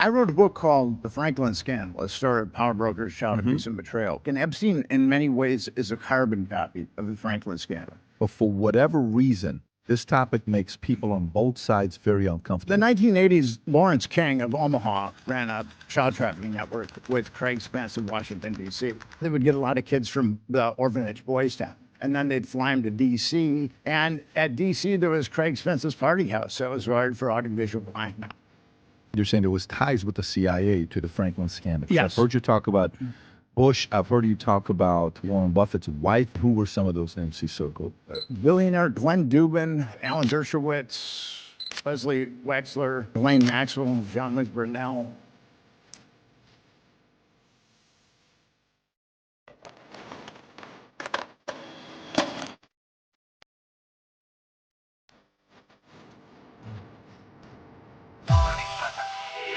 I wrote a book called The Franklin Scandal, a story of power brokers, child abuse, and betrayal. And Epstein, in many ways, is a carbon copy of the Franklin Scandal. But for whatever reason, this topic makes people on both sides very uncomfortable. The 1980s, Lawrence King of Omaha ran a child trafficking network with Craig Spence of Washington, D.C. They would get a lot of kids from the orphanage Boys Town, and then they'd fly them to D.C. And at D.C., there was Craig Spence's party house that was wired for audiovisual blackmail. You're saying there was ties with the CIA to the Franklin scandal. Yes. I've heard you talk about Bush. I've heard you talk about Warren Buffett's wife. Who were some of those names he circled? Billionaire Glenn Dubin, Alan Dershowitz, Leslie Wexler, Ghislaine Maxwell, Jean-Luc Brunel.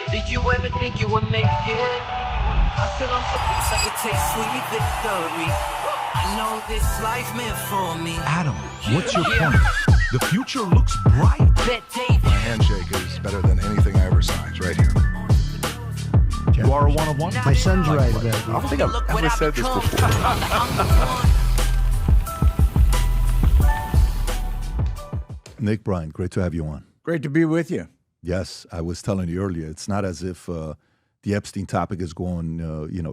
Did you ever think you would make it? I feel I'm supposed I could take sweet victory. I know this life meant for me. Adam, what's your point? The future looks bright. Bet David. My handshake is better than anything I ever signed, right here. You are a one-of-one? My son's right about I don't think I've ever said this before. Nick, Bryant, great to have you on. Great to be with you. Yes, I was telling you earlier, it's not as if the Epstein topic is going,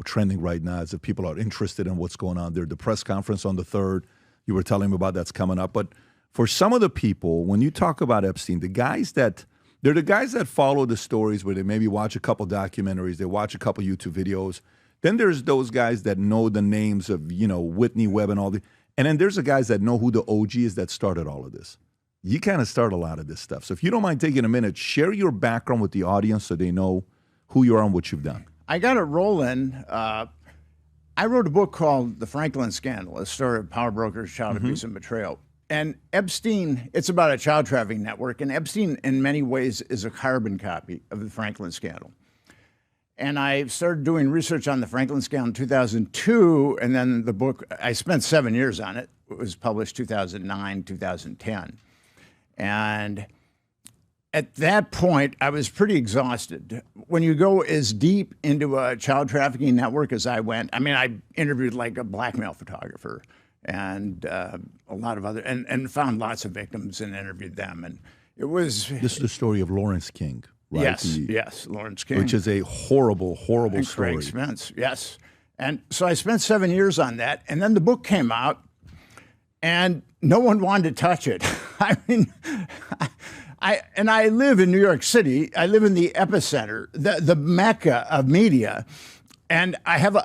trending right now, as if people are interested in what's going on there. The press conference on the 3rd, you were telling me about, that's coming up. But for some of the people, when you talk about Epstein, they're the guys that follow the stories where they maybe watch a couple documentaries, they watch a couple YouTube videos. Then there's those guys that know the names of, Whitney Webb and all the, and then there's the guys that know who the OG is that started all of this. You kind of start a lot of this stuff. So if you don't mind taking a minute, share your background with the audience so they know who you are and what you've done. I got it rolling. I wrote a book called The Franklin Scandal, a story of power brokers, child abuse, and betrayal. And Epstein, it's about a child trafficking network, and Epstein, in many ways, is a carbon copy of the Franklin Scandal. And I started doing research on the Franklin Scandal in 2002, and then the book, I spent 7 years on it. It was published 2009, 2010. And at that point, I was pretty exhausted. When you go as deep into a child trafficking network as I went, I interviewed like a blackmail photographer and a lot of other, and found lots of victims and interviewed them. And it was... This is the story of Lawrence King, right? Yes, Lawrence King. Which is a horrible, horrible and story. Craig Spence, yes. And so I spent 7 years on that. And then the book came out, and no one wanted to touch it. I live in New York City. I live in the epicenter, the mecca of media, and I have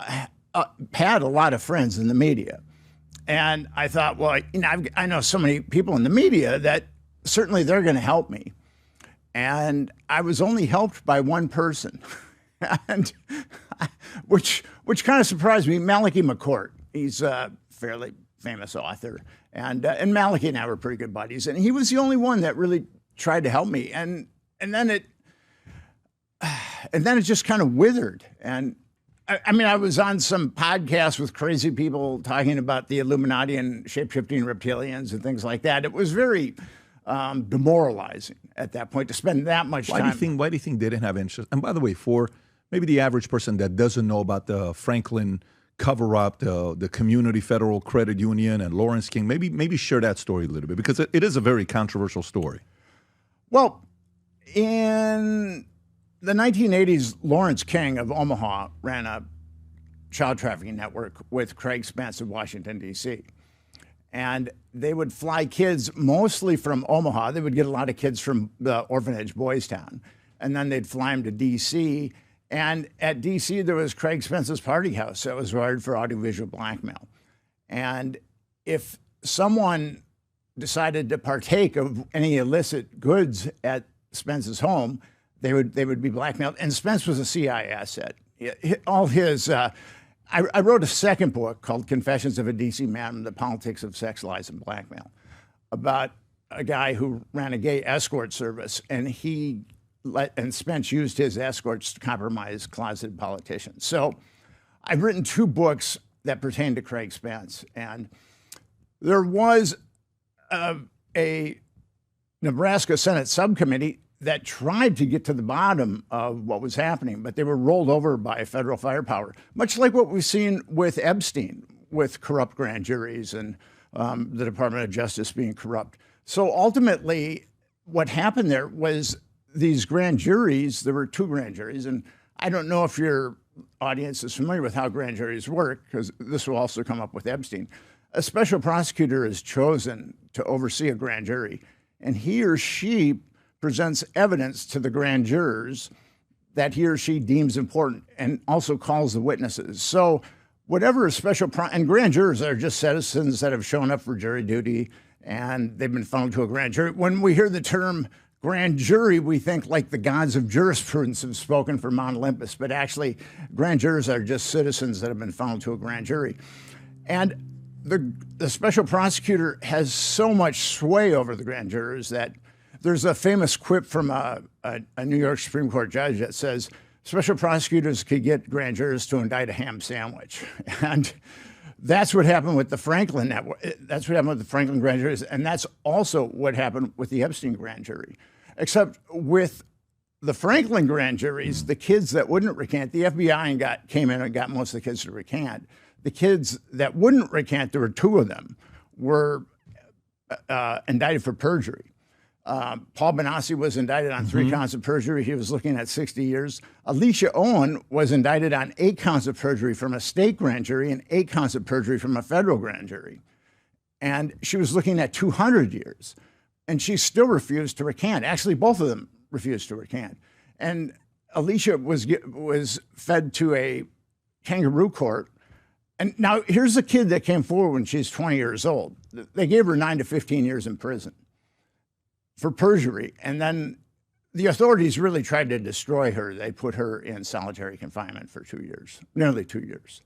had a lot of friends in the media. And I thought, well, I know so many people in the media that certainly they're going to help me. And I was only helped by one person, and which kind of surprised me. Malachi McCourt. He's a fairly famous author, and Malachi and I were pretty good buddies. And he was the only one that really tried to help me. And then it just kind of withered. And I was on some podcast with crazy people talking about the Illuminati and shape-shifting reptilians and things like that. It was very demoralizing at that point to spend that much time. Why do you think they didn't have interest? And by the way, for maybe the average person that doesn't know about the Franklin cover-up, the Community Federal Credit Union and Lawrence King, maybe share that story a little bit, because it is a very controversial story. Well, in the 1980s, Lawrence King of Omaha ran a child trafficking network with Craig Spence of Washington, D.C. And they would fly kids mostly from Omaha. They would get a lot of kids from the orphanage Boys Town, and then they'd fly them to D.C. And at D.C., there was Craig Spence's party house that was wired for audiovisual blackmail. And if someone decided to partake of any illicit goods at Spence's home, they would be blackmailed. And Spence was a CIA asset. All his, I wrote a second book called Confessions of a DC Madam, The Politics of Sex, Lies, and Blackmail, about a guy who ran a gay escort service, and Spence used his escorts to compromise closeted politicians. So I've written 2 books that pertain to Craig Spence. And there was a Nebraska Senate subcommittee that tried to get to the bottom of what was happening, but they were rolled over by federal firepower, much like what we've seen with Epstein, with corrupt grand juries and the Department of Justice being corrupt. So ultimately, what happened there was these grand juries, there were 2 grand juries, and I don't know if your audience is familiar with how grand juries work, because this will also come up with Epstein. A special prosecutor is chosen to oversee a grand jury, and he or she presents evidence to the grand jurors that he or she deems important and also calls the witnesses. So whatever a and grand jurors are just citizens that have shown up for jury duty and they've been funneled to a grand jury. When we hear the term grand jury, we think like the gods of jurisprudence have spoken for Mount Olympus, but actually grand jurors are just citizens that have been funneled to a grand jury. And the special prosecutor has so much sway over the grand jurors that there's a famous quip from a New York Supreme Court judge that says, special prosecutors could get grand jurors to indict a ham sandwich. And that's what happened with the Franklin network. That's what happened with the Franklin grand juries. And that's also what happened with the Epstein grand jury. Except with the Franklin grand juries, the kids that wouldn't recant, the FBI came in and got most of the kids to recant. The kids that wouldn't recant, there were 2 of them, were indicted for perjury. Paul Benassi was indicted on 3 counts of perjury. He was looking at 60 years. Alicia Owen was indicted on 8 counts of perjury from a state grand jury and 8 counts of perjury from a federal grand jury. And she was looking at 200 years. And she still refused to recant. Actually, both of them refused to recant. And Alicia was fed to a kangaroo court. And now here's a kid that came forward when she's 20 years old. They gave her 9 to 15 years in prison for perjury. And then the authorities really tried to destroy her. They put her in solitary confinement for 2 years, nearly 2 years,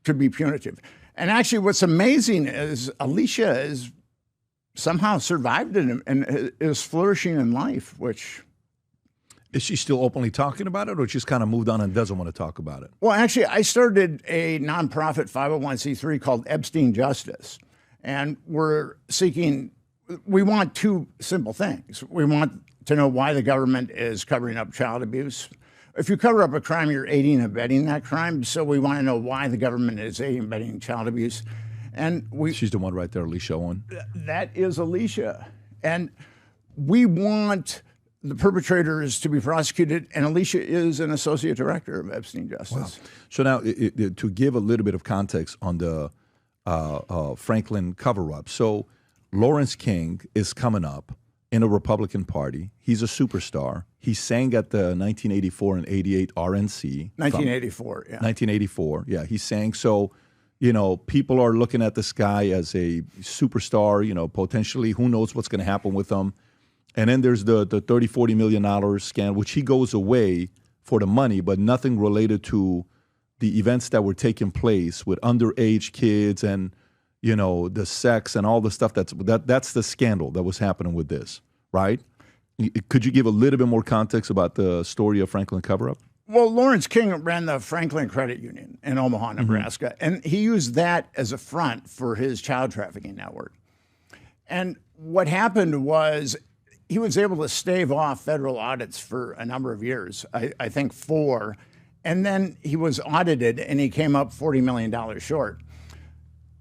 to be punitive. And actually what's amazing is Alicia is somehow survived it and is flourishing in life, which... Is she still openly talking about it, or she's kind of moved on and doesn't want to talk about it? Well, actually, I started a nonprofit 501c3 called Epstein Justice. And we want 2 simple things. We want to know why the government is covering up child abuse. If you cover up a crime, you're aiding and abetting that crime. So we want to know why the government is aiding and abetting child abuse. And she's the one right there, Alicia Owen. That is Alicia. And we want the perpetrators to be prosecuted, and Alicia is an associate director of Epstein Justice. Wow. So now, to give a little bit of context on the Franklin cover-up. So Lawrence King is coming up in a Republican Party. He's a superstar. He sang at the 1984 and 88 RNC. 1984, yeah. 1984, yeah. He sang. So, people are looking at this guy as a superstar, potentially. Who knows what's going to happen with him. And then there's the $30-40 million scandal, which he goes away for the money, but nothing related to the events that were taking place with underage kids and, the sex and all the stuff that's the scandal that was happening with this, right? Could you give a little bit more context about the story of Franklin cover-up? Well, Lawrence King ran the Franklin Credit Union in Omaha, Nebraska, and he used that as a front for his child trafficking network. And what happened was he was able to stave off federal audits for a number of years, I think 4. And then he was audited and he came up $40 million short.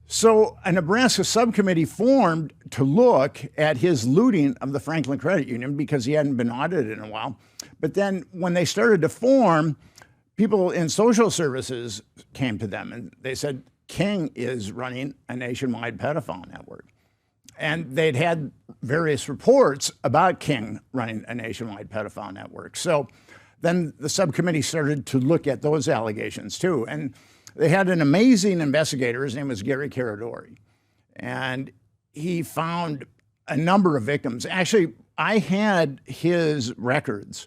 So a Nebraska subcommittee formed to look at his looting of the Franklin Credit Union because he hadn't been audited in a while. But then when they started to form, people in social services came to them and they said, King is running a nationwide pedophile network. And they'd had various reports about King running a nationwide pedophile network. So then the subcommittee started to look at those allegations too. And they had an amazing investigator. His name was Gary Caradori. And he found a number of victims. Actually, I had his records,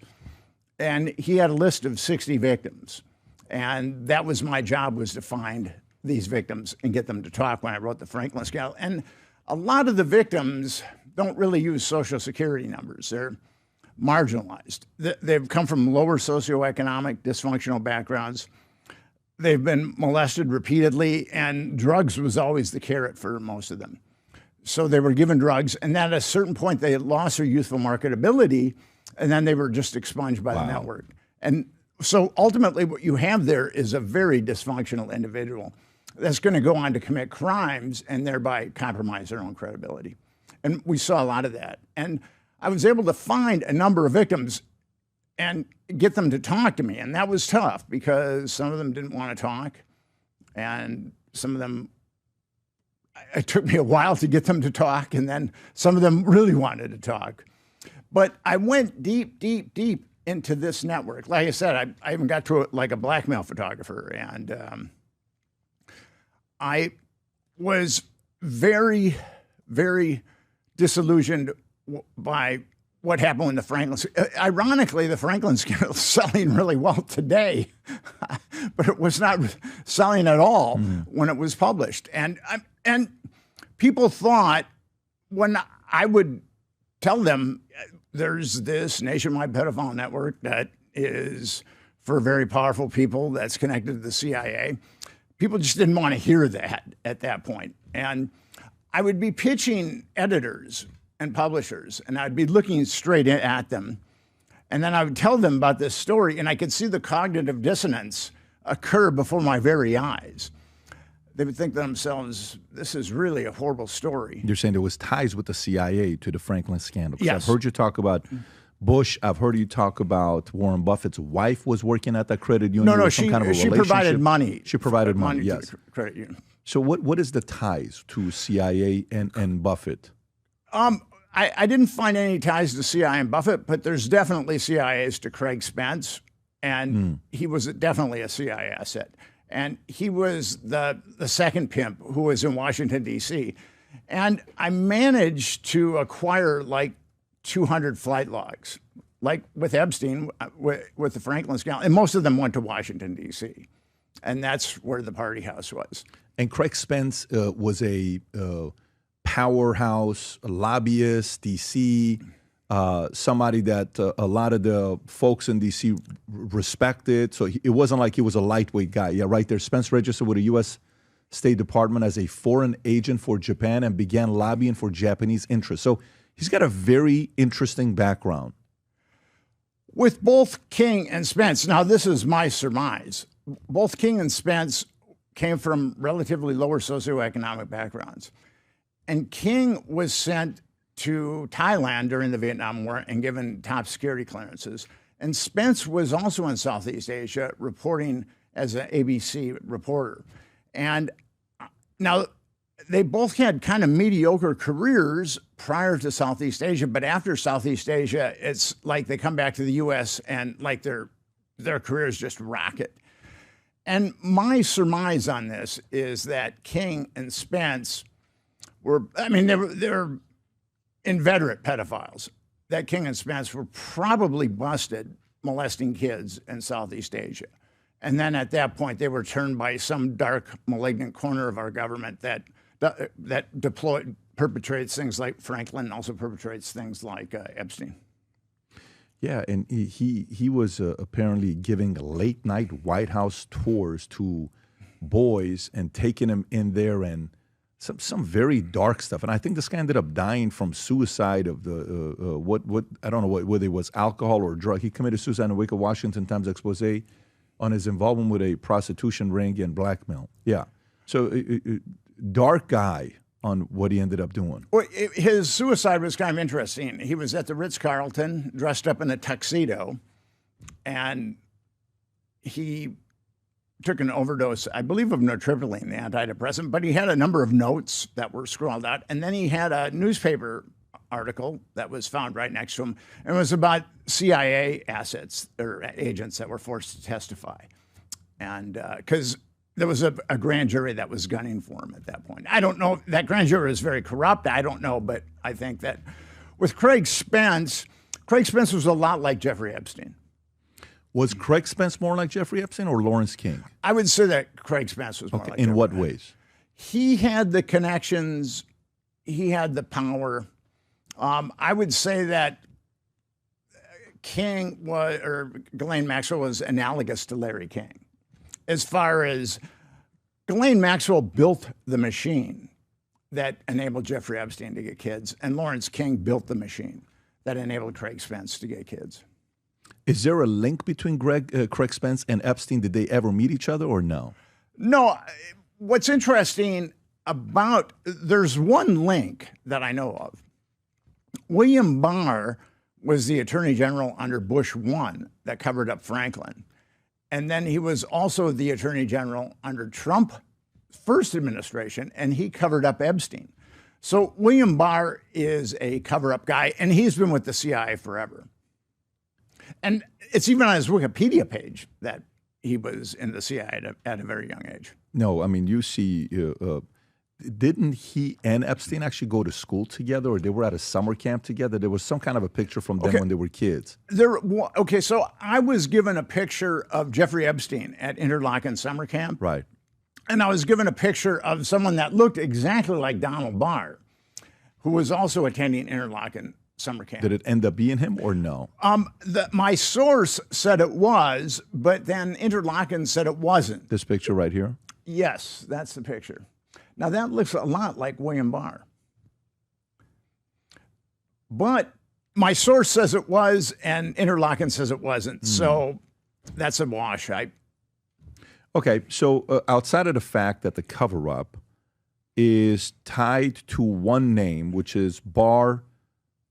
and he had a list of 60 victims. And that was my job, was to find these victims and get them to talk when I wrote the Franklin scandal. And a lot of the victims don't really use Social Security numbers. They're marginalized. They've come from lower socioeconomic, dysfunctional backgrounds. They've been molested repeatedly, and drugs was always the carrot for most of them. So they were given drugs, and then at a certain point, they lost their youthful marketability, And then they were just expunged by the Wow. network. And so ultimately what you have there is a very dysfunctional individual that's going to go on to commit crimes and thereby compromise their own credibility. And we saw a lot of that. And I was able to find a number of victims and get them to talk to me. And that was tough because some of them didn't want to talk. And some of them, it took me a while to get them to talk. And then some of them really wanted to talk. But I went deep, deep, deep into this network. Like I said, I even got to it like a blackmail photographer. And I was very, very disillusioned by what happened when the Franklin. Ironically, the Franklin scandal is selling really well today, but it was not selling at all when it was published. And people thought when I would tell them there's this nationwide pedophile network that is for very powerful people that's connected to the CIA, people just didn't want to hear that at that point. And I would be pitching editors and publishers, and I'd be looking straight at them. And then I would tell them about this story, and I could see the cognitive dissonance occur before my very eyes. They would think to themselves, this is really a horrible story. You're saying there was ties with the CIA to the Franklin scandal. 'Cause Yes. I've heard you talk about Bush. I've heard you talk about Warren Buffett's wife was working at that credit union. No, There no, was some she kind of a provided relationship. money. She provided money, to yes. the credit union. So what is the ties to CIA and Buffett? I didn't find any ties to CIA and Buffett, but there's definitely CIAs to Craig Spence, and he was definitely a CIA asset. And he was the second pimp who was in Washington, D.C. And I managed to acquire like 200 flight logs, like with Epstein, with the Franklin scandal, and most of them went to Washington, D.C. And that's where the party house was. And Craig Spence was a powerhouse, a lobbyist, D.C., somebody that a lot of the folks in D.C. respected. So it wasn't like he was a lightweight guy. Yeah, right there. Spence registered with the U.S. State Department as a foreign agent for Japan and began lobbying for Japanese interests. So he's got a very interesting background. With both King and Spence, now this is my surmise, both King and Spence came from relatively lower socioeconomic backgrounds. And King was sent to Thailand during the Vietnam War and given top security clearances. And Spence was also in Southeast Asia reporting as an ABC reporter. And now they both had kind of mediocre careers prior to Southeast Asia, but after Southeast Asia, it's like they come back to the US and like their careers just rocket. And my surmise on this is that King and Spence they were inveterate pedophiles. That King and Spence were probably busted molesting kids in Southeast Asia. And then at that point, they were turned by some dark, malignant corner of our government that perpetrates things like Franklin, also perpetrates things like Epstein. Yeah, and he was apparently giving late night White House tours to boys and taking them in there and some very dark stuff. And I think this guy ended up dying from suicide of the what I don't know whether it was alcohol or drug. He committed suicide in the wake of Washington Times expose on his involvement with a prostitution ring and blackmail. Yeah, so dark guy on what he ended up doing. Well, his suicide was kind of interesting. He was at the Ritz-Carlton dressed up in a tuxedo, and he took an overdose, I believe, of nortriptyline, the antidepressant, but he had a number of notes that were scrawled out. And then he had a newspaper article that was found right next to him. And it was about CIA assets or agents that were forced to testify. And because there was a grand jury that was gunning for him at that point. I don't know. That grand jury is very corrupt. I don't know. But I think that with Craig Spence was a lot like Jeffrey Epstein. Was Craig Spence more like Jeffrey Epstein or Lawrence King? I would say that Craig Spence was more like in Jeffrey what Epstein. ways? He had the connections. He had the power. I would say that Ghislaine Maxwell was analogous to Larry King. As far as Ghislaine Maxwell built the machine that enabled Jeffrey Epstein to get kids, and Lawrence King built the machine that enabled Craig Spence to get kids. Is there a link between Craig Spence and Epstein? Did they ever meet each other or no? No. What's interesting there's one link that I know of. William Barr was the Attorney General under Bush 1 that covered up Franklin. And then he was also the Attorney General under Trump first administration, and he covered up Epstein. So William Barr is a cover-up guy, and he's been with the CIA forever. And it's even on his Wikipedia page that he was in the CIA at a very young age. No, I mean, you see, didn't he and Epstein actually go to school together, or they were at a summer camp together? There was some kind of a picture from them when they were kids. So I was given a picture of Jeffrey Epstein at Interlochen summer camp. Right. And I was given a picture of someone that looked exactly like Donald Barr, who was also attending Interlochen summer camp. Did it end up being him or no? My source said it was, but then Interlochen said it wasn't. This picture right here? Yes, that's the picture. Now, that looks a lot like William Barr. But my source says it was, and Interlochen says it wasn't. So that's a wash. Okay, so outside of the fact that the cover-up is tied to one name, which is Barr,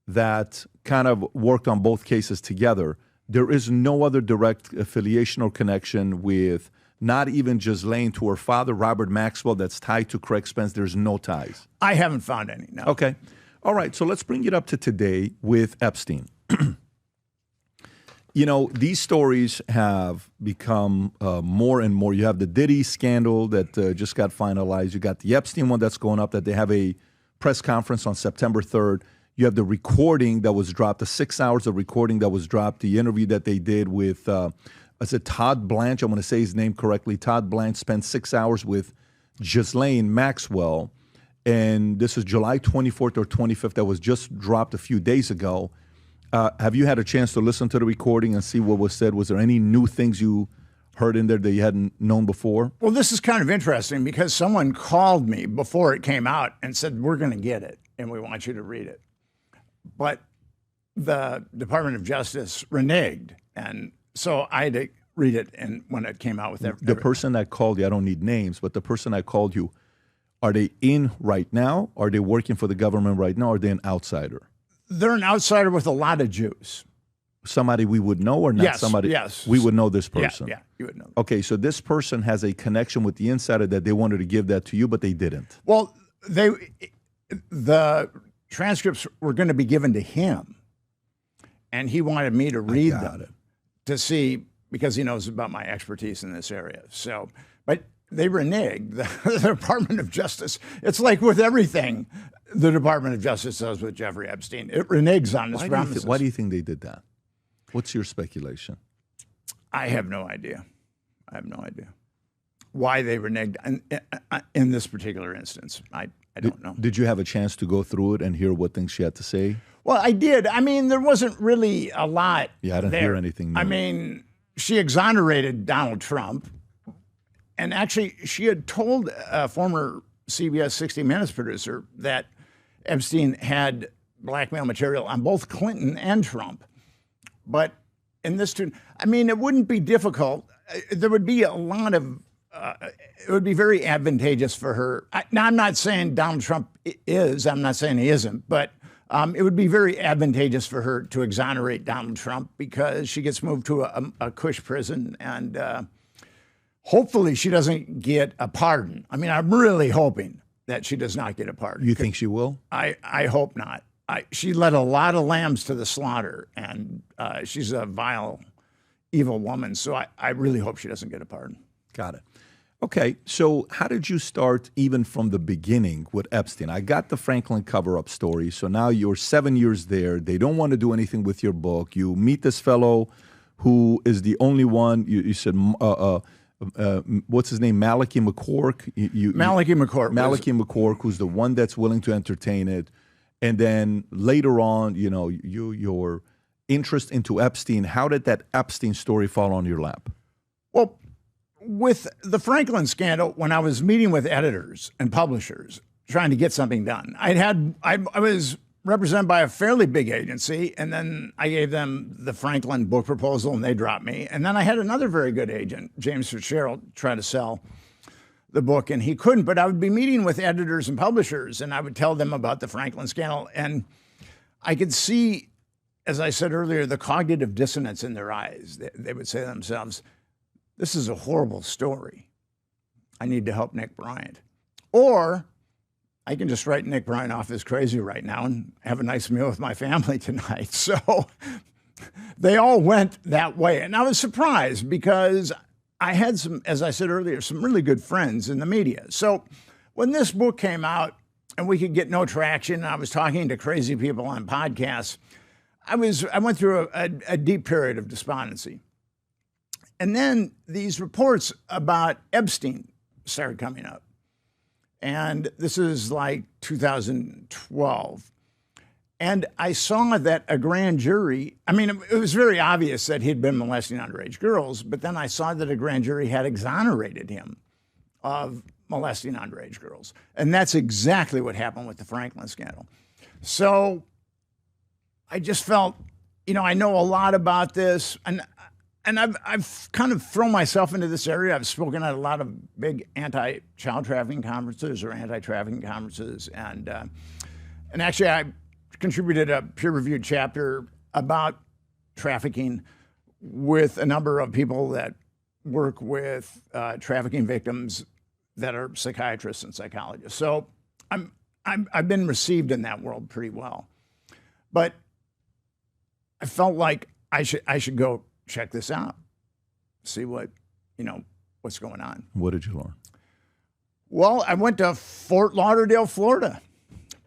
that kind of worked on both cases together, there is no other direct affiliation or connection with not even Ghislaine to her father, Robert Maxwell, that's tied to Craig Spence. There's no ties. I haven't found any, no. Okay. All right, so let's bring it up to today with Epstein. You know, these stories have become more and more. You have the Diddy scandal that just got finalized. You got the Epstein one that's going up, that they have a press conference on September 3rd. You have the recording that was dropped, the 6 hours of recording that was dropped, the interview that they did with, is it Todd Blanche? I'm going to say his name correctly. Todd Blanche spent 6 hours with Ghislaine Maxwell. And this is July 24th or 25th. That was just dropped a few days ago. Have you had a chance to listen to the recording and see what was said? Was there any new things you heard in there that you hadn't known before? Well, this is kind of interesting because someone called me before it came out and said, we're going to get it and we want you to read it. But the Department of Justice reneged. And so I had to read it and when it came out with the person that called you, I don't need names, but the person that called you, are they in right now? Are they working for the government right now? Or are they an outsider? They're an outsider with a lot of juice. Somebody we would know or not? Yes, somebody yes. We would know this person? Yeah, you would know. Okay, so this person has a connection with the insider that they wanted to give that to you, but they didn't. Well, the transcripts were going to be given to him, and he wanted me to read them to see, because he knows about my expertise in this area. So, but they reneged. The Department of Justice, it's like with everything the Department of Justice does with Jeffrey Epstein. It reneges on its promises. Why do you think they did that? What's your speculation? I have no idea. Why they reneged in this particular instance. I don't know. Did you have a chance to go through it and hear what things she had to say? Well, I did. I mean, there wasn't really a lot. Yeah, I didn't hear anything new. I mean, she exonerated Donald Trump. And actually, she had told a former CBS 60 Minutes producer that Epstein had blackmail material on both Clinton and Trump. But in this, I mean, it wouldn't be difficult. There would be a lot of, it would be very advantageous for her. Now, I'm not saying Donald Trump is, I'm not saying he isn't, but it would be very advantageous for her to exonerate Donald Trump because she gets moved to a cush prison and hopefully she doesn't get a pardon. I mean, I'm really hoping that she does not get a pardon. You think she will? I hope not. She led a lot of lambs to the slaughter, and she's a vile, evil woman. So I really hope she doesn't get a pardon. Got it. Okay, so how did you start even from the beginning with Epstein? I got the Franklin cover-up story, so now you're 7 years there. They don't want to do anything with your book. You meet this fellow who is the only one, you said, what's his name, Malachi McCork? Malachi McCork. Malachi McCork, who's the one that's willing to entertain it. And then later on, you know, your interest into Epstein, how did that Epstein story fall on your lap? Well, with the Franklin scandal, when I was meeting with editors and publishers trying to get something done, I was represented by a fairly big agency, and then I gave them the Franklin book proposal, and they dropped me. And then I had another very good agent, James Fitzgerald, try to sell the book, and he couldn't. But I would be meeting with editors and publishers, and I would tell them about the Franklin scandal, and I could see, as I said earlier, the cognitive dissonance in their eyes. They would say to themselves, this is a horrible story. I need to help Nick Bryant. Or I can just write Nick Bryant off as crazy right now and have a nice meal with my family tonight. So they all went that way. And I was surprised because I had some, as I said earlier, some really good friends in the media. So when this book came out and we could get no traction, I was talking to crazy people on podcasts, I went through a deep period of despondency. And then these reports about Epstein started coming up. And this is like 2012. And I saw that a grand jury, I mean, it was very obvious that he'd been molesting underage girls, but then I saw that a grand jury had exonerated him of molesting underage girls. And that's exactly what happened with the Franklin scandal. So I just felt, I know a lot about this, and I've kind of thrown myself into this area. I've spoken at a lot of big anti-child trafficking conferences or anti-trafficking conferences, and actually I contributed a peer-reviewed chapter about trafficking with a number of people that work with trafficking victims that are psychiatrists and psychologists. So I've been received in that world pretty well, but I felt like I should go check this out, see what's going on. What did you learn? Well, I went to Fort Lauderdale, Florida.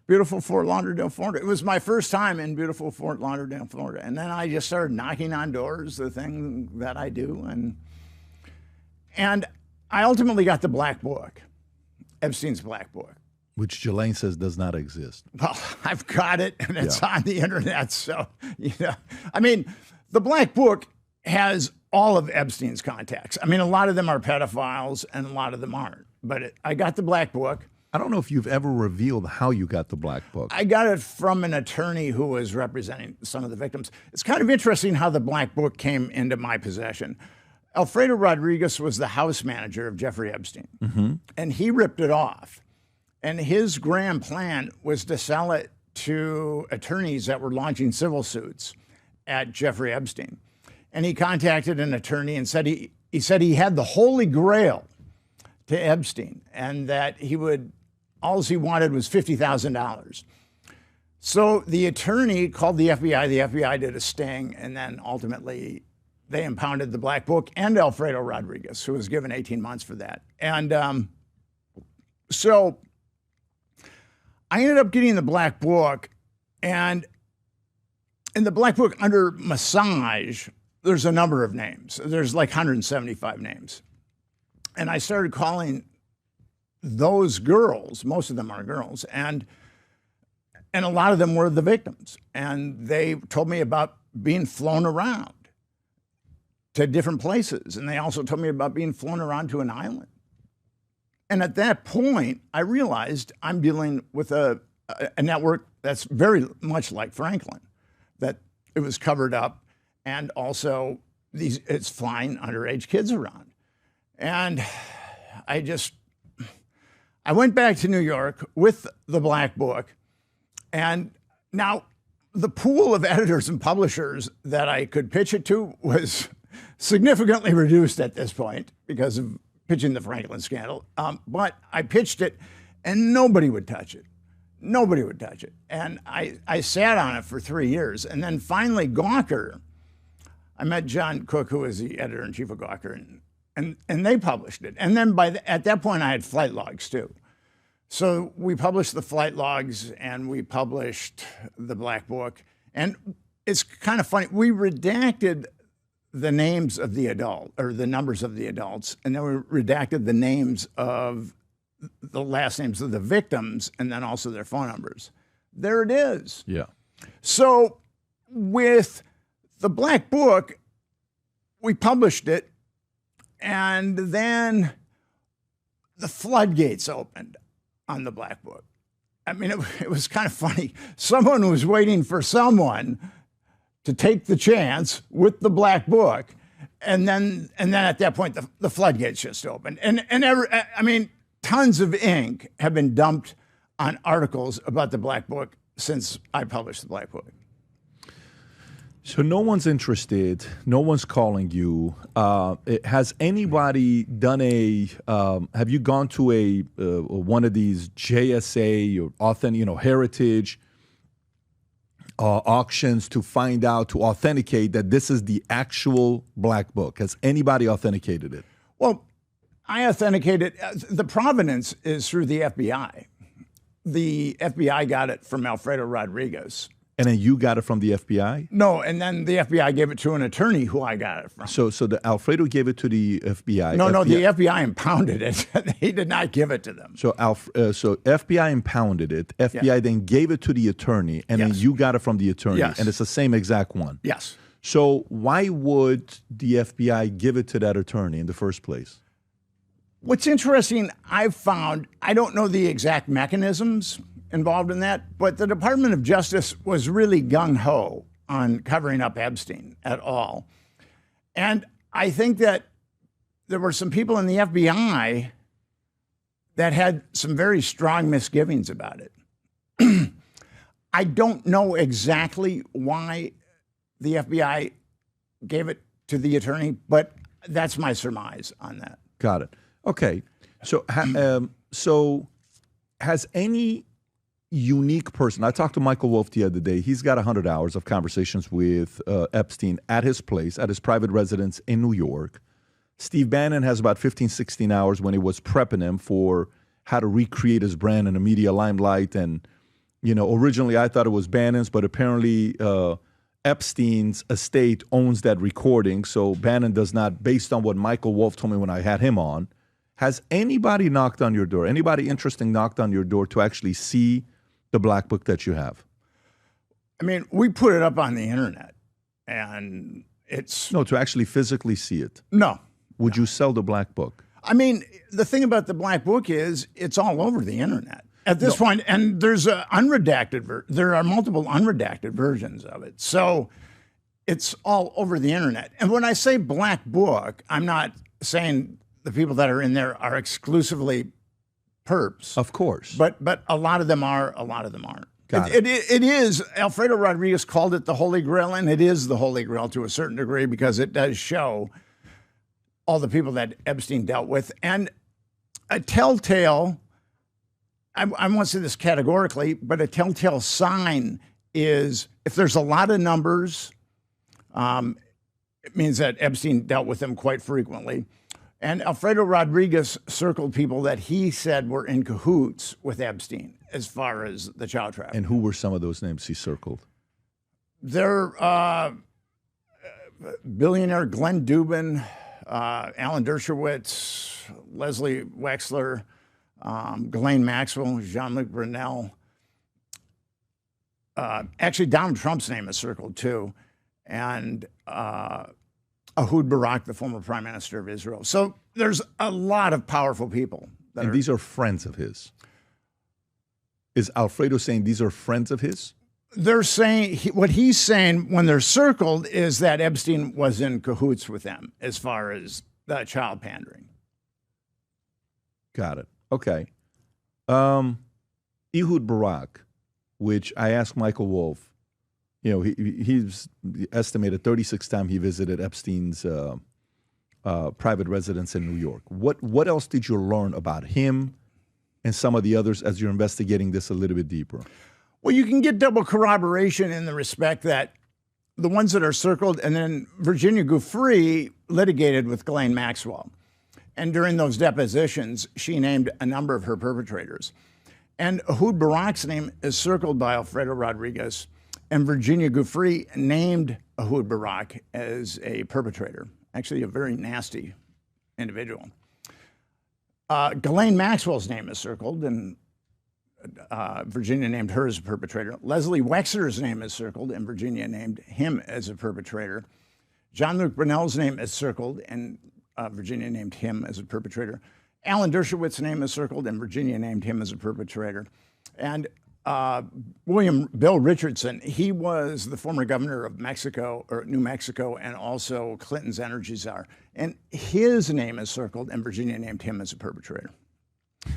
Beautiful Fort Lauderdale, Florida. It was my first time in beautiful Fort Lauderdale, Florida. And then I just started knocking on doors, the thing that I do. And I ultimately got the Black Book, Epstein's Black Book. Which Ghislaine says does not exist. Well, I've got it, and it's on the internet. So, I mean, the Black Book has all of Epstein's contacts. I mean, a lot of them are pedophiles, and a lot of them aren't. But I got the Black Book. I don't know if you've ever revealed how you got the Black Book. I got it from an attorney who was representing some of the victims. It's kind of interesting how the Black Book came into my possession. Alfredo Rodriguez was the house manager of Jeffrey Epstein, and he ripped it off. And his grand plan was to sell it to attorneys that were launching civil suits at Jeffrey Epstein. And he contacted an attorney and said he said he had the holy grail to Epstein, and that all he wanted was $50,000. So the attorney called the FBI. The FBI did a sting, and then ultimately they impounded the Black Book and Alfredo Rodriguez, who was given 18 months for that. And so I ended up getting the Black Book, and in the Black Book under massage, there's a number of names. There's like 175 names. And I started calling those girls, most of them are girls, and a lot of them were the victims. And they told me about being flown around to different places. And they also told me about being flown around to an island. And at that point, I realized I'm dealing with a network that's very much like Franklin, that it was covered up, and also it's flying underage kids around. And I went back to New York with the Black Book, and now the pool of editors and publishers that I could pitch it to was significantly reduced at this point because of pitching the Franklin scandal. But I pitched it, and nobody would touch it. Nobody would touch it. And I sat on it for 3 years. And then finally, Gawker, I met John Cook, who was the editor-in-chief of Gawker, and they published it. And then at that point, I had flight logs, too. So we published the flight logs, and we published the Black Book. And it's kind of funny. We redacted the names of the adult, or the numbers of the adults, and then we redacted the names of the last names of the victims, and then also their phone numbers. There it is. Yeah. So with the Black Book, we published it, and then the floodgates opened on the Black Book. I mean, it was kind of funny. Someone was waiting for someone to take the chance with the black book. And then at that point, the floodgates just opened. I mean, tons of ink have been dumped on articles about the black book since I published the black book. So no one's interested. No one's calling you. Has anybody done have you gone to a one of these JSA or authentic, heritage auctions to find out, to authenticate that this is the actual black book? Has anybody authenticated it? Well, I authenticated. The provenance is through the FBI. The FBI got it from Alfredo Rodriguez. And then you got it from the FBI? No, and then the FBI gave it to an attorney who I got it from. So the Alfredo gave it to the FBI? No, the FBI impounded it. He did not give it to them. So so FBI impounded it. FBI then gave it to the attorney, and then you got it from the attorney, and it's the same exact one. Yes. So why would the FBI give it to that attorney in the first place? What's interesting, I've found, I don't know the exact mechanisms involved in that, but the Department of Justice was really gung-ho on covering up Epstein at all. And I think that there were some people in the FBI that had some very strong misgivings about it. I don't know exactly why the FBI gave it to the attorney, but that's my surmise on that. Got it. Okay. So, so has any unique person, I talked to Michael Wolff the other day, he's got 100 hours of conversations with Epstein at his place, at his private residence in New York. Steve Bannon has about 15, 16 hours when he was prepping him for how to recreate his brand in the media limelight. And, originally I thought it was Bannon's, but apparently Epstein's estate owns that recording. So Bannon does not, based on what Michael Wolff told me when I had him on. Has anybody knocked on your door, anybody interesting knocked on your door to actually see the black book that you have? I mean, we put it up on the internet, and it's... No, to actually physically see it. No. Would you sell the black book? I mean, the thing about the black book is it's all over the internet at this point, and there's there are multiple unredacted versions of it. So it's all over the internet. And when I say black book, I'm not saying the people that are in there are exclusively perps. Of course. But a lot of them are, a lot of them aren't. Got it. It is, Alfredo Rodriguez called it the Holy Grail, and it is the Holy Grail to a certain degree because it does show all the people that Epstein dealt with. And a telltale, I won't say this categorically, but a telltale sign is if there's a lot of numbers, it means that Epstein dealt with them quite frequently. And Alfredo Rodriguez circled people that he said were in cahoots with Epstein as far as the child trafficking. And who were some of those names he circled? They're billionaire Glenn Dubin, Alan Dershowitz, Leslie Wexler, Ghislaine Maxwell, Jean-Luc Brunel. Actually, Donald Trump's name is circled too. And Ehud Barak, the former prime minister of Israel. So there's a lot of powerful people. And these are friends of his. Is Alfredo saying these are friends of his? They're saying, what he's saying when they're circled is that Epstein was in cahoots with them as far as the child pandering. Got it. Okay. Ehud Barak, which I asked Michael Wolff, he's estimated 36 times he visited Epstein's private residence in New York. What else did you learn about him and some of the others as you're investigating this a little bit deeper? Well, you can get double corroboration in the respect that the ones that are circled, and then Virginia Giuffre litigated with Ghislaine Maxwell. And during those depositions, she named a number of her perpetrators. And Ehud Barak's name is circled by Alfredo Rodriguez. And Virginia Giuffre named Ehud Barak as a perpetrator, actually a very nasty individual. Ghislaine Maxwell's name is circled, and Virginia named her as a perpetrator. Leslie Wexler's name is circled, and Virginia named him as a perpetrator. Jean-Luc Brunel's name is circled, and Virginia named him as a perpetrator. Alan Dershowitz's name is circled, and Virginia named him as a perpetrator. And Bill Richardson, he was the former governor of Mexico, or New Mexico, and also Clinton's energy czar. And his name is circled, and Virginia named him as a perpetrator.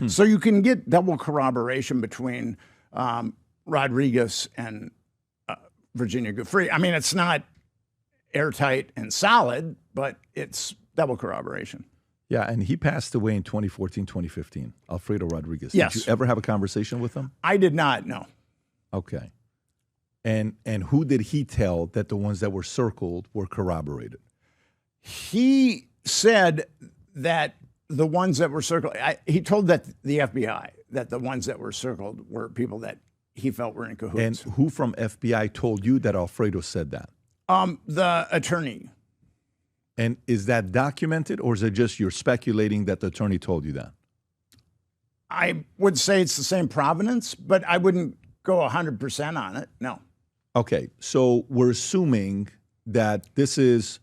So you can get double corroboration between Rodriguez and Virginia Giuffre. I mean, it's not airtight and solid, but it's double corroboration. Yeah, and he passed away in 2014, 2015, Alfredo Rodriguez. Yes. Did you ever have a conversation with him? I did not, no. Okay. And who did he tell that the ones that were circled were corroborated? He said that the ones that were circled, he told that the FBI, that the ones that were circled were people that he felt were in cahoots. And who from FBI told you that Alfredo said that? The attorney. And is that documented, or is it just you're speculating that the attorney told you that? I would say it's the same provenance, but I wouldn't go 100% on it, no. Okay, so we're assuming that this is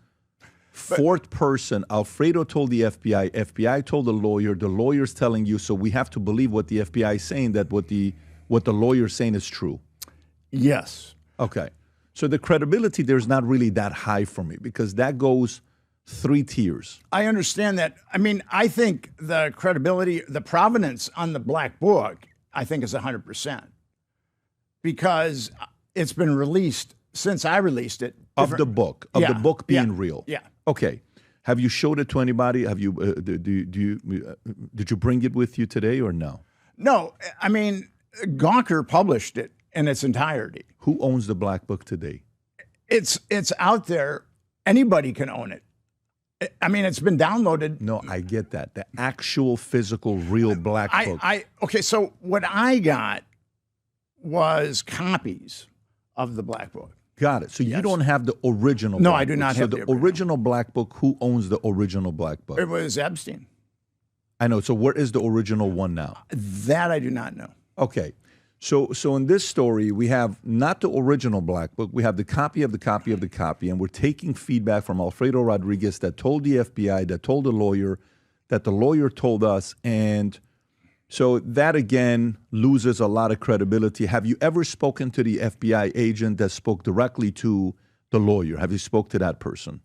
fourth person. Alfredo told the FBI told the lawyer's telling you, so we have to believe what the FBI is saying, that what the lawyer's saying is true. Yes. Okay, so the credibility there's not really that high for me, because that goes 3 tiers. I understand that. I mean, I think the credibility, the provenance on the Black Book, I think is 100%, because it's been released since I released it. Of the book being real. Yeah. Okay. Have you showed it to anybody? Have you? Did you bring it with you today or no? No. I mean, Gawker published it in its entirety. Who owns the Black Book today? It's out there. Anybody can own it. I mean, it's been downloaded. No, I get that. The actual physical, real Black Book. Okay, so what I got was copies of the Black Book. Got it. So you don't have the original No, Black I do Book. not so have the original Black Book, who owns the original Black Book? It was Epstein. I know. So where is the original one now? That I do not know. Okay. So in this story, we have not the original Black Book. We have the copy of the copy of the copy, and we're taking feedback from Alfredo Rodriguez that told the FBI, that told the lawyer, that the lawyer told us. And so that, again, loses a lot of credibility. Have you ever spoken to the FBI agent that spoke directly to the lawyer? Have you spoke to that person?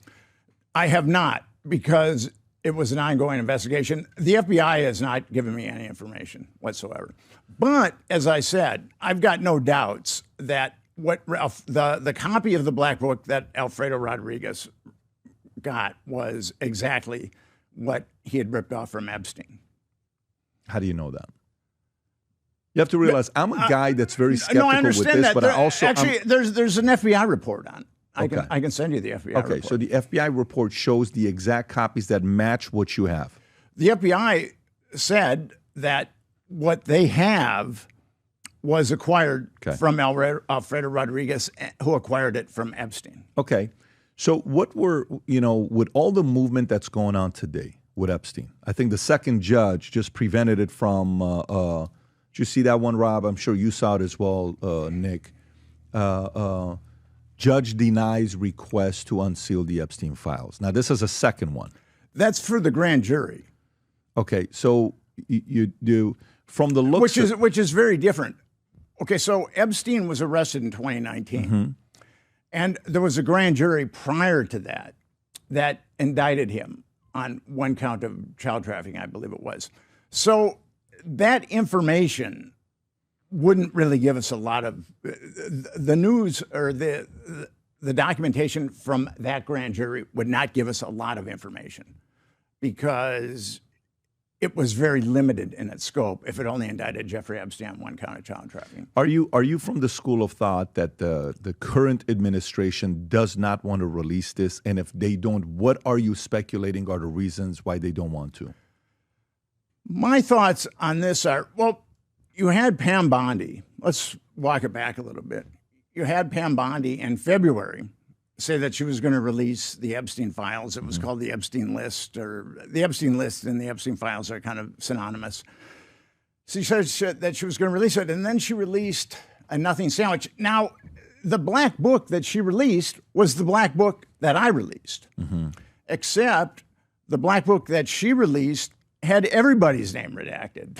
I have not, because it was an ongoing investigation. The FBI has not given me any information whatsoever. But as I said, I've got no doubts that what the copy of the Black Book that Alfredo Rodriguez got was exactly what he had ripped off from Epstein. How do you know that? You have to realize I'm a guy that's very skeptical I understand with this, that. but I also there's an FBI report on it. Okay. I can send you the FBI report. Okay, so the FBI report shows the exact copies that match what you have. The FBI said that what they have was acquired from Alfredo Rodriguez, who acquired it from Epstein. Okay, so what were, with all the movement that's going on today with Epstein, I think the second judge just prevented it from, did you see that one, Rob? I'm sure you saw it as well, Nick. Judge denies request to unseal the Epstein files. Now, this is a second one. That's for the grand jury. Okay, so you do, from the looks which is very different. Okay, so Epstein was arrested in 2019, and there was a grand jury prior to that indicted him on one count of child trafficking, I believe it was. So that information wouldn't really give us a lot of the news, or the documentation from that grand jury would not give us a lot of information, because it was very limited in its scope if it only indicted Jeffrey Epstein on one count of child trafficking. Are you from the school of thought that the current administration does not want to release this? And if they don't, what are you speculating are the reasons why they don't want to? My thoughts on this are, well, you had Pam Bondi. Let's walk it back a little bit. You had Pam Bondi in February say that she was going to release the Epstein files. It was called the Epstein list, or the Epstein list and the Epstein files are kind of synonymous. So she said that she was going to release it, and then she released a nothing sandwich. Now, the Black Book that she released was the Black Book that I released, except the Black Book that she released had everybody's name redacted.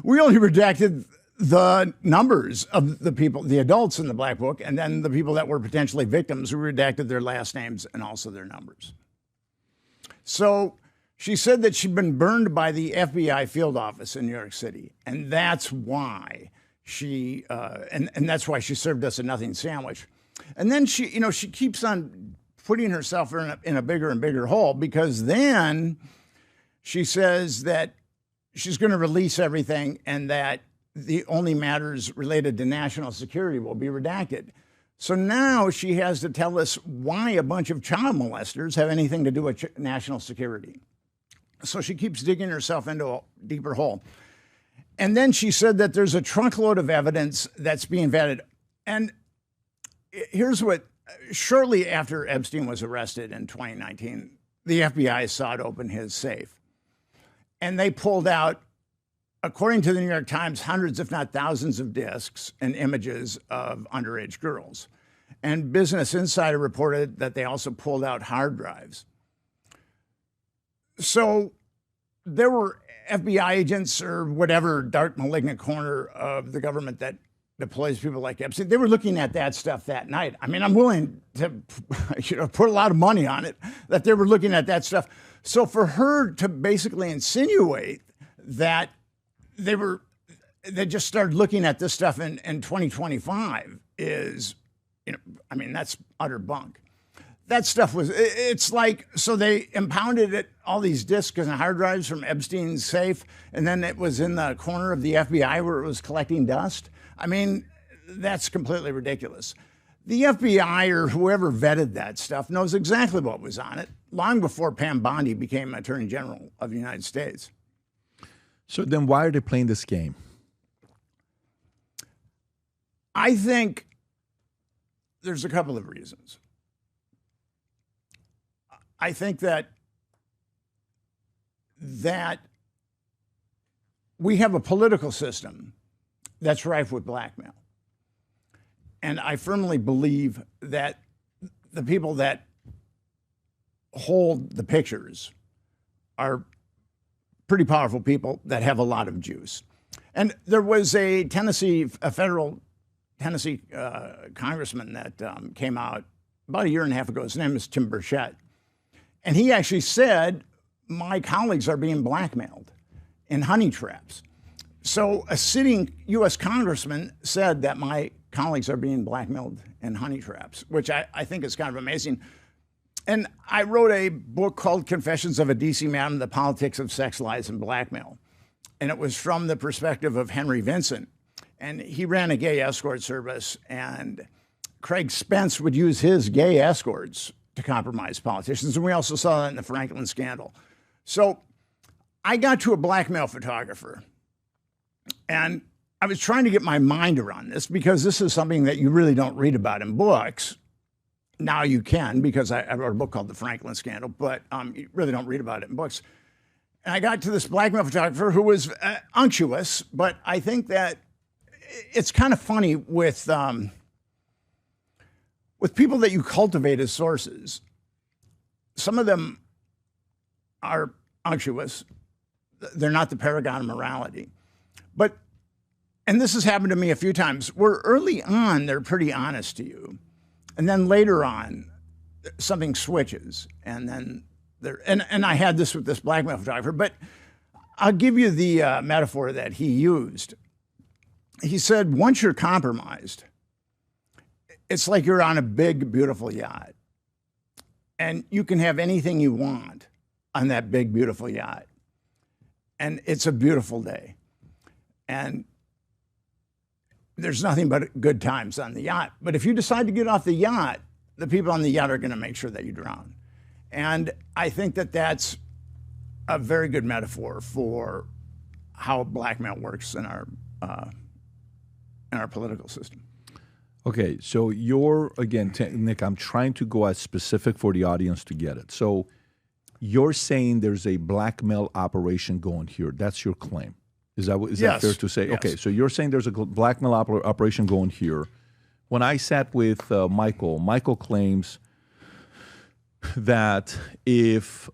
We only redacted the numbers of the people, the adults in the Black Book, and then the people that were potentially victims, we redacted their last names and also their numbers. So she said that she'd been burned by the FBI field office in New York City, and that's why she and that's why she served us a nothing sandwich. And then she keeps on putting herself in a bigger and bigger hole, because then she says that she's going to release everything and that the only matters related to national security will be redacted. So now she has to tell us why a bunch of child molesters have anything to do with national security. So she keeps digging herself into a deeper hole. And then she said that there's a truckload of evidence that's being vetted. And here's what, shortly after Epstein was arrested in 2019, the FBI sought open his safe. And they pulled out, according to the New York Times, hundreds, if not thousands of discs and images of underage girls. And Business Insider reported that they also pulled out hard drives. So there were FBI agents or whatever dark, malignant corner of the government that deploys people like Epstein. They were looking at that stuff that night. I mean, I'm willing to put a lot of money on it that they were looking at that stuff. So for her to basically insinuate that they just started looking at this stuff in 2025 is, I mean, that's utter bunk. That stuff it's like, so they impounded it, all these disks and hard drives from Epstein's safe, and then it was in the corner of the FBI where it was collecting dust. I mean, that's completely ridiculous. The FBI or whoever vetted that stuff knows exactly what was on it, long before Pam Bondi became Attorney General of the United States. So then why are they playing this game? I think there's a couple of reasons. I think that we have a political system that's rife with blackmail. And I firmly believe that the people that hold the pictures are pretty powerful people that have a lot of juice. And there was a federal Tennessee congressman that came out about a year and a half ago. His name is Tim Burchett. And he actually said, my colleagues are being blackmailed in honey traps. So a sitting U.S. congressman said that my colleagues are being blackmailed in honey traps, which I think is kind of amazing. And I wrote a book called Confessions of a D.C. Madam, The Politics of Sex, Lies, and Blackmail. And it was from the perspective of Henry Vincent. And he ran a gay escort service, and Craig Spence would use his gay escorts to compromise politicians. And we also saw that in the Franklin scandal. So I got to a blackmail photographer, and I was trying to get my mind around this, because this is something that you really don't read about in books. Now you can, because I wrote a book called The Franklin Scandal, but you really don't read about it in books. And I got to this blackmail photographer who was unctuous, but I think that it's kind of funny with people that you cultivate as sources. Some of them are unctuous. They're not the paragon of morality. But, and this has happened to me a few times, where early on, they're pretty honest to you. And then later on, something switches. And then and I had this with this blackmail photographer, but I'll give you the metaphor that he used. He said, once you're compromised, it's like you're on a big, beautiful yacht. And you can have anything you want on that big, beautiful yacht. And it's a beautiful day. And there's nothing but good times on the yacht. But if you decide to get off the yacht, the people on the yacht are going to make sure that you drown. And I think that that's a very good metaphor for how blackmail works in our political system. Okay, so again, Nick, I'm trying to go as specific for the audience to get it. So you're saying there's a blackmail operation going here. That's your claim. Is that fair to say? Yes. Okay, so you're saying there's a blackmail operation going here. When I sat with Michael claims that if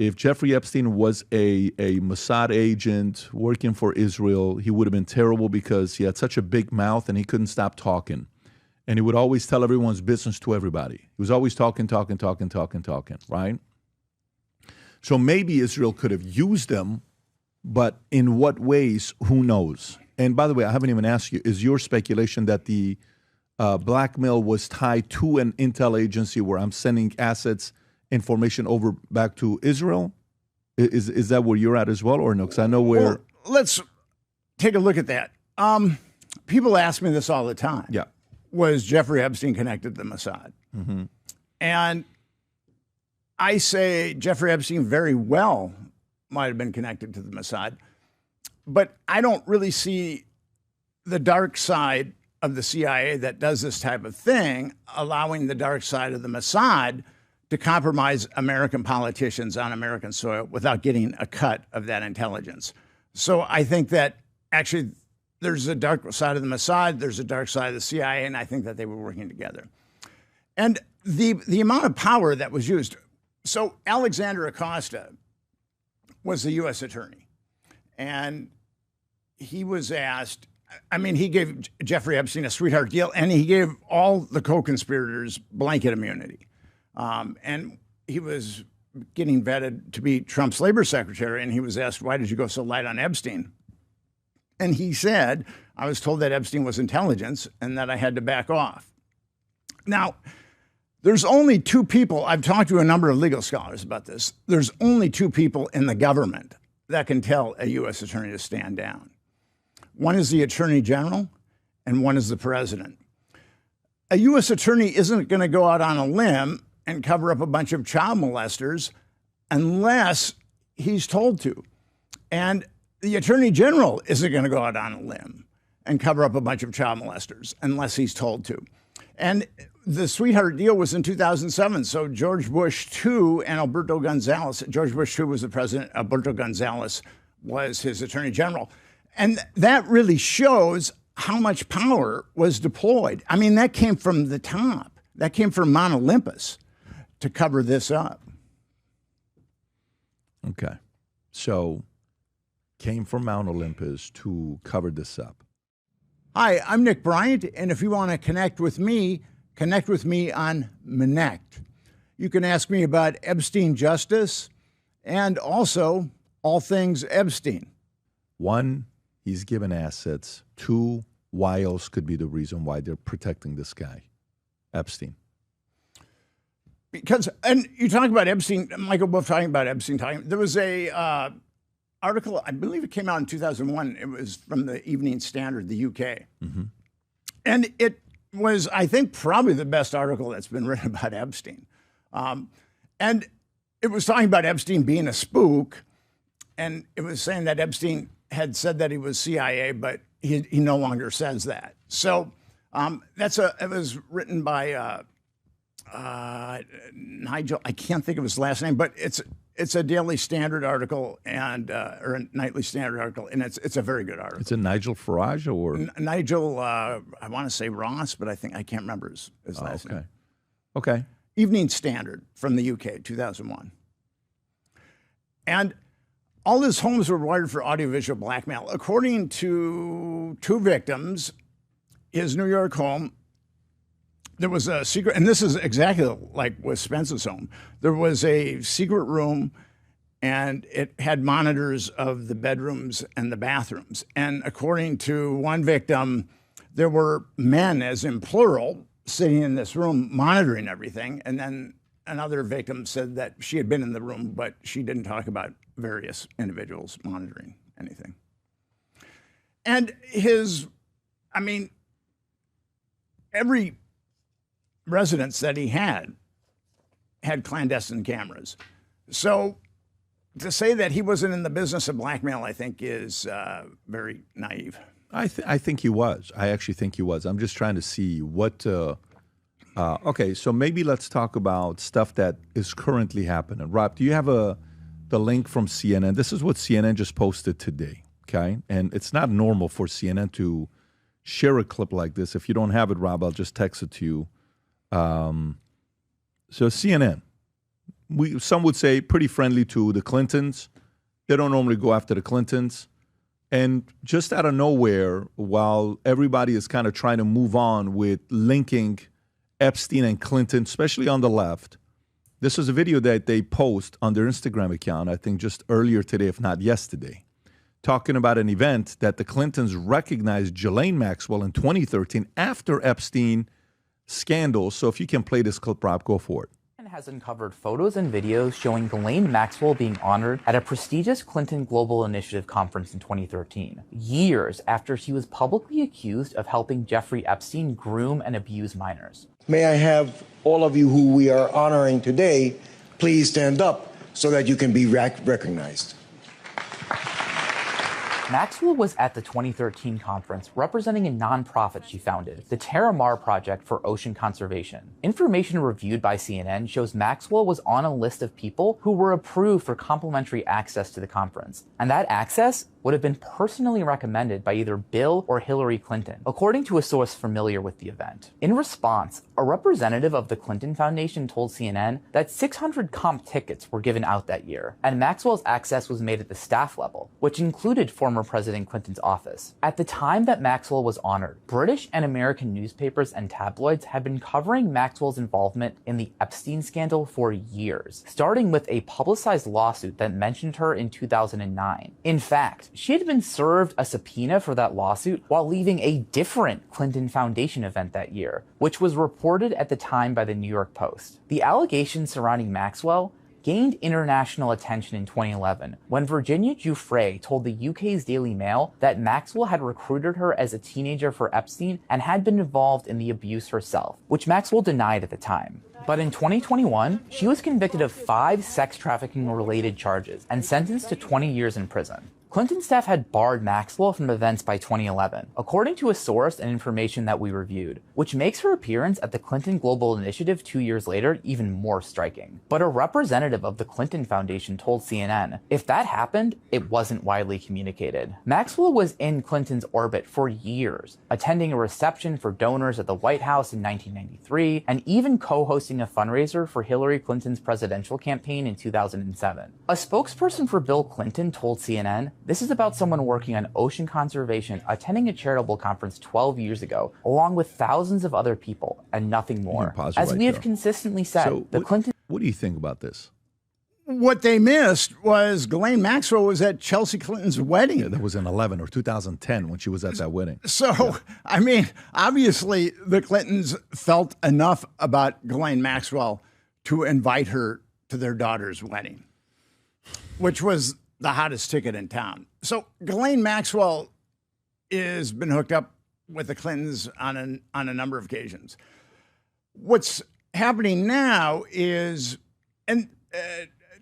if Jeffrey Epstein was a Mossad agent working for Israel, he would have been terrible because he had such a big mouth and he couldn't stop talking. And he would always tell everyone's business to everybody. He was always talking, right? So maybe Israel could have used them, but in what ways, who knows? And by the way, I haven't even asked you, is your speculation that the blackmail was tied to an intel agency where I'm sending assets, information over back to Israel? Is that where you're at as well, or no? Because I know where... Well, let's take a look at that. People ask me this all the time. Yeah. Was Jeffrey Epstein connected to the Mossad? Mm-hmm. And I say Jeffrey Epstein very well might have been connected to the Mossad, but I don't really see the dark side of the CIA that does this type of thing, allowing the dark side of the Mossad to compromise American politicians on American soil without getting a cut of that intelligence. So I think that actually there's a dark side of the Mossad, there's a dark side of the CIA, and I think that they were working together. And the amount of power that was used. So Alexander Acosta was the U.S. attorney, and he was asked, I mean, he gave Jeffrey Epstein a sweetheart deal, and he gave all the co-conspirators blanket immunity. And he was getting vetted to be Trump's labor secretary, and he was asked, why did you go so light on Epstein? And he said, I was told that Epstein was intelligence and that I had to back off. Now, there's only two people, I've talked to a number of legal scholars about this, there's only two people in the government that can tell a U.S. attorney to stand down. One is the attorney general, and one is the president. A U.S. attorney isn't going to go out on a limb and cover up a bunch of child molesters unless he's told to. And the attorney general isn't going to go out on a limb and cover up a bunch of child molesters unless he's told to. And the sweetheart deal was in 2007. So George Bush II and Alberto Gonzales, George Bush II was the president, Alberto Gonzales was his attorney general. And that really shows how much power was deployed. I mean, that came from the top. That came from Mount Olympus to cover this up. Okay. So came from Mount Olympus to cover this up. Hi, I'm Nick Bryant, and if you want to connect with me on Connect. You can ask me about Epstein justice and also all things Epstein. One, he's given assets. Two, why else could be the reason why they're protecting this guy, Epstein? Because, and you talk about Epstein, Michael Wolff talking about Epstein, there was a article, I believe it came out in 2001. It was from the Evening Standard, the UK. Mm-hmm. And it was, I think, probably the best article that's been written about Epstein. And it was talking about Epstein being a spook. And it was saying that Epstein had said that he was CIA, but he no longer says that. So it was written by Nigel, I can't think of his last name, but it's a Daily Standard article and or a Nightly Standard article, and it's a very good article. It's a Nigel Farage or Nigel? I want to say Ross, but I can't remember his last name. Okay. Evening Standard from the UK, 2001, and all his homes were wired for audiovisual blackmail. According to two victims, his New York home, there was a secret, and this is exactly like with Spence's home. There was a secret room, and it had monitors of the bedrooms and the bathrooms. And according to one victim, there were men, as in plural, sitting in this room monitoring everything. And then another victim said that she had been in the room, but she didn't talk about various individuals monitoring anything. And every residence that he had clandestine cameras. So to say that he wasn't in the business of blackmail, I think, is very naive. I think he was. I actually think he was. I'm just trying to see what... okay, so maybe let's talk about stuff that is currently happening. Rob, do you have the link from CNN? This is what CNN just posted today, okay? And it's not normal for CNN to share a clip like this. If you don't have it, Rob, I'll just text it to you. So CNN, some would say pretty friendly to the Clintons. They don't normally go after the Clintons. And just out of nowhere, while everybody is kind of trying to move on with linking Epstein and Clinton, especially on the left, this was a video that they post on their Instagram account, I think just earlier today, if not yesterday, talking about an event that the Clintons recognized Ghislaine Maxwell in 2013 after Epstein scandal. So if you can play this clip, Rob, go for it. Has uncovered photos and videos showing Ghislaine Maxwell being honored at a prestigious Clinton Global Initiative conference in 2013, years after she was publicly accused of helping Jeffrey Epstein groom and abuse minors. May I have all of you who we are honoring today please stand up so that you can be recognized. Maxwell was at the 2013 conference representing a nonprofit she founded, the Terramar Project for Ocean Conservation. Information reviewed by CNN shows Maxwell was on a list of people who were approved for complimentary access to the conference, and that access would have been personally recommended by either Bill or Hillary Clinton, according to a source familiar with the event. In response, a representative of the Clinton Foundation told CNN that 600 comp tickets were given out that year, and Maxwell's access was made at the staff level, which included former President Clinton's office. At the time that Maxwell was honored, British and American newspapers and tabloids had been covering Maxwell's involvement in the Epstein scandal for years, starting with a publicized lawsuit that mentioned her in 2009. In fact, she had been served a subpoena for that lawsuit while leaving a different Clinton Foundation event that year, which was reported at the time by the New York Post. The allegations surrounding Maxwell gained international attention in 2011 when Virginia Giuffre told the UK's Daily Mail that Maxwell had recruited her as a teenager for Epstein and had been involved in the abuse herself, which Maxwell denied at the time. But in 2021, she was convicted of 5 sex trafficking-related charges and sentenced to 20 years in prison. Clinton staff had barred Maxwell from events by 2011, according to a source and information that we reviewed, which makes her appearance at the Clinton Global Initiative 2 years later even more striking. But a representative of the Clinton Foundation told CNN, if that happened, it wasn't widely communicated. Maxwell was in Clinton's orbit for years, attending a reception for donors at the White House in 1993, and even co-hosting a fundraiser for Hillary Clinton's presidential campaign in 2007. A spokesperson for Bill Clinton told CNN, this is about someone working on ocean conservation, attending a charitable conference 12 years ago, along with thousands of other people, and nothing more. As we have consistently said, So the Clinton... What do you think about this? What they missed was Ghislaine Maxwell was at Chelsea Clinton's wedding. Yeah, that was in 11 or 2010 when she was at that wedding. So, I mean, obviously the Clintons felt enough about Ghislaine Maxwell to invite her to their daughter's wedding, which was the hottest ticket in town. So Ghislaine Maxwell has been hooked up with the Clintons on a number of occasions. What's happening now is, and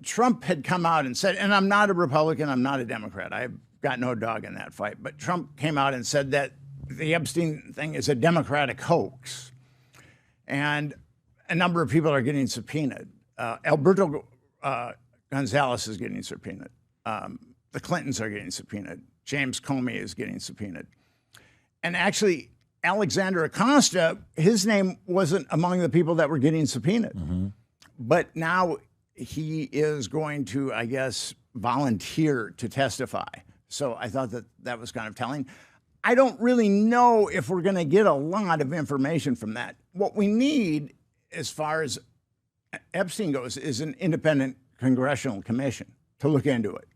Trump had come out and said, and I'm not a Republican, I'm not a Democrat, I've got no dog in that fight, but Trump came out and said that the Epstein thing is a Democratic hoax. And a number of people are getting subpoenaed. Alberto Gonzalez is getting subpoenaed. The Clintons are getting subpoenaed. James Comey is getting subpoenaed. And actually, Alexander Acosta, his name wasn't among the people that were getting subpoenaed. Mm-hmm. But now he is going to, I guess, volunteer to testify. So I thought that was kind of telling. I don't really know if we're going to get a lot of information from that. What we need, as far as Epstein goes, is an independent congressional commission to look into it.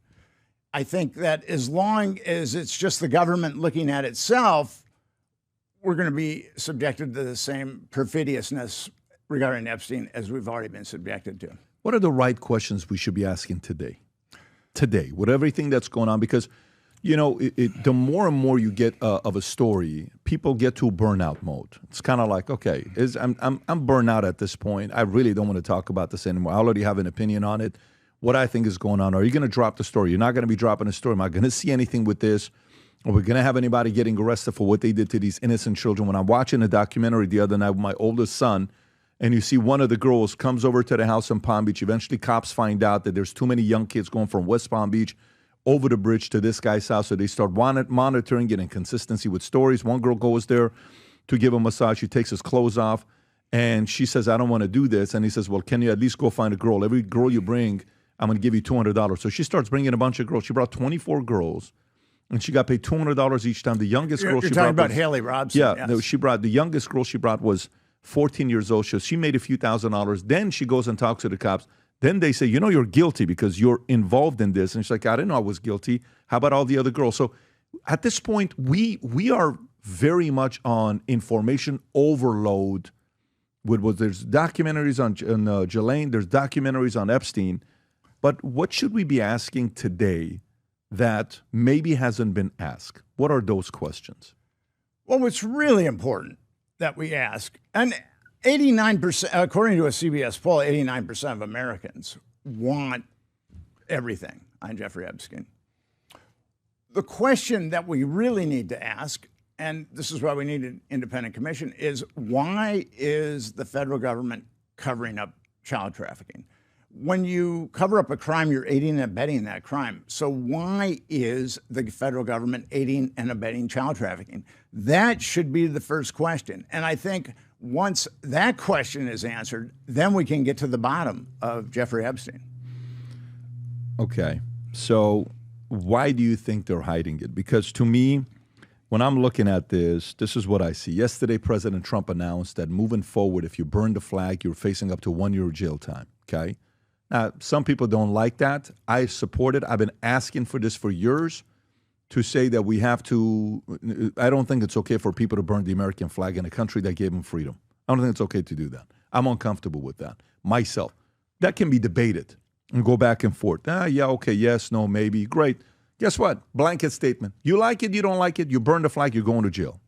I think that as long as it's just the government looking at itself, we're going to be subjected to the same perfidiousness regarding Epstein as we've already been subjected to. What are the right questions we should be asking today? Today, with everything that's going on, because, you know, the more and more you get of a story, people get to burnout mode. It's kind of like, okay, I'm burned out at this point. I really don't want to talk about this anymore. I already have an opinion on it. What I think is going on. Are you going to drop the story? You're not going to be dropping a story. Am I going to see anything with this? Are we going to have anybody getting arrested for what they did to these innocent children? When I'm watching a documentary the other night with my oldest son, and you see one of the girls comes over to the house in Palm Beach. Eventually, cops find out that there's too many young kids going from West Palm Beach over the bridge to this guy's house. So they start monitoring, getting consistency with stories. One girl goes there to give a massage. She takes his clothes off. And she says, I don't want to do this. And he says, well, can you at least go find a girl? Every girl you bring, I'm going to give you $200. So she starts bringing a bunch of girls. She brought 24 girls, and she got paid $200 each time. The youngest girl she brought. You're talking about Haley Robson. Yeah, yes. The youngest girl she brought was 14 years old. So she made a few $1,000s. Then she goes and talks to the cops. Then they say, you're guilty because you're involved in this. And she's like, I didn't know I was guilty. How about all the other girls? So at this point, we are very much on information overload. There's documentaries on Ghislaine, there's documentaries on Epstein. But what should we be asking today that maybe hasn't been asked? What are those questions? Well, what's really important that we ask, and 89%, according to a CBS poll, 89% of Americans want everything on Jeffrey Epstein. The question that we really need to ask, and this is why we need an independent commission, is why is the federal government covering up child trafficking? When you cover up a crime, you're aiding and abetting that crime. So why is the federal government aiding and abetting child trafficking? That should be the first question. And I think once that question is answered, then we can get to the bottom of Jeffrey Epstein. Okay. So why do you think they're hiding it? Because to me, when I'm looking at this is what I see. Yesterday, President Trump announced that moving forward, if you burn the flag, you're facing up to 1 year jail time, okay? Now, some people don't like that. I support it. I've been asking for this for years to say that we have to, I don't think it's okay for people to burn the American flag in a country that gave them freedom. I don't think it's okay to do that. I'm uncomfortable with that myself. That can be debated and go back and forth. Yeah, okay, yes, no, maybe, great. Guess what? Blanket statement. You like it, you don't like it, you burn the flag, you're going to jail.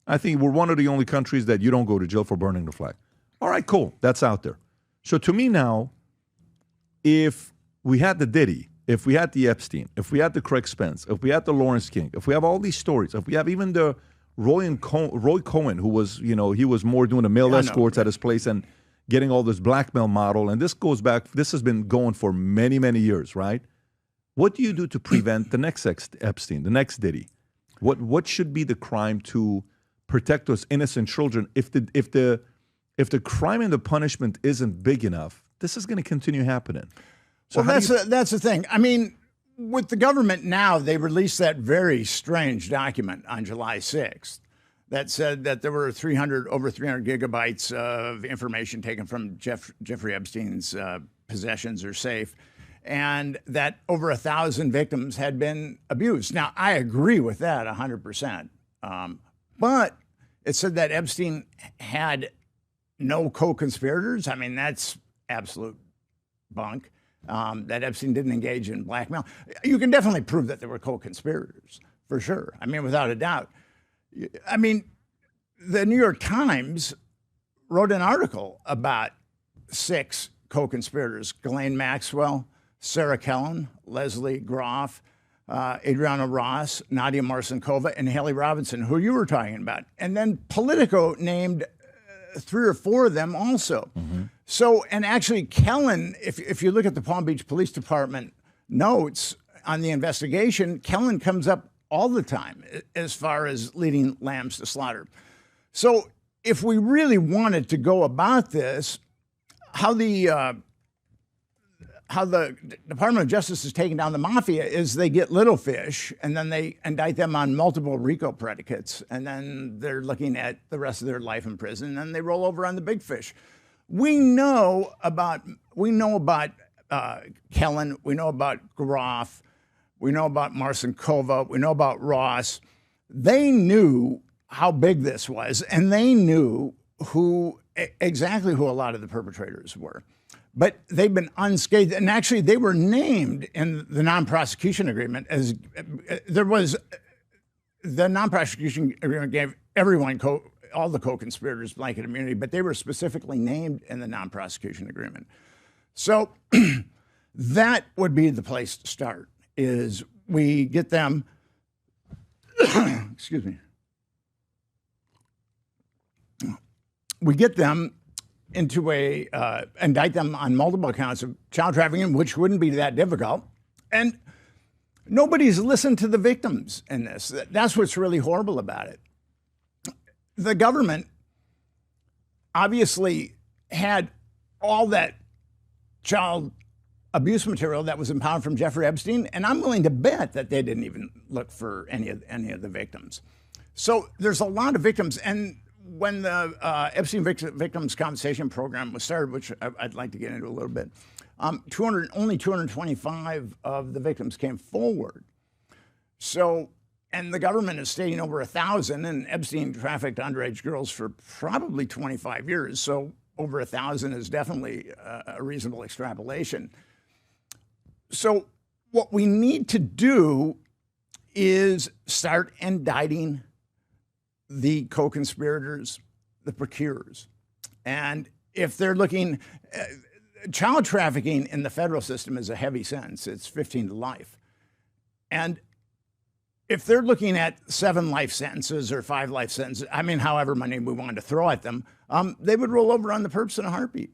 I think we're one of the only countries that you don't go to jail for burning the flag. All right, cool. That's out there. So to me now, if we had the Diddy, if we had the Epstein, if we had the Craig Spence, if we had the Lawrence King, if we have all these stories, if we have even the Roy Cohen, who was, he was more doing the male escorts at his place and getting all this blackmail model. And this goes back, this has been going for many, many years, right? What do you do to prevent the next Epstein, the next Diddy? What should be the crime to protect those innocent children? If the crime and the punishment isn't big enough, this is going to continue happening. So well, that's the thing. I mean, with the government now, they released that very strange document on July 6th that said that there were over 300 gigabytes of information taken from Jeffrey Epstein's possessions or safe, and that over 1,000 victims had been abused. Now, I agree with that 100%. But it said that Epstein had no co-conspirators. I mean, that's absolute bunk. That Epstein didn't engage in blackmail. You can definitely prove that there were co-conspirators, for sure. I mean, without a doubt. I mean, the New York Times wrote an article about 6 co-conspirators: Ghislaine Maxwell, Sarah Kellen, Leslie Groff, Adriana Ross, Nadia Marcinkova, and Haley Robinson, who you were talking about. And then Politico named 3 or 4 of them also. Mm-hmm. So, and actually Kellen, if you look at the Palm Beach Police Department notes on the investigation, Kellen comes up all the time as far as leading lambs to slaughter. So if we really wanted to go about this, how the Department of Justice is taking down the mafia is they get little fish and then they indict them on multiple RICO predicates, and then they're looking at the rest of their life in prison, and then they roll over on the big fish. We know about Kellen, we know about Groff, we know about Marcinkova, we know about Ross. They knew how big this was, and they knew exactly who a lot of the perpetrators were. But they've been unscathed, and actually they were named in the non-prosecution agreement as the non-prosecution agreement gave everyone, all the co-conspirators, blanket immunity, but they were specifically named in the non-prosecution agreement. So that would be the place to start, is we get them, excuse me, we get them into indict them on multiple counts of child trafficking, which wouldn't be that difficult. And nobody's listened to the victims in this. That's what's really horrible about it. The government obviously had all that child abuse material that was impounded from Jeffrey Epstein, and I'm willing to bet that they didn't even look for any of the victims. So there's a lot of victims, and when the Epstein Victims Compensation Program was started, which I'd like to get into a little bit, only 225 of the victims came forward. So, and the government is stating over 1,000, and Epstein trafficked underage girls for probably 25 years. So over 1,000 is definitely a reasonable extrapolation. So what we need to do is start indicting the co-conspirators, the procurers. And if they're looking, child trafficking in the federal system is a heavy sentence. It's 15 to life. And if they're looking at 7 life sentences or 5 life sentences, I mean, however many we want to throw at them, they would roll over on the perps in a heartbeat.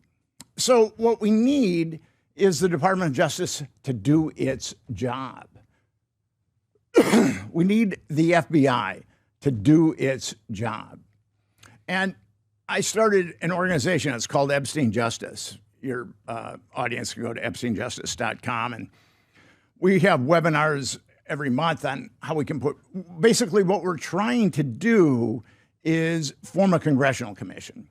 So what we need is the Department of Justice to do its job. We need the FBI to do its job. And I started an organization. It's called Epstein Justice. Your audience can go to epsteinjustice.com, and we have webinars every month on how we can put, basically what we're trying to do is form a congressional commission.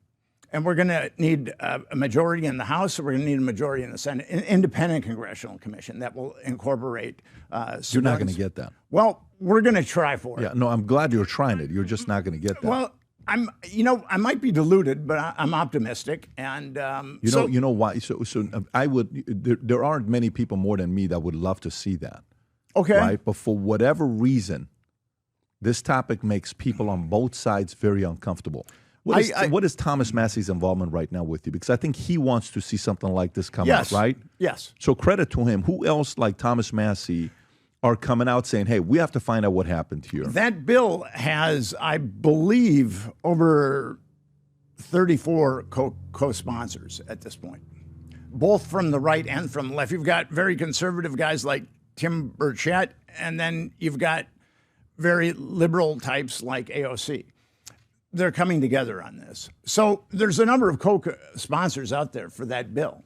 And we're going to need a majority in the House, so we're going to need a majority in the Senate, an independent congressional commission that will incorporate civilians. You're not going to get that. Well, we're going to try for it. Yeah, no, I'm glad you're trying it. You're just not going to get that. Well, I might be deluded, but I'm optimistic, and you know why? So I would. There aren't many people more than me that would love to see that. Okay. Right, but for whatever reason, this topic makes people on both sides very uncomfortable. What is Thomas Massey's involvement right now with you? Because I think he wants to see something like this come out, right? Yes. So credit to him. Who else like Thomas Massey are coming out saying, hey, we have to find out what happened here? That bill has, I believe, over 34 co-sponsors at this point, both from the right and from the left. You've got very conservative guys like Tim Burchett, and then you've got very liberal types like AOC. They're coming together on this. So there's a number of co-sponsors out there for that bill.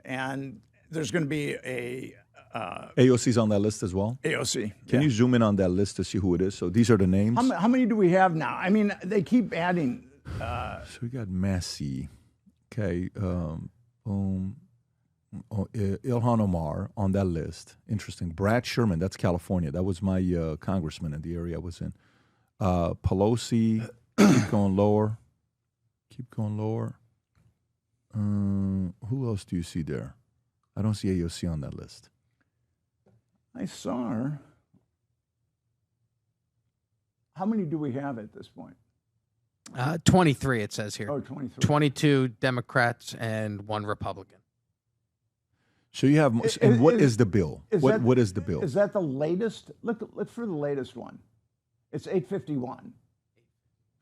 And there's going to be a... AOC's on that list as well? AOC. Can you zoom in on that list to see who it is? So these are the names. How many do we have now? I mean, they keep adding... So we got Massey. Okay. Ilhan Omar on that list. Interesting. Brad Sherman, that's California. That was my congressman in the area I was in. Pelosi, keep going lower. Who else do you see there? I don't see AOC on that list. I saw her. How many do we have at this point? 23, it says here. Oh, 23. 22 Democrats and 1 Republican. So you have, and what is the bill? What is the bill? Is that the latest? Look for the latest one. It's 851.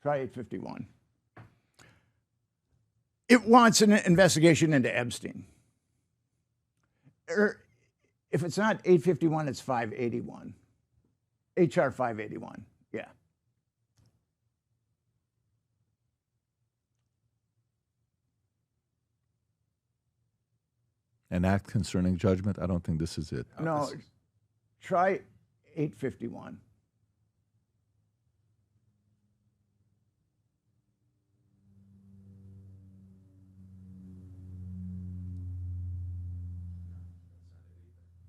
Try 851. It wants an investigation into Epstein. If it's not 851, it's 581. HR 581. Yeah. An act concerning judgment? I don't think this is it. No, try 851.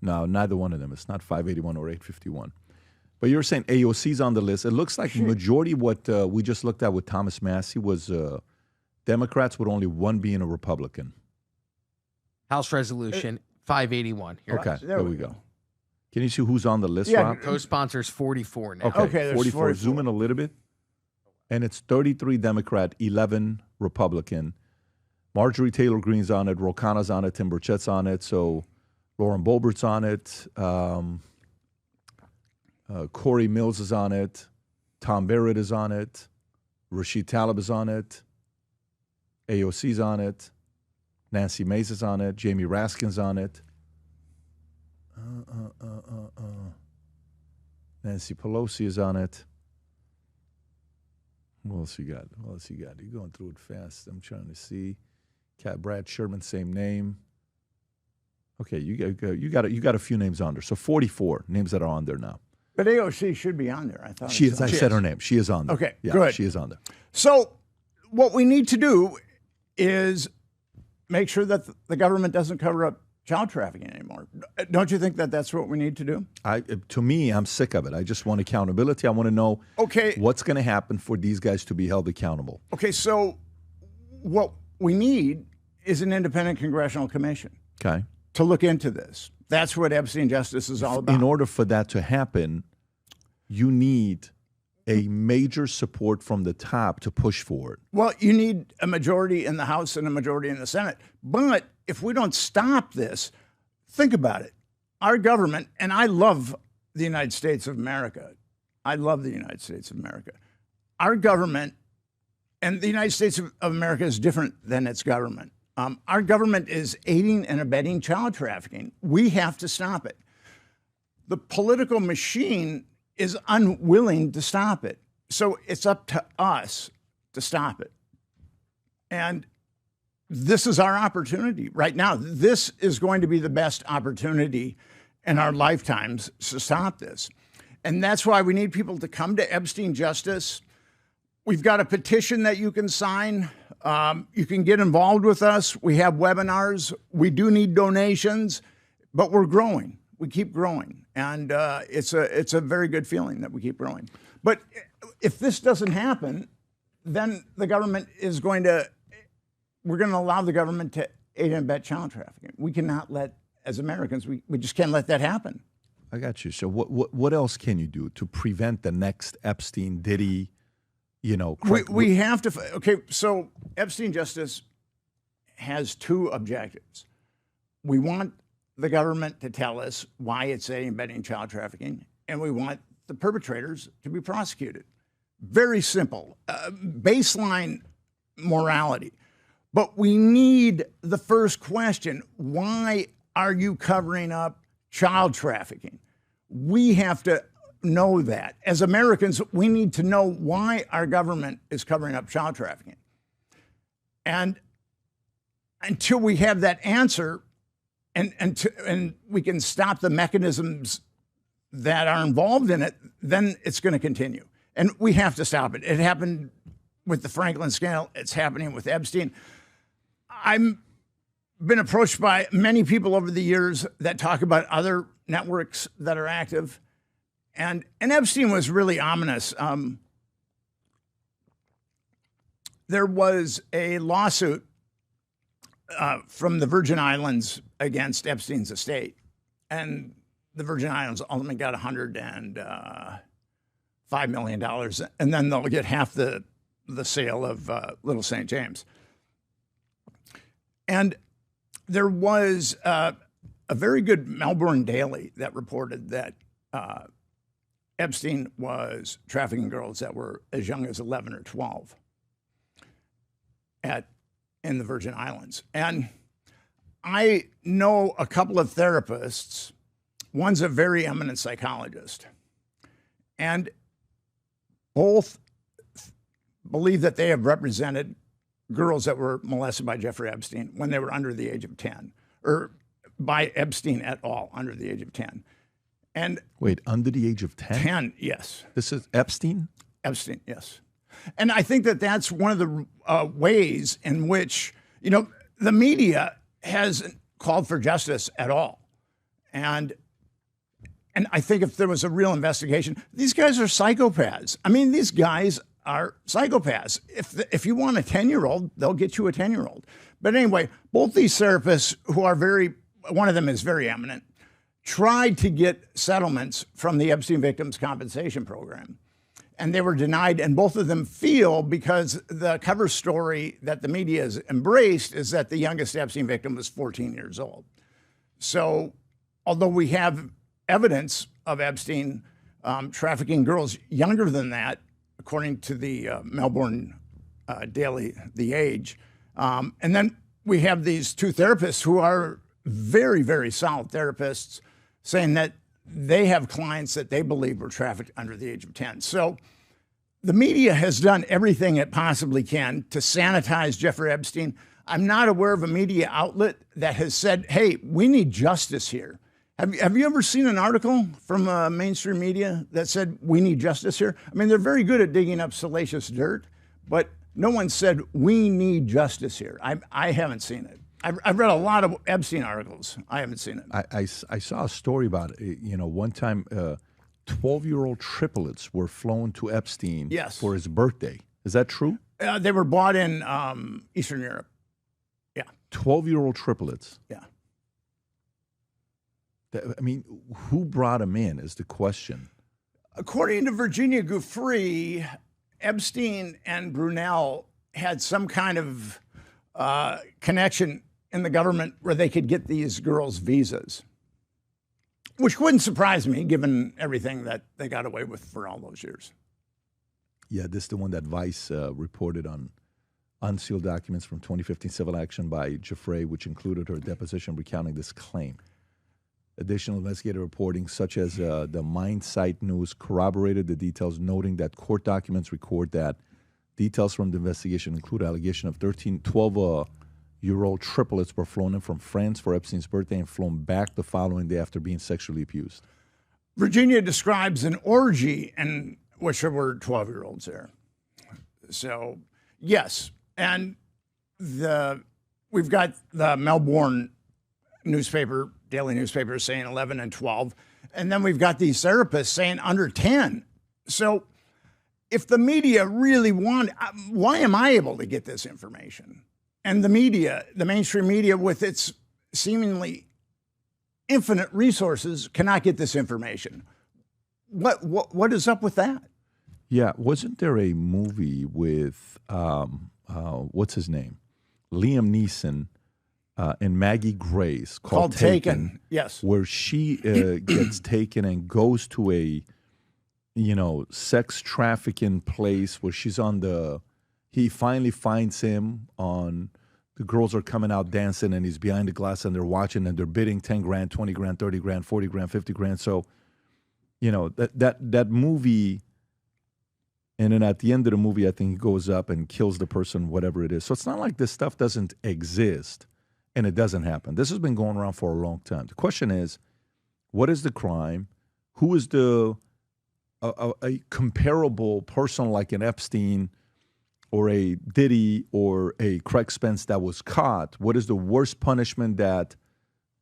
No, neither one of them. It's not 581 or 851. But you're saying AOC's on the list. It looks like the majority what we just looked at with Thomas Massey was Democrats with only one being a Republican. House Resolution 581. Here. Okay, there we go. Can you see who's on the list, Yeah. Rob? Co-sponsors 44 now. Okay, there's 44. Zoom in a little bit. And it's 33 Democrat, 11 Republican. Marjorie Taylor Greene's on it. Rokana's on it. Tim Burchett's on it. So Lauren Boebert's on it. Corey Mills is on it. Tom Barrett is on it. Rashid Tlaib is on it. AOC's on it. Nancy Mace is on it. Jamie Raskin's on it. Nancy Pelosi is on it. What else you got? You're going through it fast. I'm trying to see. Brad Sherman, same name. Okay, you got a few names on there. So 44 names that are on there now. But AOC should be on there. I thought she is. I said her name. She is on there. Okay, yeah, good. She is on there. So what we need to do is make sure that the government doesn't cover up child trafficking anymore. Don't you think that that's what we need to do? To me, I'm sick of it. I just want accountability. I want to know what's going to happen for these guys to be held accountable. Okay, so what we need is an independent congressional commission to look into this. That's what Epstein justice is all about. In order for that to happen, you need a major support from the top to push for it. Well, you need a majority in the House and a majority in the Senate. But if we don't stop this, think about it. Our government, and I love the United States of America. I love the United States of America. Our government, and the United States of America is different than its government. Our government is aiding and abetting child trafficking. We have to stop it. The political machine is unwilling to stop it. So it's up to us to stop it. And this is our opportunity right now. This is going to be the best opportunity in our lifetimes to stop this. And that's why we need people to come to Epstein Justice. We've got a petition that you can sign. You can get involved with us. We have webinars. We do need donations, but we're growing. We keep growing. And it's a very good feeling that we keep growing. But if this doesn't happen, then the government is we're going to allow the government to aid and abet child trafficking. We cannot let, as Americans, we just can't let that happen. I got you. So what else can you do to prevent the next Epstein, Diddy, We have to, so Epstein Justice has two objectives. We want the government to tell us why it's aiding and abetting child trafficking, and we want the perpetrators to be prosecuted. Very simple, baseline morality. But we need the first question: why are you covering up child trafficking? We have to know that. As Americans, we need to know why our government is covering up child trafficking. And until we have that answer, and we can stop the mechanisms that are involved in it, then it's going to continue. And we have to stop it. It happened with the Franklin scandal. It's happening with Epstein. I've been approached by many people over the years that talk about other networks that are active. And Epstein was really ominous. There was a lawsuit from the Virgin Islands against Epstein's estate. And the Virgin Islands ultimately got $105 million. And then they'll get half the sale of Little St. James. And there was a very good Melbourne daily that reported that Epstein was trafficking girls that were as young as 11 or 12 in the Virgin Islands. And I know a couple of therapists. One's a very eminent psychologist. And both believe that they have represented girls that were molested by Jeffrey Epstein when they were under the age of 10, or by Epstein at all, under the age of 10. And wait, under the age of 10? 10, yes. This is Epstein? Epstein, yes. And I think that that's one of the ways in which, the media hasn't called for justice at all. And I think if there was a real investigation, these guys are psychopaths. I mean, these guys are psychopaths. If you want a 10-year-old, they'll get you a 10-year-old. But anyway, both these therapists who are one of them is very eminent, tried to get settlements from the Epstein Victims Compensation Program. And they were denied, and both of them feel, because the cover story that the media has embraced is that the youngest Epstein victim was 14 years old. So although we have evidence of Epstein trafficking girls younger than that, according to the Melbourne Daily, The Age, and then we have these two therapists who are very, very solid therapists saying that they have clients that they believe were trafficked under the age of 10. So the media has done everything it possibly can to sanitize Jeffrey Epstein. I'm not aware of a media outlet that has said, hey, we need justice here. Have you ever seen an article from mainstream media that said we need justice here? I mean, they're very good at digging up salacious dirt, but no one said we need justice here. I haven't seen it. I've read a lot of Epstein articles. I haven't seen it. I saw a story about it. One time 12-year-old triplets were flown to Epstein for his birthday. Is that true? They were bought in Eastern Europe. Yeah. 12-year-old triplets. Yeah. I mean, who brought them in is the question. According to Virginia Giuffre, Epstein and Brunel had some kind of connection in the government where they could get these girls visas, which wouldn't surprise me given everything that they got away with for all those years. Yeah, this is the one that Vice reported on unsealed documents from 2015 civil action by Giuffre, which included her deposition recounting this claim. Additional investigative reporting, such as the Mindsight News, corroborated the details, noting that court documents record that details from the investigation include allegation of 12-year-old triplets were flown in from France for Epstein's birthday and flown back the following day after being sexually abused. Virginia describes an orgy in which there were 12-year-olds there. So, yes. And we've got the Melbourne newspaper, daily newspaper, saying 11 and 12. And then we've got these therapists saying under 10. So if the media really why am I able to get this information? And the media, the mainstream media with its seemingly infinite resources cannot get this information. What is up with that? Yeah, wasn't there a movie with, what's his name? Liam Neeson and Maggie Grace called Taken. Yes. Where she gets taken and goes to a, sex trafficking place where she's he finally finds him the girls are coming out dancing and he's behind the glass and they're watching and they're bidding 10 grand, 20 grand, 30 grand, 40 grand, 50 grand. So, that movie, and then at the end of the movie, I think he goes up and kills the person, whatever it is. So it's not like this stuff doesn't exist and it doesn't happen. This has been going around for a long time. The question is, what is the crime? Who is a comparable person like an Epstein or a Diddy or a Craig Spence that was caught? What is the worst punishment that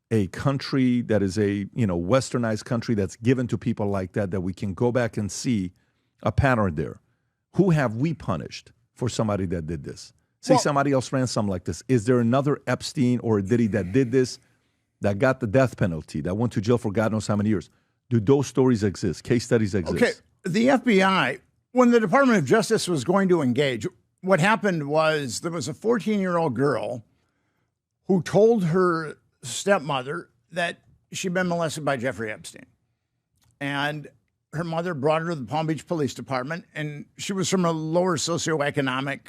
a country that is a westernized country that's given to people like that we can go back and see a pattern there? Who have we punished for somebody that did this? Say somebody else ran something like this. Is there another Epstein or a Diddy that did this, that got the death penalty, that went to jail for God knows how many years? Do those stories exist? Case studies exist? Okay, the FBI, when the Department of Justice was going to engage, what happened was there was a 14-year-old girl who told her stepmother that she'd been molested by Jeffrey Epstein. And her mother brought her to the Palm Beach Police Department, and she was from a lower socioeconomic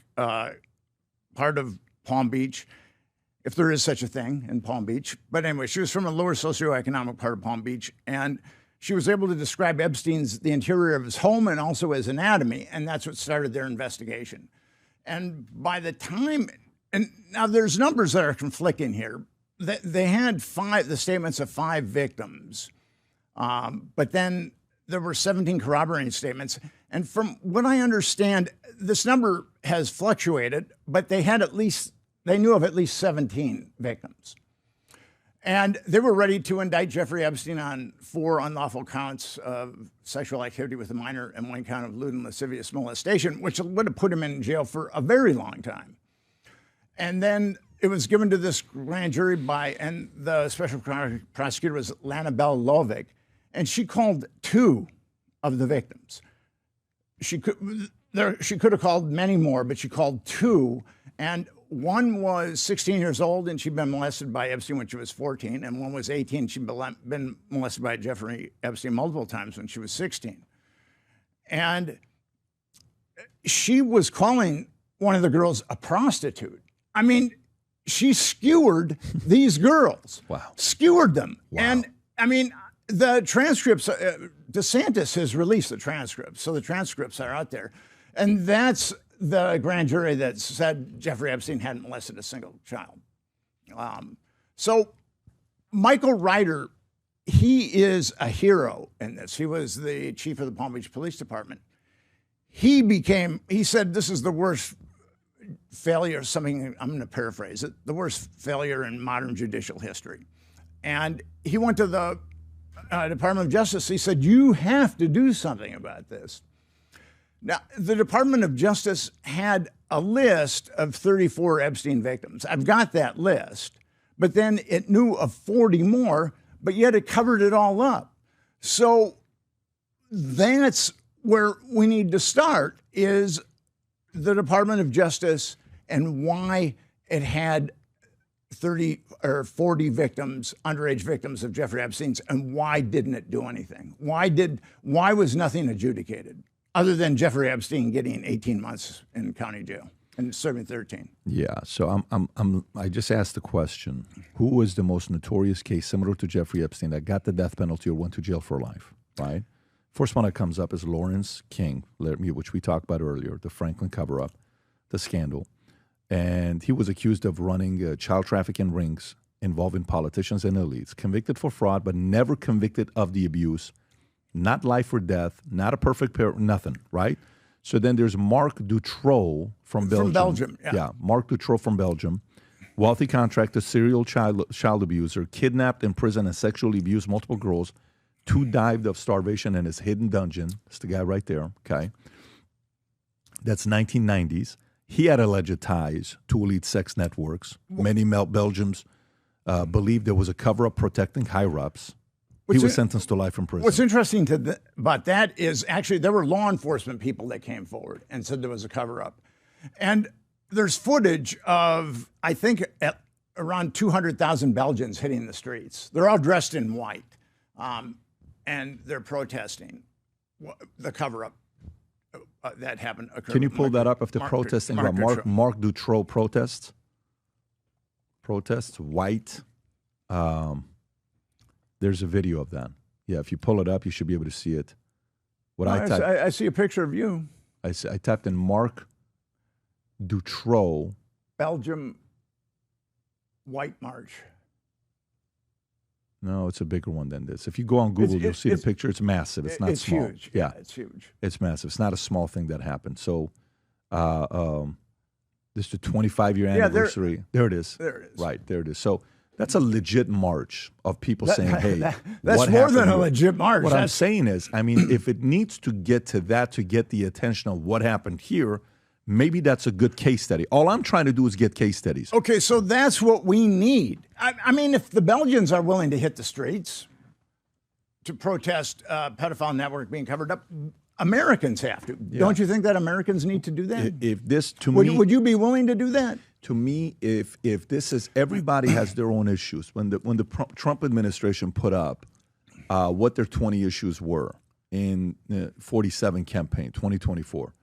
part of Palm Beach, if there is such a thing in Palm Beach. But anyway, she was from a lower socioeconomic part of Palm Beach, and she was able to describe the interior of his home and also his anatomy, and that's what started their investigation. And by the time, and now there's numbers that are conflicting here. They had the statements of 5 victims, but then there were 17 corroborating statements. And from what I understand, this number has fluctuated, but they knew of at least 17 victims. And they were ready to indict Jeffrey Epstein on 4 unlawful counts of sexual activity with a minor and 1 count of lewd and lascivious molestation, which would have put him in jail for a very long time. And then it was given to this grand jury and the special prosecutor was Lana Bell Lovick, and she called 2 of the victims. She could have called many more, but she called 2, and one was 16 years old, and she'd been molested by Epstein when she was 14, and one was 18. She'd been molested by Jeffrey Epstein multiple times when she was 16. And she was calling one of the girls a prostitute. I mean, she skewered these girls. Wow. Skewered them. Wow. And, I mean, the transcripts, DeSantis has released the transcripts, so the transcripts are out there. And that's the grand jury that said Jeffrey Epstein hadn't molested a single child. So Michael Ryder, he is a hero in this. He was the chief of the Palm Beach Police Department. He said this is the worst failure, something, I'm going to paraphrase it, the worst failure in modern judicial history. And he went to the Department of Justice. He said, you have to do something about this. Now, the Department of Justice had a list of 34 Epstein victims. I've got that list, but then it knew of 40 more, but yet it covered it all up. So that's where we need to start, is the Department of Justice and why it had 30 or 40 victims, underage victims of Jeffrey Epstein's, and why didn't it do anything? Why was nothing adjudicated other than Jeffrey Epstein getting 18 months in county jail and serving 13? Yeah. So I just asked the question: who was the most notorious case similar to Jeffrey Epstein that got the death penalty or went to jail for life? Right. First one that comes up is Lawrence King, which we talked about earlier, the Franklin cover-up, the scandal. And he was accused of running child trafficking rings involving politicians and elites, convicted for fraud, but never convicted of the abuse, not life or death, not a perfect parent, nothing, right? So then there's Marc Dutroux from Belgium. From Belgium, yeah. Marc Dutroux from Belgium, wealthy contractor, serial child abuser, kidnapped, imprisoned, and sexually abused multiple girls, 2 died of starvation in his hidden dungeon. That's the guy right there, okay? That's 1990s. He had alleged ties to elite sex networks. Many Belgians believed there was a cover-up protecting higher-ups. He was sentenced to life in prison. What's interesting about that is actually there were law enforcement people that came forward and said there was a cover-up. And there's footage of, I think, around 200,000 Belgians hitting the streets. They're all dressed in white, and they're protesting the cover-up. That happened. Can you pull that up if they're protesting about Marc Dutroux protests? Protests, white. There's a video of that. Yeah, if you pull it up, you should be able to see it. I see a picture of you. I tapped in Marc Dutroux. Belgium White March. No, it's a bigger one than this. If you go on Google, you'll see the picture. It's massive. It's not small. It's huge. Yeah, it's huge. It's massive. It's not a small thing that happened. So this is the 25-year anniversary. There it is. There it is. Right, there it is. So that's a legit march of people saying, hey, that's more than a legit march. What I'm saying is, I mean, if it needs to get to that to get the attention of what happened here, maybe that's a good case study. All I'm trying to do is get case studies. Okay, so that's what we need. I mean, if the Belgians are willing to hit the streets to protest pedophile network being covered up, Americans have to. Yeah. Don't you think that Americans need to do that? If this, to me, me, would you be willing to do that? To me, if this is, everybody has their own issues. When the Trump administration put up what their 20 issues were in 47 campaign, 2024,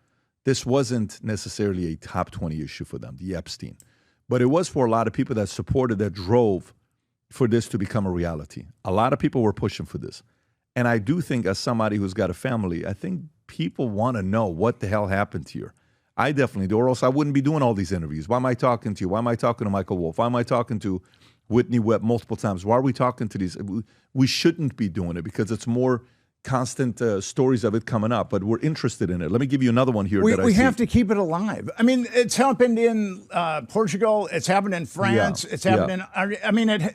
this wasn't necessarily a top 20 issue for them, the Epstein. But it was for a lot of people that supported, that drove for this to become a reality. A lot of people were pushing for this. And I do think, as somebody who's got a family, I think people want to know what the hell happened here. I definitely do, or else I wouldn't be doing all these interviews. Why am I talking to you? Why am I talking to Michael Wolff? Why am I talking to Whitney Webb multiple times? Why are we talking to these? We shouldn't be doing it because it's more constant stories of it coming up, but we're interested in it. Let me give you another one here. We have to keep it alive. I mean, it's happened in Portugal. It's happened in France. Yeah. It's happened in, I mean,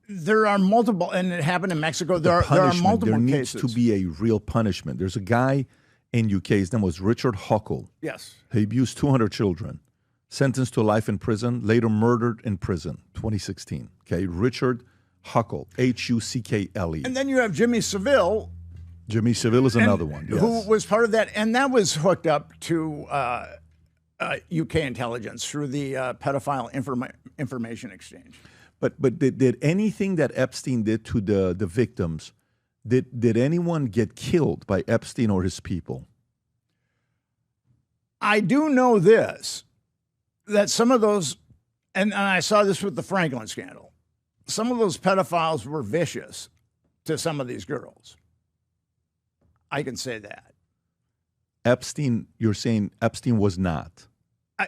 there are multiple, and it happened in Mexico. There are multiple cases. There needs to be a real punishment. There's a guy in UK, his name was Richard Huckle. Yes. He abused 200 children, sentenced to life in prison, later murdered in prison, 2016. Okay, Richard Huckle, Huckle. And then you have Jimmy Savile. Jimmy Savile is another one. Yes. Who was part of that, and that was hooked up to UK intelligence through the pedophile information exchange. But did anything that Epstein did to the victims, did anyone get killed by Epstein or his people? I do know this, that some of those, and I saw this with the Franklin scandal, some of those pedophiles were vicious to some of these girls. I can say that. Epstein, you're saying Epstein was not.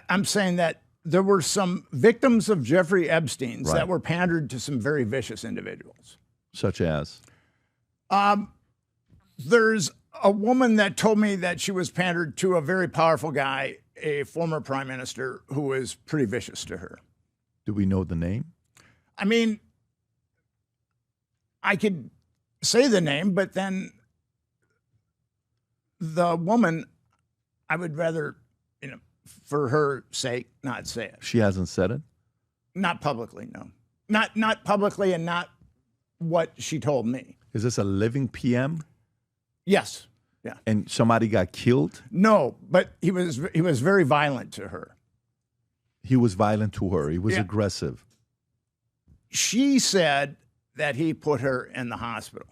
I'm saying that there were some victims of Jeffrey Epstein's Right. that were pandered to some very vicious individuals. Such as? There's a woman that told me that she was pandered to a very powerful guy, a former prime minister, who was pretty vicious to her. Do we know the name? I mean, I could say the name, but then the woman, I would rather, for her sake, not say it. She hasn't said it? Not publicly, no. Not publicly, and not what she told me. Is this a living PM? Yes. Yeah. And somebody got killed? No, but he was very violent to her. He was violent to her. He was Yeah. aggressive. She said that he put her in the hospital.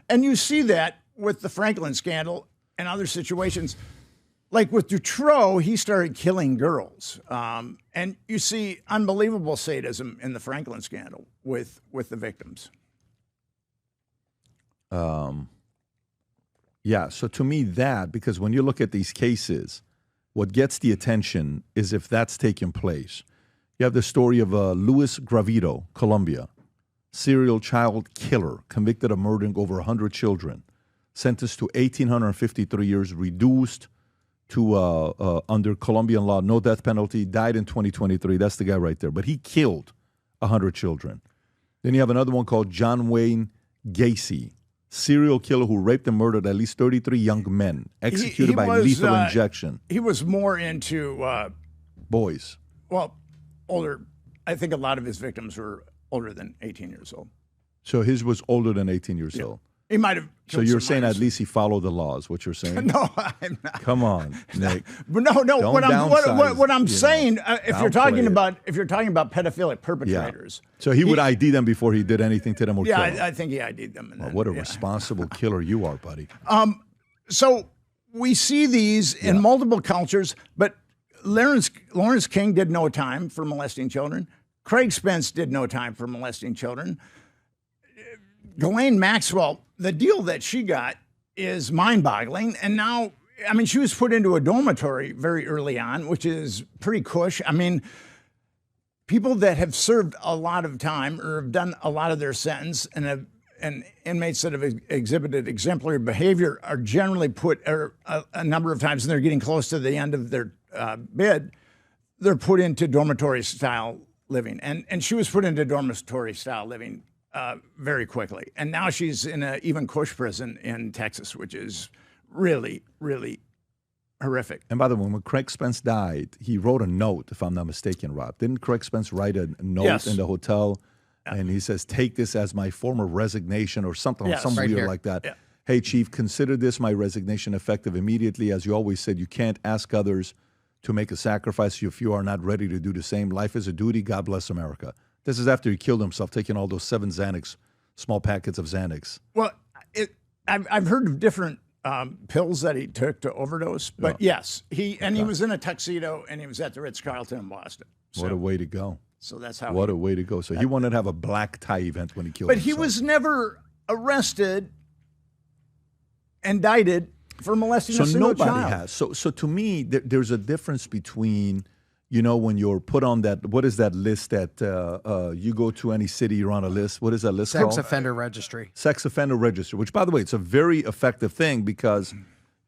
And you see that with the Franklin scandal and other situations. Like with Dutroux, he started killing girls. And you see unbelievable sadism in the Franklin scandal with the victims. Yeah, so to me because when you look at these cases, what gets the attention is if that's taking place. You have the story of Luis Gravito, Colombia, serial child killer, convicted of murdering over 100 children, sentenced to 1,853 years, reduced to under Colombian law, no death penalty, died in 2023. That's the guy right there. But he killed 100 children. Then you have another one called John Wayne Gacy, serial killer who raped and murdered at least 33 young men, executed by lethal injection. He was more into Boys. well, older. I think a lot of his victims were older than 18 years old. So his was older than 18 years old. He might have. So killed you're some saying minors. at least he followed the laws, what you're saying? No, I'm not. Come on, Nick. But no. Don't What I'm downsize, saying, if you're talking downplay it. about pedophilic perpetrators, So he would ID them before he did anything to them or yeah, kill them. I think he ID'd them. And Well, then, what a yeah. responsible killer you are, buddy. So we see these in multiple cultures, but Lawrence King did no time for molesting children. Craig Spence did no time for molesting children. Ghislaine Maxwell, the deal that she got is mind-boggling. And now, I mean, she was put into a dormitory very early on, which is pretty cush. I mean, people that have served a lot of time or have done a lot of their sentence and inmates that have exhibited exemplary behavior are generally put a number of times, and they're getting close to the end of their bid, they're put into dormitory-style living. And she was put into dormitory-style living very quickly. And now she's in an even cush prison in Texas, which is really, really horrific. And by the way, when Craig Spence died, he wrote a note, if I'm not mistaken, Rob. Didn't Craig Spence write a note Yes. in the hotel? And he says, take this as my form of resignation or something, Yes. some Right weird here. like that. Yeah. Hey, Chief, consider this my resignation effective immediately. As you always said, you can't ask others to make a sacrifice if you are not ready to do the same. Life is a duty. God bless America. This is after he killed himself, taking all those 7 Xanax, small packets of Xanax. Well, I've heard of different pills that he took to overdose, but yes, he was in a tuxedo and he was at the Ritz-Carlton in Boston. So, What a way to go. so that's how. What a way to go. So he wanted to have a black tie event when he killed But himself. he was never arrested, indicted for molesting So a single nobody child. has. So to me, there's a difference between, when you're put on that, what is that list that you go to any city, you're on a list. What is that list Sex called? offender registry. Sex offender registry, which, by the way, it's a very effective thing because,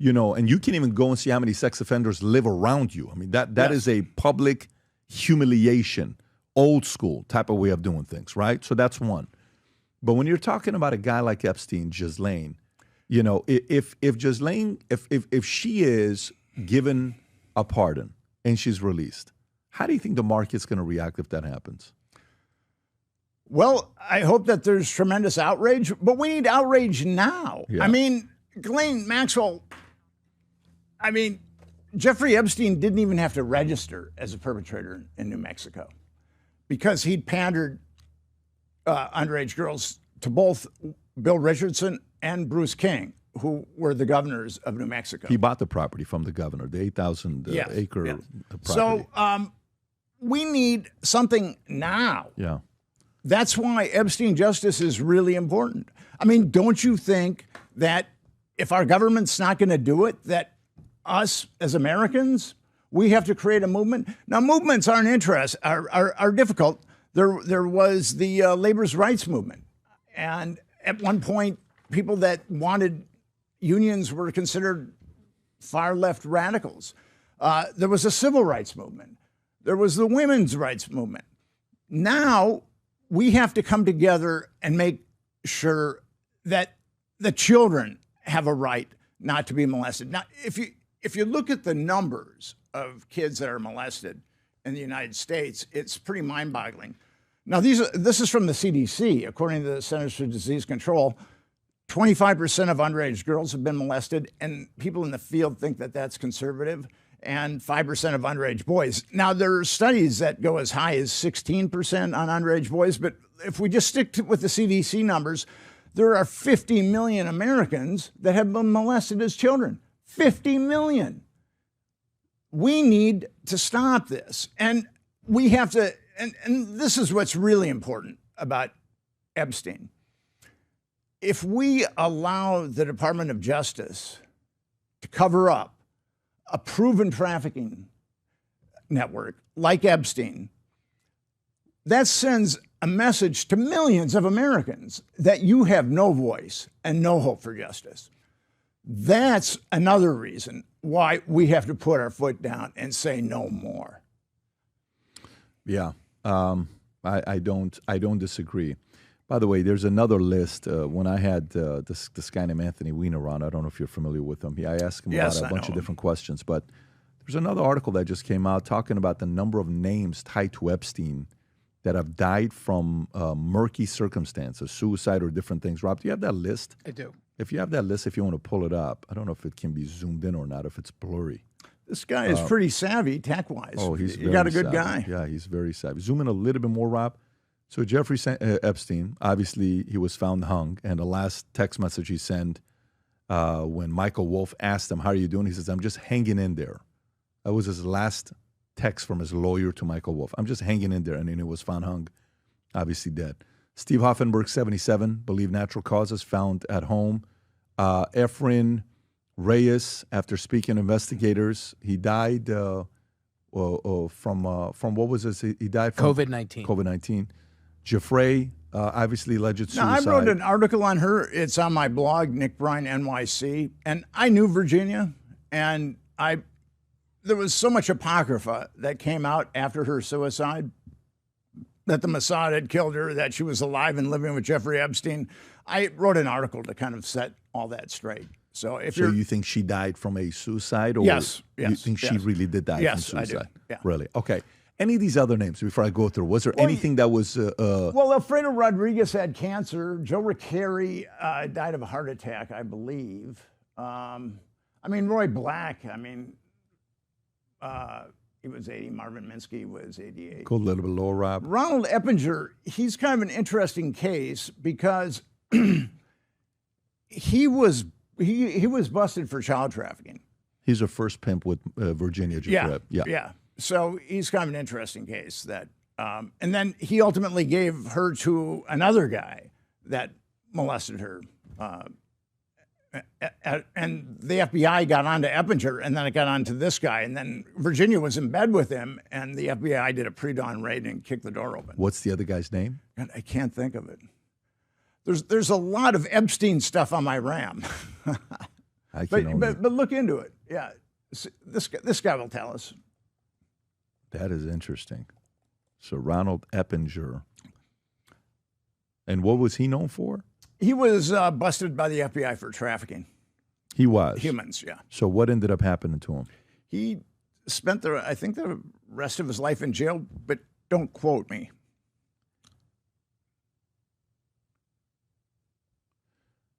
and you can even go and see how many sex offenders live around you. I mean, that is a public humiliation, old school type of way of doing things, right? So that's one. But when you're talking about a guy like Epstein, Ghislaine, if Ghislaine, if she is given a pardon and she's released, how do you think the market's going to react if that happens? Well, I hope that there's tremendous outrage, but we need outrage now. Yeah. I mean, Ghislaine Maxwell, Jeffrey Epstein didn't even have to register as a perpetrator in New Mexico because he'd pandered underage girls to both Bill Richardson and Bruce King, who were the governors of New Mexico. He bought the property from the governor, the 8,000 acre property. So we need something now. Yeah. That's why Epstein justice is really important. I mean, don't you think that if our government's not going to do it, that us as Americans, we have to create a movement. Now, movements are difficult. There was the labor's rights movement. And at one point, people that wanted unions were considered far left radicals. There was a civil rights movement. There was the women's rights movement. Now we have to come together and make sure that the children have a right not to be molested. Now, if you look at the numbers of kids that are molested in the United States, it's pretty mind-boggling. Now, this is from the CDC, according to the Centers for Disease Control. 25% of underage girls have been molested, and people in the field think that that's conservative, and 5% of underage boys. Now, there are studies that go as high as 16% on underage boys, but if we just stick with the CDC numbers, there are 50 million Americans that have been molested as children. 50 million. We need to stop this, and we have to, and this is what's really important about Epstein. If we allow the Department of Justice to cover up a proven trafficking network like Epstein, that sends a message to millions of Americans that you have no voice and no hope for justice. That's another reason why we have to put our foot down and say no more. Yeah, I don't disagree. By the way, there's another list. When I had this guy named Anthony Weiner on, I don't know if you're familiar with him. I asked him about a bunch of different questions, but there's another article that just came out talking about the number of names tied to Epstein that have died from murky circumstances, suicide or different things. Rob, do you have that list? I do. If you have that list, if you want to pull it up, I don't know if it can be zoomed in or not, if it's blurry. This guy is pretty savvy tech-wise. Oh, he's you got a good savvy. guy. Yeah, he's very savvy. Zoom in a little bit more, Rob. So Jeffrey Epstein, obviously he was found hung, and the last text message he sent when Michael Wolff asked him, how are you doing? He says, I'm just hanging in there. That was his last text from his lawyer to Michael Wolff. I'm just hanging in there, and then he was found hung, obviously dead. Steve Hoffenberg, 77, believed natural causes, found at home. Efren Reyes, after speaking to investigators, he died from what was this? He died from COVID-19. COVID-19. Jeffrey, obviously alleged suicide. Now, I wrote an article on her. It's on my blog, Nick Bryant NYC, and I knew Virginia, and there was so much apocrypha that came out after her suicide that the Mossad had killed her, that she was alive and living with Jeffrey Epstein. I wrote an article to kind of set all that straight. So you think she died from a suicide? Or yes. You think she really did die from suicide? Yes, I do. Yeah. Really? Okay. Any of these other names, before I go through, was there anything that was... Well, Alfredo Rodriguez had cancer. Joe Riccieri died of a heart attack, I believe. Roy Black, he was 80. Marvin Minsky was 88. Go a little bit lower, Rob. Ronald Eppinger, he's kind of an interesting case because he was busted for child trafficking. He's the first pimp with Virginia. Yeah. So he's kind of an interesting case that, and then he ultimately gave her to another guy that molested her. And the FBI got onto Eppinger, and then it got onto this guy, and then Virginia was in bed with him, and the FBI did a pre-dawn raid and kicked the door open. What's the other guy's name? God, I can't think of it. There's a lot of Epstein stuff on my RAM. But look into it. Yeah, this guy will tell us. That is interesting. So Ronald Eppinger. And what was he known for? He was busted by the FBI for trafficking. He was? Humans, yeah. So what ended up happening to him? He spent the rest of his life in jail, but don't quote me.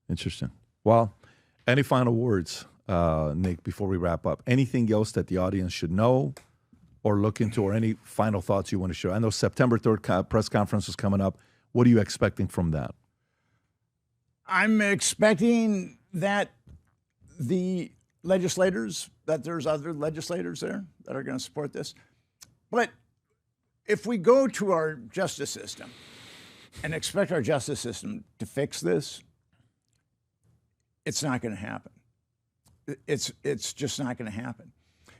Interesting. Well, any final words, Nick, before we wrap up? Anything else that the audience should know or look into, or any final thoughts you want to share? I know September 3rd press conference is coming up. What are you expecting from that? I'm expecting that there's other legislators there that are going to support this. But if we go to our justice system and expect our justice system to fix this, it's not going to happen. It's just not going to happen.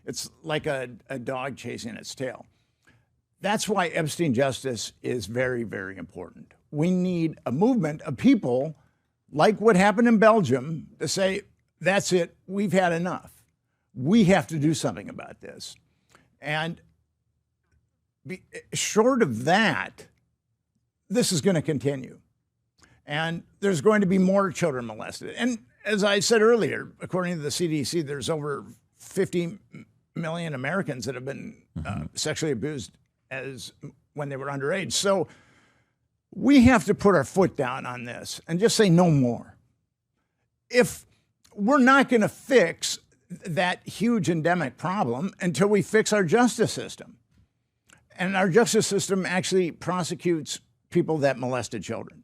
It's like a dog chasing its tail. That's why Epstein justice is very, very important. We need a movement of people like what happened in Belgium to say, that's it, we've had enough. We have to do something about this. And short of that, this is going to continue. And there's going to be more children molested. And as I said earlier, according to the CDC, there's over 50 million Americans that have been sexually abused as when they were underage. So we have to put our foot down on this and just say no more. If we're not going to fix that huge endemic problem until we fix our justice system. And our justice system actually prosecutes people that molested children.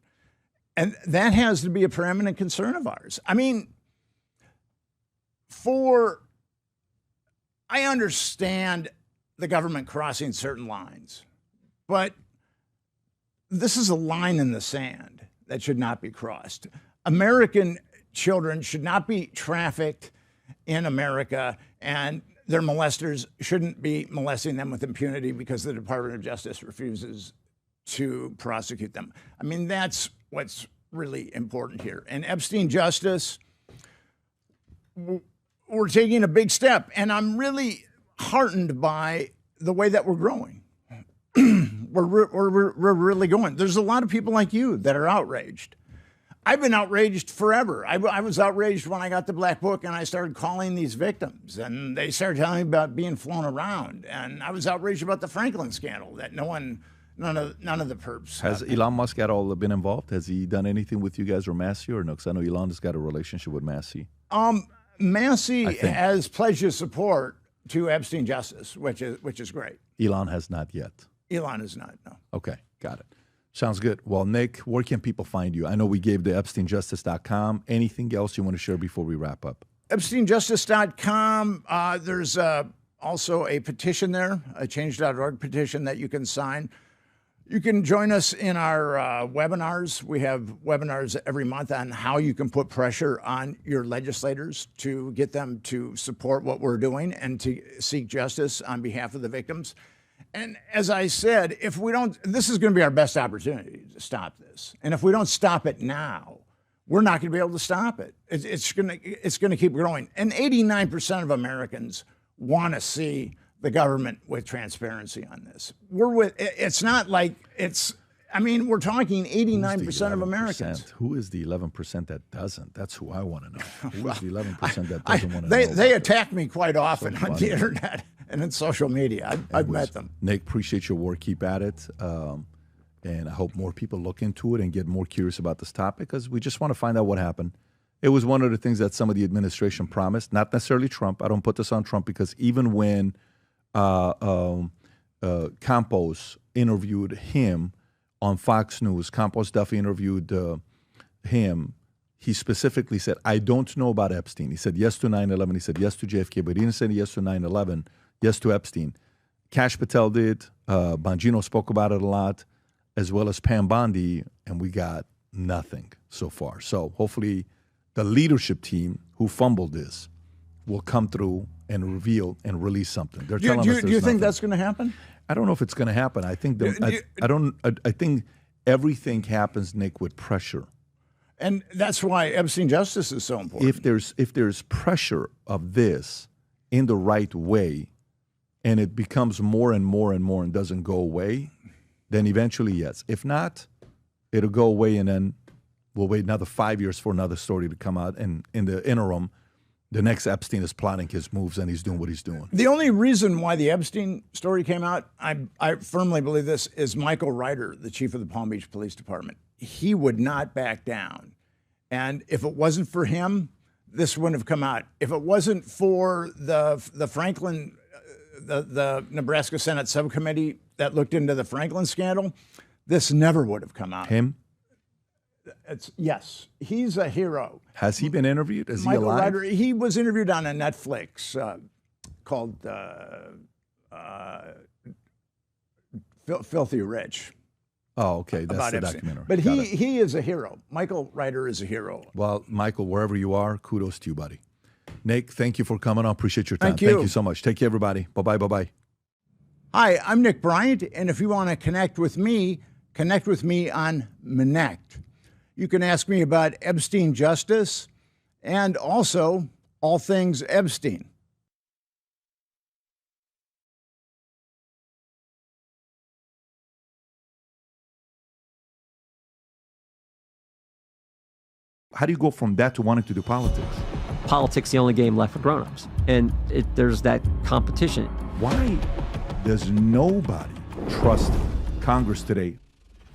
And that has to be a preeminent concern of ours. I mean, I understand the government crossing certain lines, but this is a line in the sand that should not be crossed. American children should not be trafficked in America, and their molesters shouldn't be molesting them with impunity because the Department of Justice refuses to prosecute them. I mean, that's what's really important here. And Epstein justice, we're taking a big step, and I'm really heartened by the way that we're growing. we're really going. There's a lot of people like you that are outraged. I've been outraged forever. I was outraged when I got the Black Book and I started calling these victims, and they started telling me about being flown around. And I was outraged about the Franklin scandal that none of the perps. Has Elon Musk at all been involved? Has he done anything with you guys or Massey or no? Because I know Elon has got a relationship with Massey. Massey has pledged his support to Epstein justice, which is great. Elon has not yet. Elon is not, no. Okay, got it. Sounds good. Well, Nick, where can people find you? I know we gave the EpsteinJustice.com. Anything else you want to share before we wrap up? EpsteinJustice.com. There's also a petition there, a change.org petition that you can sign. You can join us in our webinars. We have webinars every month on how you can put pressure on your legislators to get them to support what we're doing and to seek justice on behalf of the victims. And as I said, if we don't, this is going to be our best opportunity to stop this. And if we don't stop it now, we're not going to be able to stop it. It's going to keep growing. And 89% of Americans want to see the government with transparency on this. It's not like we're talking 89% of Americans. Who is the 11% that doesn't? That's who I want to know. Who is the 11% that doesn't want to know? They attack me quite often on the internet and in social media. I've met them. Nick, appreciate your work. Keep at it. And I hope more people look into it and get more curious about this topic because we just want to find out what happened. It was one of the things that some of the administration promised, not necessarily Trump. I don't put this on Trump because even when Campos interviewed him on Fox News, Campos Duffy interviewed him, he specifically said, I don't know about Epstein. He said yes to 9/11. He said yes to JFK, but he didn't say yes to 9/11, yes to Epstein. Kash Patel did. Bongino spoke about it a lot, as well as Pam Bondi, and we got nothing so far. So hopefully the leadership team who fumbled this will come through and reveal and release something. They're telling us there's do you think nothing. that's going to happen? I don't know if it's going to happen. I think I think everything happens, Nick, with pressure. And that's why Epstein justice is so important. If there's pressure of this in the right way, and it becomes more and more and more and doesn't go away, then eventually yes. If not, it'll go away, and then we'll wait another 5 years for another story to come out. And in the interim, the next Epstein is plotting his moves and he's doing what he's doing. The only reason why the Epstein story came out, I firmly believe this, is Michael Ryder, the chief of the Palm Beach Police Department. He would not back down. And if it wasn't for him, this wouldn't have come out. If it wasn't for the Franklin, the Nebraska Senate subcommittee that looked into the Franklin scandal, this never would have come out. Him? Yes, he's a hero. Has he been interviewed? Is Michael he alive? Ryder, he was interviewed on a Netflix called Filthy Rich. Oh, okay. That's about the Epstein. documentary. But Got it. he is a hero. Michael Ryder is a hero. Well, Michael, wherever you are, kudos to you, buddy. Nick, thank you for coming on. Appreciate your time. Thank you. Thank you so much. Take care, everybody. Bye-bye, bye-bye. Hi, I'm Nick Bryant, and if you want to connect with me on Connect. You can ask me about Epstein justice and also all things Epstein. How do you go from that to wanting to do politics? Politics, the only game left for grown-ups. And there's that competition. Why does nobody trust Congress today?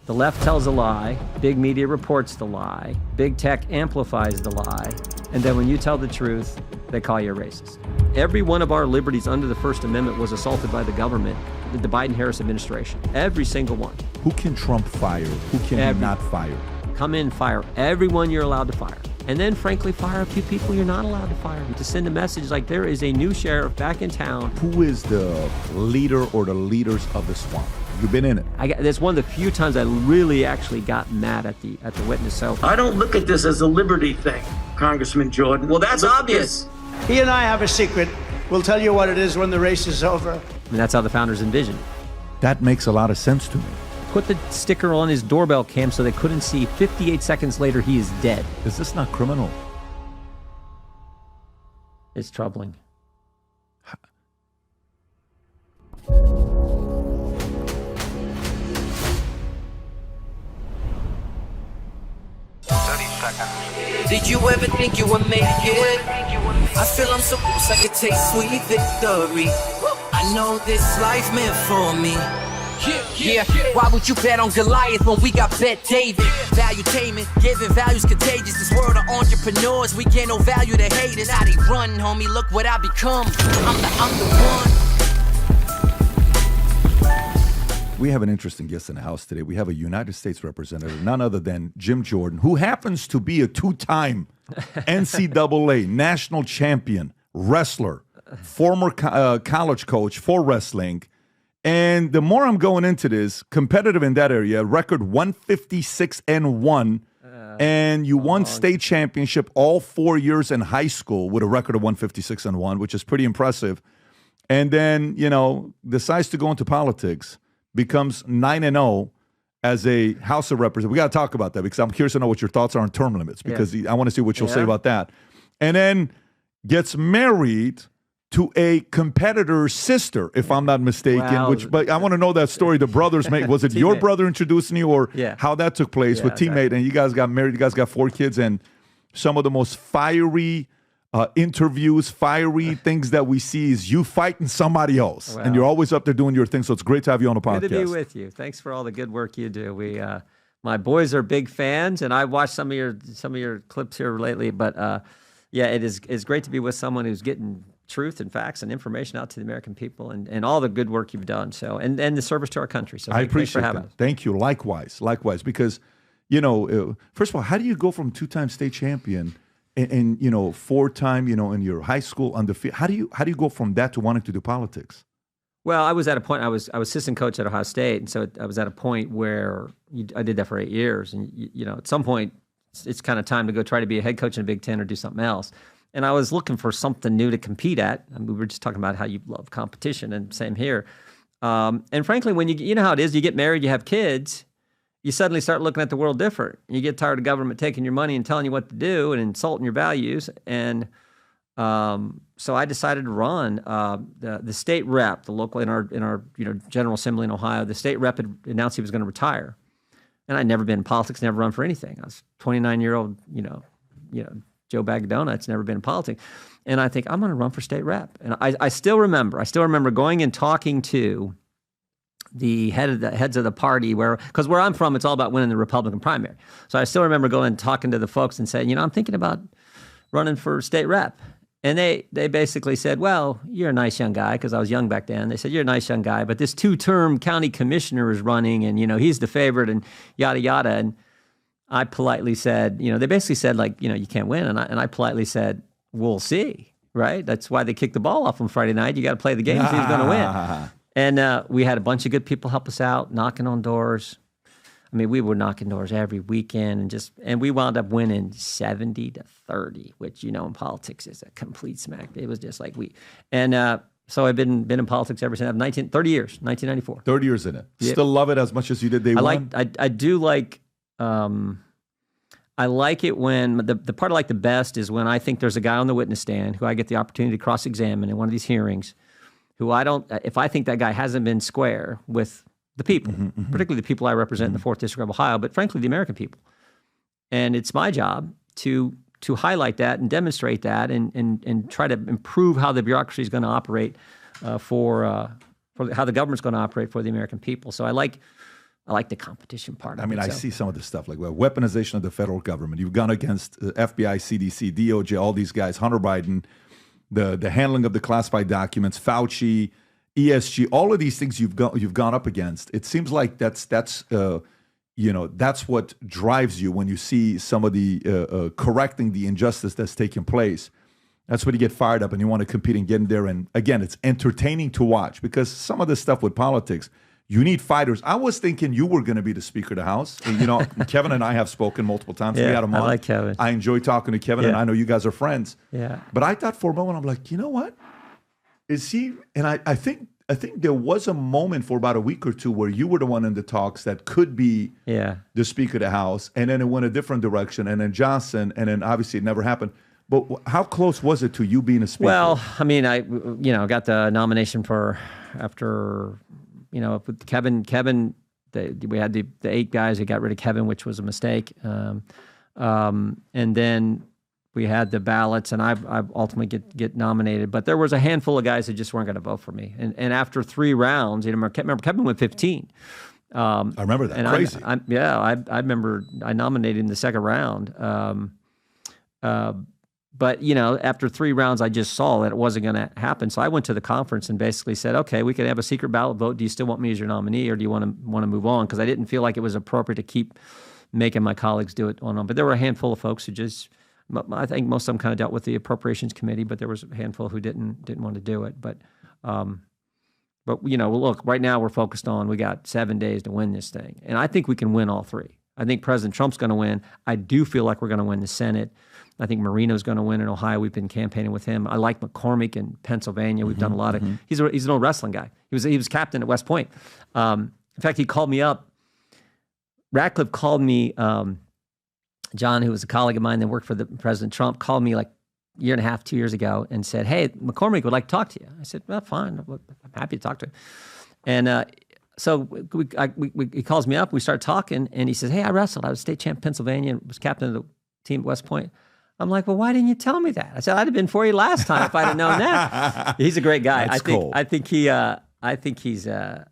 The left tells a lie, big media reports the lie, big tech amplifies the lie, and then when you tell the truth, they call you a racist. Every one of our liberties under the First Amendment was assaulted by the government, the Biden-Harris administration. Every single one. Who can Trump fire? Who can he not fire? Come in, fire everyone you're allowed to fire. And then, frankly, fire a few people you're not allowed to fire. To send a message like there is a new sheriff back in town. Who is the leader or the leaders of the swamp? You've been in it. That's one of the few times I really actually got mad at the witness. So I don't look at this as a liberty thing, Congressman Jordan. Well, that's obvious. He and I have a secret. We'll tell you what it is when the race is over. And that's how the founders envisioned. That makes a lot of sense to me. Put the sticker on his doorbell cam so they couldn't see. 58 seconds later, he is dead. Is this not criminal? It's troubling. Did you ever think you would make it? I feel I'm so close I could taste sweet victory. I know this life meant for me. Yeah, why would you bet on Goliath when we got bet David? Valuetainment, giving values contagious. This world of entrepreneurs, we get no value to haters. How they run, homie, look what I become. I'm the one. We have an interesting guest in the house today. We have a United States representative, none other than Jim Jordan, who happens to be a two-time NCAA national champion, wrestler, former college coach for wrestling. And the more I'm going into this, competitive in that area, record 156-1, and you won state championship all 4 years in high school with a record of 156-1, which is pretty impressive. And then, decides to go into politics, becomes 9-0 as a House of Representatives. We got to talk about that because I'm curious to know what your thoughts are on term limits because I want to see what you'll say about that. And then gets married to a competitor's sister, if I'm not mistaken. Wow. But I want to know that story. The brothers made. Was it your brother introducing you, or how that took place with teammate? And you guys got married. You guys got 4 kids, and some of the most fiery interviews, fiery things that we see is you fighting somebody else, and you're always up there doing your thing. So it's great to have you on the podcast. Good to be with you. Thanks for all the good work you do. We, my boys are big fans, and I've watched some of your clips here lately. But it's great to be with someone who's getting truth and facts and information out to the American people, and all the good work you've done. So and the service to our country. So I appreciate thanks for having that. us. Thank you. Likewise, because first of all, how do you go from 2-time state champion and 4-time in your high school undefeated? How do you go from that to wanting to do politics? Well, I was at a point. I was assistant coach at Ohio State, and so I was at a point where I did that for 8 years, and at some point it's kind of time to go try to be a head coach in a Big Ten or do something else. And I was looking for something new to compete at. I mean, we were just talking about how you love competition, and same here. And frankly, when you know how it is, you get married, you have kids, you suddenly start looking at the world different. You get tired of government taking your money and telling you what to do and insulting your values. And so I decided to run. The state rep, the local in our General Assembly in Ohio, the state rep had announced he was going to retire. And I'd never been in politics, never run for anything. I was 29-year-old, Joe Bag of Donuts, never been in politics. And I think, I'm going to run for state rep. And I still remember going and talking to the heads of the party, because where I'm from, it's all about winning the Republican primary. So I still remember going and talking to the folks and saying, I'm thinking about running for state rep. And they basically said, well, you're a nice young guy, because I was young back then. They said, you're a nice young guy, but this 2-term county commissioner is running, and, he's the favorite, and yada, yada. And I politely said, they basically said, you can't win. And I politely said, we'll see, right? That's why they kicked the ball off on Friday night. You got to play the game, see who's going to win. And we had a bunch of good people help us out, knocking on doors. I mean, we were knocking doors every weekend, and we wound up winning 70-30, which, you know, in politics is a complete smack. It was just like so I've been in politics ever since. 30 years, 1994. 30 years in it. Yeah. Still love it as much as you did day one? I do like, I like it when, the part I like the best is when I think there's a guy on the witness stand who I get the opportunity to cross-examine in one of these hearings, who if I think that guy hasn't been square with the people, particularly the people I represent in the 4th District of Ohio, but frankly, the American people. And it's my job to highlight that and demonstrate that and try to improve how the bureaucracy is going to operate for how the government's going to operate for the American people. So I like the competition part of it. I see some of this stuff like weaponization of the federal government. You've gone against FBI, CDC, DOJ, all these guys, Hunter Biden, the handling of the classified documents, Fauci, ESG, all of these things you've gone up against. It seems like that's what drives you when you see some of the correcting the injustice that's taking place. That's when you get fired up and you want to compete and get in there. And again, it's entertaining to watch because some of this stuff with politics, you need fighters. I was thinking you were going to be the Speaker of the House. You know, Kevin and I have spoken multiple times. Yeah, we had him on. I like Kevin. I enjoy talking to Kevin, and I know you guys are friends. Yeah. But I thought for a moment, I'm like, you know what? Is he? And I think there was a moment for about a week or two where you were the one in the talks that could be the Speaker of the House, and then it went a different direction, and then Johnson, and then obviously it never happened. But how close was it to you being a Speaker? Well, I mean, I got the nomination after. With Kevin, we had the 8 guys who got rid of Kevin, which was a mistake. And then we had the ballots, and I ultimately get nominated. But there was a handful of guys that just weren't going to vote for me. And after 3 rounds, remember Kevin went 15. I remember that. And crazy. I remember I nominated him in the 2nd round. But, after 3 rounds, I just saw that it wasn't going to happen. So I went to the conference and basically said, okay, we can have a secret ballot vote. Do you still want me as your nominee, or do you want to move on? Because I didn't feel like it was appropriate to keep making my colleagues do it on. But there were a handful of folks who I think most of them kind of dealt with the Appropriations Committee, but there was a handful who didn't want to do it. But look, right now we're focused on, we got 7 days to win this thing. And I think we can win all 3. I think President Trump's going to win. I do feel like we're going to win the Senate. I think Marino's going to win in Ohio. We've been campaigning with him. I like McCormick in Pennsylvania. We've done a lot of. He's an old wrestling guy. He was captain at West Point. In fact, he called me up. Ratcliffe called me. John, who was a colleague of mine that worked for President Trump, called me like a year and a half, 2 years ago, and said, "Hey, McCormick would like to talk to you." I said, "Well, fine. I'm happy to talk to him." And so he calls me up. We start talking, and he says, "Hey, I wrestled. I was state champ Pennsylvania, and was captain of the team at West Point." I'm like, well, why didn't you tell me that? I said, I'd have been for you last time if I'd have known that. He's a great guy. That's cool. I think he's going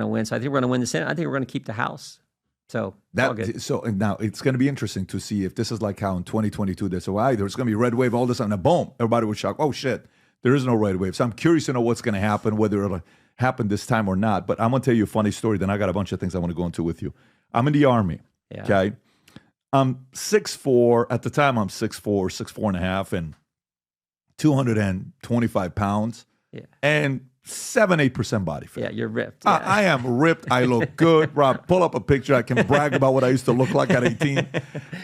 to win. So I think we're going to win the Senate. I think we're going to keep the House. So all good. So now it's going to be interesting to see if this is like how in 2022 they said, well, there's going to be a red wave all of a sudden, and boom, everybody was shocked. Oh shit, there is no red wave. So I'm curious to know what's going to happen, whether it'll happen this time or not. But I'm going to tell you a funny story. Then I got a bunch of things I want to go into with you. I'm in the Army. Yeah. Okay. I'm 6'4". At the time, I'm 6'4", 6'4.5", and 225 pounds. Yeah. And 7-8% body fat. Yeah, you're ripped. Yeah. I am ripped. I look good. Rob, pull up a picture. I can brag about what I used to look like at 18.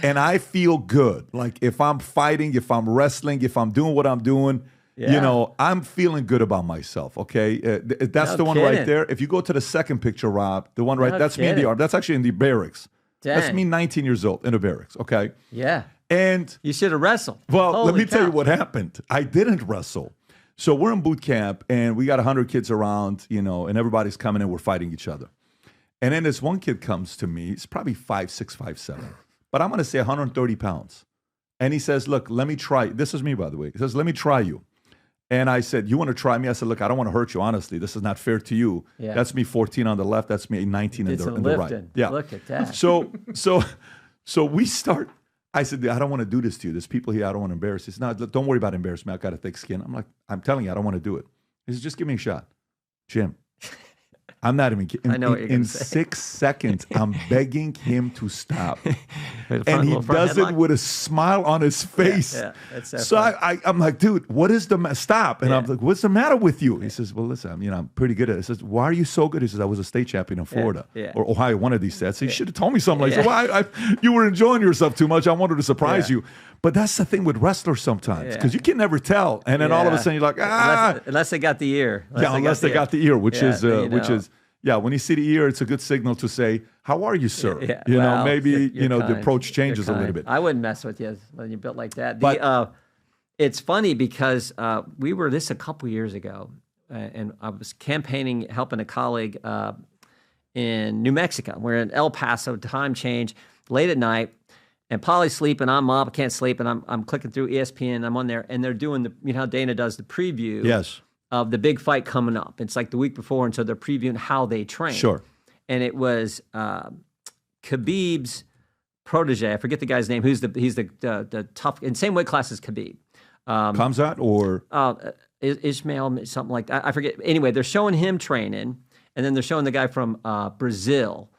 And I feel good. Like if I'm fighting, if I'm wrestling, if I'm doing what I'm doing, I'm feeling good about myself, okay? That's the one right there. If you go to the second picture, Rob, the one that's me in the Army. That's actually in the barracks. Dang. That's me 19 years old in the barracks, okay? Yeah. And you should have wrestled. Well, Holy let me cow. tell you what happened. I didn't wrestle. So we're in boot camp, and we got 100 kids around, and everybody's coming in. We're fighting each other. And then this one kid comes to me. He's probably 5'6", 5'7", but I'm going to say 130 pounds. And he says, look, let me try. This is me, by the way. He says, let me try you. And I said, you want to try me? I said, look, I don't want to hurt you, honestly. This is not fair to you. Yeah. That's me 14 on the left. That's me 19 in the right. Yeah. Look at that. So we start. I said, I don't want to do this to you. There's people here I don't want to embarrass. He said, no, don't worry about embarrassment. I've got a thick skin. I'm like, I'm telling you, I don't want to do it. He said, just give me a shot. Jim, I'm not even kidding. I know what you're in gonna say. 6 seconds, I'm begging him to stop. Front- And he little front does it headlock? with a smile on his face. Yeah, that's so so funny. I'm like, dude, what is stop? And Yeah. I'm like, what's the matter with you? He says, well, listen, I'm pretty good at it. He says, why are you so good? He says, I was a state champion in Florida yeah. or Ohio, one of these sets. So you should have told me something. I said, well, you were enjoying yourself too much. I wanted to surprise you. But that's the thing with wrestlers sometimes because you can never tell. And then all of a sudden you're like, Unless they got the ear. Unless they got the ear, which Yeah, is then you know. yeah, when you see the ear, it's a good signal to say, how are you, sir? Yeah, you know, well, maybe, you're the kind. approach changes a You're little kind. bit. I wouldn't mess with you when you're built like that. But- It's funny because we were this a couple years ago, and I was campaigning, helping a colleague in New Mexico. We're in El Paso, time change, late at night, and Polly's sleeping, I'm up, I can't sleep, and I'm clicking through ESPN, I'm on there, and they're doing how Dana does the preview Yes. of the big fight coming up. It's like the week before, and so they're previewing how they train. Sure. And it was Khabib's protege. I forget the guy's name. He's the tough in same weight class as Khabib. Kamzat or Ismail, something like that. I forget. Anyway, they're showing him training, and then they're showing the guy from Brazil.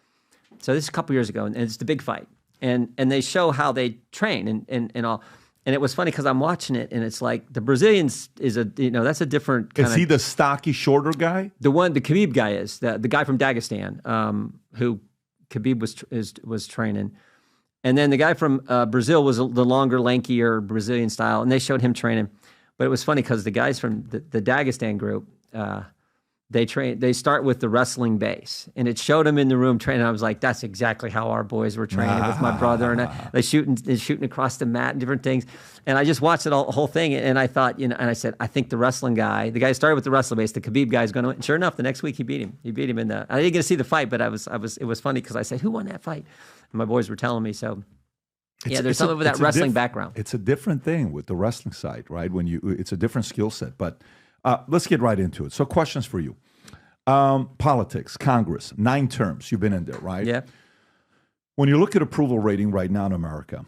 So this is a couple years ago, and it's the big fight. And they show how they train and all. And it was funny because I'm watching it, and it's like the Brazilians that's a different kind is he the stocky, shorter guy? the Khabib guy is the guy from Dagestan, who Khabib was training, and then the guy from Brazil was the longer, lankier Brazilian style, and they showed him training. But it was funny because the guys from the Dagestan group, they start with the wrestling base, and it showed them in the room training. I was like, that's exactly how our boys were training with my brother, and they're shooting across the mat and different things. And I just watched the whole thing, and I thought, and I said, I think the wrestling guy, the guy who started with the wrestling base, the Khabib guy is going to win. Sure enough, the next week he beat him. He beat him I didn't get to see the fight, but it was funny because I said, who won that fight? And my boys were telling me so. There's something with that wrestling background. It's a different thing with the wrestling side, right? It's a different skill set. But let's get right into it. So questions for you. Politics, Congress, 9 terms. You've been in there, right? Yeah. When you look at approval rating right now in America,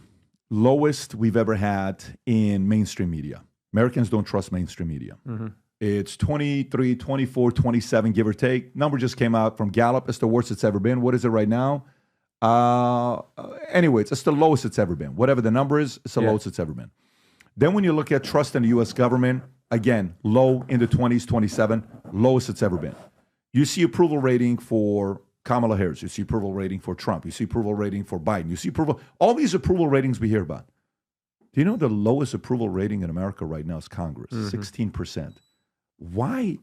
lowest we've ever had in mainstream media. Americans don't trust mainstream media. Mm-hmm. It's 23, 24, 27, give or take. Number just came out from Gallup. It's the worst it's ever been. What is it right now? Anyways, it's the lowest it's ever been. Whatever the number is, it's the lowest it's ever been. Then when you look at trust in the U.S. government, again, low in the 20s, 27, lowest it's ever been. You see approval rating for Kamala Harris. You see approval rating for Trump. You see approval rating for Biden. You see all these approval ratings we hear about. Do you know the lowest approval rating in America right now is Congress, 16%. Why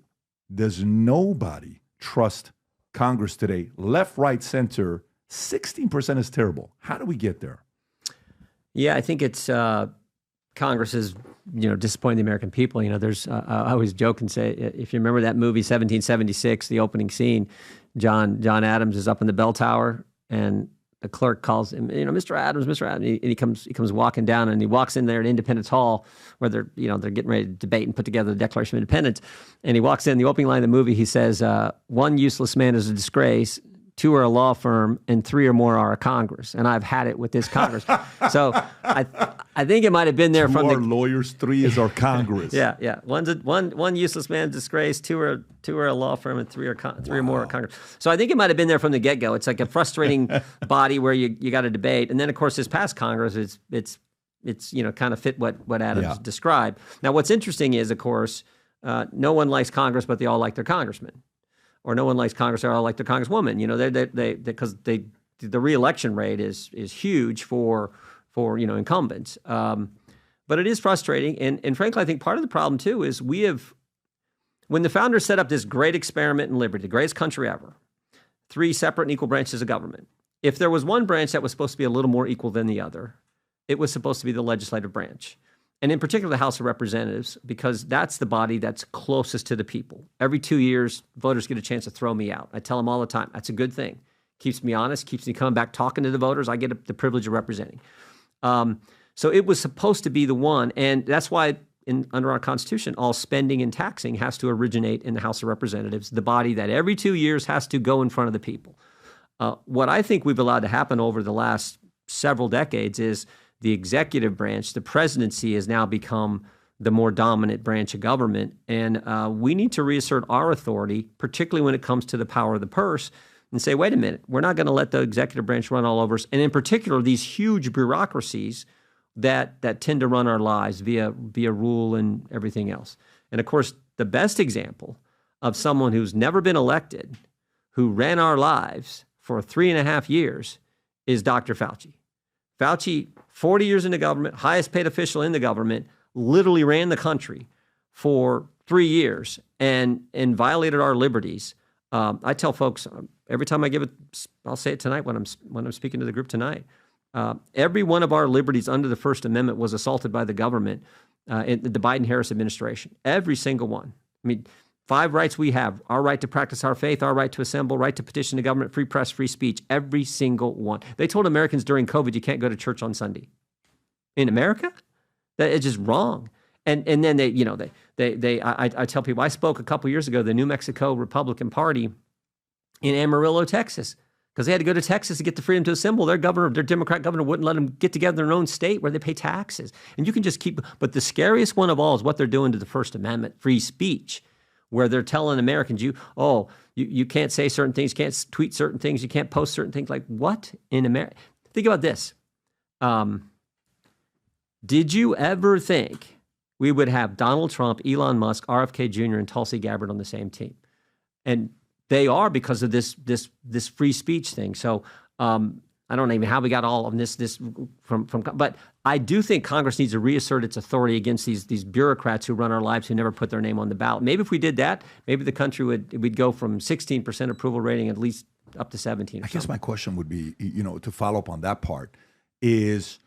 does nobody trust Congress today? Left, right, center, 16% is terrible. How do we get there? Yeah, I think it's Congress is disappointing the American people. There's I always joke and say, if you remember that movie 1776, the opening scene, John Adams is up in the bell tower, and the clerk calls him, Mr. Adams, and he comes walking down, and he walks in there at Independence Hall where they're getting ready to debate and put together the Declaration of Independence, and he walks in. The opening line of the movie, he says, "One useless man is a disgrace. 2 are a law firm, and 3 or more are a Congress, and I've had it with this Congress." So I think it might have been there 2 from are lawyers, 3 is our Congress. Yeah. One useless man disgrace, 2 are a law firm, and 3 or more are Congress. So I think it might have been there from the get go. It's like a frustrating body where you got to debate, and then of course this past Congress, it's kind of fit what Adams described. Now what's interesting is, of course, no one likes Congress, but they all like their congressman. Or no one likes Congress, or all like their congresswoman. Because the reelection rate is huge for incumbents. But it is frustrating, and frankly, I think part of the problem too is when the founders set up this great experiment in liberty, the greatest country ever, 3 separate and equal branches of government. If there was one branch that was supposed to be a little more equal than the other, it was supposed to be the legislative branch. And in particular, the House of Representatives, because that's the body that's closest to the people. Every 2 years, voters get a chance to throw me out. I tell them all the time, that's a good thing. Keeps me honest, keeps me coming back talking to the voters. I get the privilege of representing. So it was supposed to be the one, and that's why under our Constitution, all spending and taxing has to originate in the House of Representatives, the body that every 2 years has to go in front of the people. What I think we've allowed to happen over the last several decades is the executive branch, the presidency, has now become the more dominant branch of government. And we need to reassert our authority, particularly when it comes to the power of the purse, and say, wait a minute, we're not going to let the executive branch run all over us. And in particular, these huge bureaucracies that tend to run our lives via rule and everything else. And of course, the best example of someone who's never been elected, who ran our lives for 3.5 years, is Dr. Fauci. Fauci, 40 years in the government, highest paid official in the government, literally ran the country for 3 years and violated our liberties. I tell folks every time I give it, I'll say it tonight when I'm speaking to the group tonight. Every one of our liberties under the First Amendment was assaulted by the government in the Biden-Harris administration. Every single one. I mean, 5 rights we have: our right to practice our faith, our right to assemble, right to petition the government, free press, free speech. Every single one. They told Americans during COVID, you can't go to church on Sunday. In America? That it's just wrong. And then I tell people, I spoke a couple years ago, the New Mexico Republican Party in Amarillo, Texas, because they had to go to Texas to get the freedom to assemble. Their Democrat governor wouldn't let them get together in their own state where they pay taxes. And you can just keep, but the scariest one of all is what they're doing to the First Amendment, free speech, where they're telling Americans, you can't say certain things, you can't tweet certain things, you can't post certain things. Like, what in America? Think about this. Did you ever think we would have Donald Trump, Elon Musk, RFK Jr., and Tulsi Gabbard on the same team? And they are, because of this free speech thing. So I don't know even how we got all of this from. But I do think Congress needs to reassert its authority against these bureaucrats who run our lives, who never put their name on the ballot. Maybe if we did that, maybe the country we'd go from 16% approval rating at least up to 17. I guess my question would be, to follow up on that part, is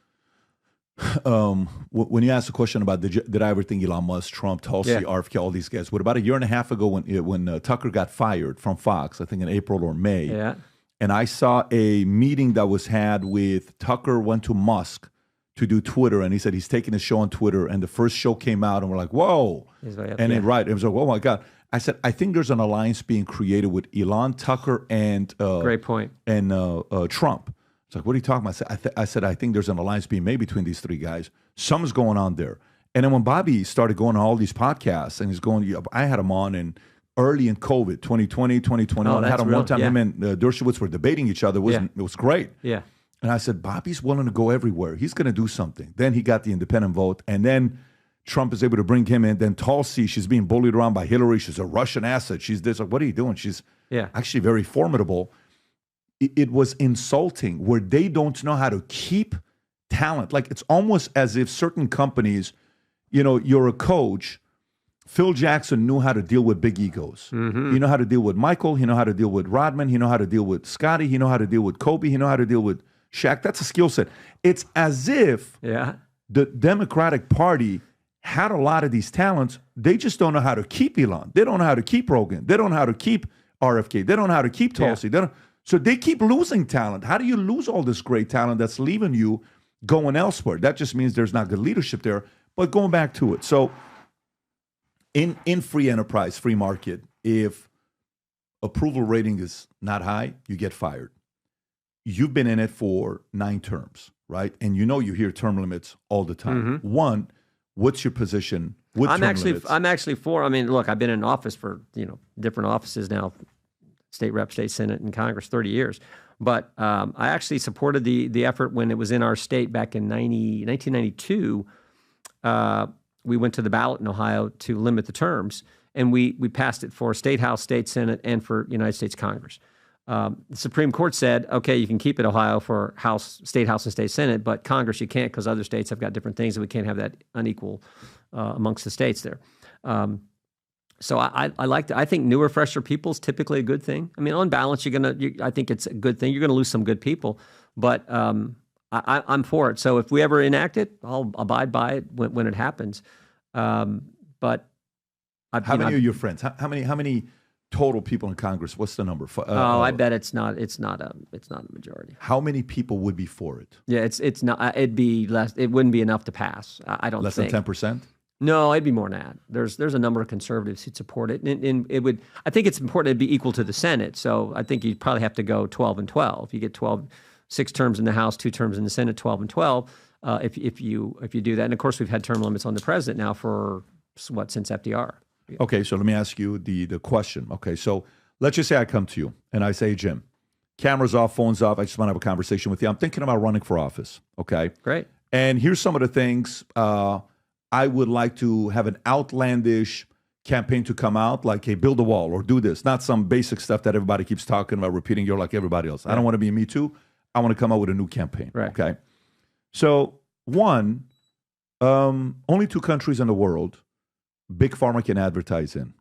when you ask the question about did I ever think Elon Musk, Trump, Tulsi, RFK, all these guys? What about a year and a half ago when Tucker got fired from Fox, I think in April or May, and I saw a meeting that was had with Tucker went to Musk to do Twitter, and he said he's taking a show on Twitter, and the first show came out, and we're like, whoa, and then it was like, oh my God. I said, I think there's an alliance being created with Elon, Tucker, and great point, and Trump. It's like, what are you talking about? I said, I think there's an alliance being made between these 3 guys. Something's going on there. And then when Bobby started going on all these podcasts, and he's going, I had him on early in COVID, 2020, 2021. I had him one time, him and Dershowitz were debating each other. It was great. Yeah. And I said, Bobby's willing to go everywhere. He's going to do something. Then he got the independent vote. And then Trump is able to bring him in. Then Tulsi, she's being bullied around by Hillary. She's a Russian asset. She's this. Like, what are you doing? She's actually very formidable. It was insulting where they don't know how to keep talent. Like, it's almost as if certain companies, you're a coach. Phil Jackson knew how to deal with big egos. Mm-hmm. He knew how to deal with Michael. He knew how to deal with Rodman. He knew how to deal with Scotty. He knew how to deal with Kobe. He knew how to deal with Shaq. That's a skill set. It's as if the Democratic Party had a lot of these talents. They just don't know how to keep Elon. They don't know how to keep Rogan. They don't know how to keep RFK. They don't know how to keep Tulsi. So they keep losing talent. How do you lose all this great talent that's leaving you going elsewhere? That just means there's not good leadership there. But going back to it. So in free enterprise, free market, if approval rating is not high, you get fired. You've been in it for 9 terms, right? And you hear term limits all the time. Mm-hmm. One, what's your position with term limits? I'm actually for, look, I've been in office for, different offices now, state rep, state senate, and Congress, 30 years. But I actually supported the effort when it was in our state back in 1992. We went to the ballot in Ohio to limit the terms, and we passed it for State House, State Senate, and for United States Congress. The Supreme Court said, okay, you can keep it Ohio for State House and State Senate, but Congress you can't because other states have got different things, and we can't have that unequal amongst the states there. So I think newer, fresher people is typically a good thing. On balance, I think it's a good thing. You're going to lose some good people, but I'm for it. So if we ever enact it, I'll abide by it when it happens. But how many are your friends? How many total people in Congress? What's the number? I bet it's not a majority. How many people would be for it? Yeah, it's not. It'd be less. It wouldn't be enough to pass. I don't think. Less than 10%. No, it'd be more than that. There's a number of conservatives who'd support it, and it would. I think it's important to be equal to the Senate. So I think you'd probably have to go 12 and 12. You get 6 terms in the House, 2 terms in the Senate, 12 and 12. if you do that. And of course, we've had term limits on the president now for since FDR. Okay, so let me ask you the question. Okay, so let's just say I come to you and I say, Jim, cameras off, phones off. I just want to have a conversation with you. I'm thinking about running for office. Okay, great. And here's some of the things I would like to have an outlandish campaign to come out, like, hey, build a wall or do this. Not some basic stuff that everybody keeps talking about, repeating. You're like everybody else. I don't want to be Me Too. I want to come out with a new campaign. Right. Okay. So one, only 2 countries in the world big pharma can advertise in,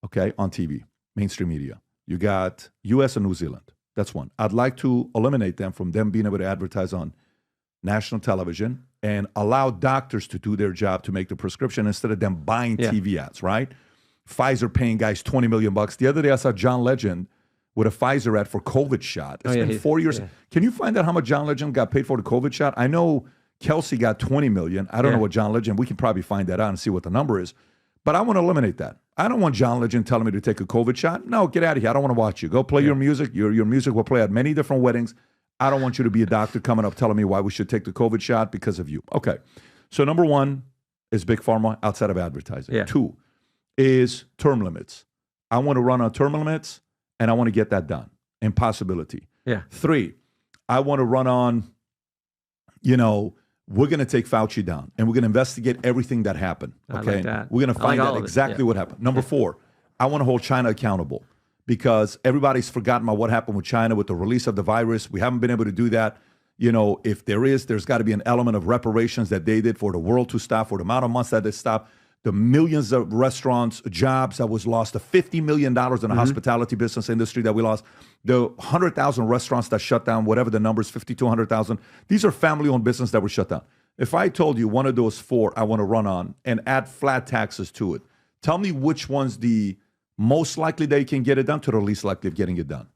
okay, on TV, mainstream media. You got U.S. and New Zealand. That's one. I'd like to eliminate them from them being able to advertise on national television and allow doctors to do their job to make the prescription instead of them buying TV ads, right? Pfizer paying guys $20 million. The other day I saw John Legend with a Pfizer ad for COVID shot. It's been 4 years. Yeah. Can you find out how much John Legend got paid for the COVID shot? I know Kelsey got $20 million. I don't know what John Legend, we can probably find that out and see what the number is. But I want to eliminate that. I don't want John Legend telling me to take a COVID shot. No, get out of here. I don't want to watch you. Go play your music. Your music will play at many different weddings. I don't want you to be a doctor coming up telling me why we should take the COVID shot because of you. Okay. So number one is big pharma outside of advertising. Yeah. 2 is term limits. I want to run on term limits and I want to get that done. Impossibility. Yeah. 3, I want to run on, we're going to take Fauci down and we're going to investigate everything that happened. Okay. I like that. We're going to find out exactly what happened. Number 4, I want to hold China accountable because everybody's forgotten about what happened with China with the release of the virus. We haven't been able to do that. If there's got to be an element of reparations that they did for the world to stop, for the amount of months that they stopped, the millions of restaurants, jobs that was lost, the $50 million in the hospitality business industry that we lost, the 100,000 restaurants that shut down, whatever the numbers, 50 to 100,000. These are family-owned businesses that were shut down. If I told you one of those 4 I want to run on and add flat taxes to it, tell me which one's the most likely that you can get it done to the least likely of getting it done.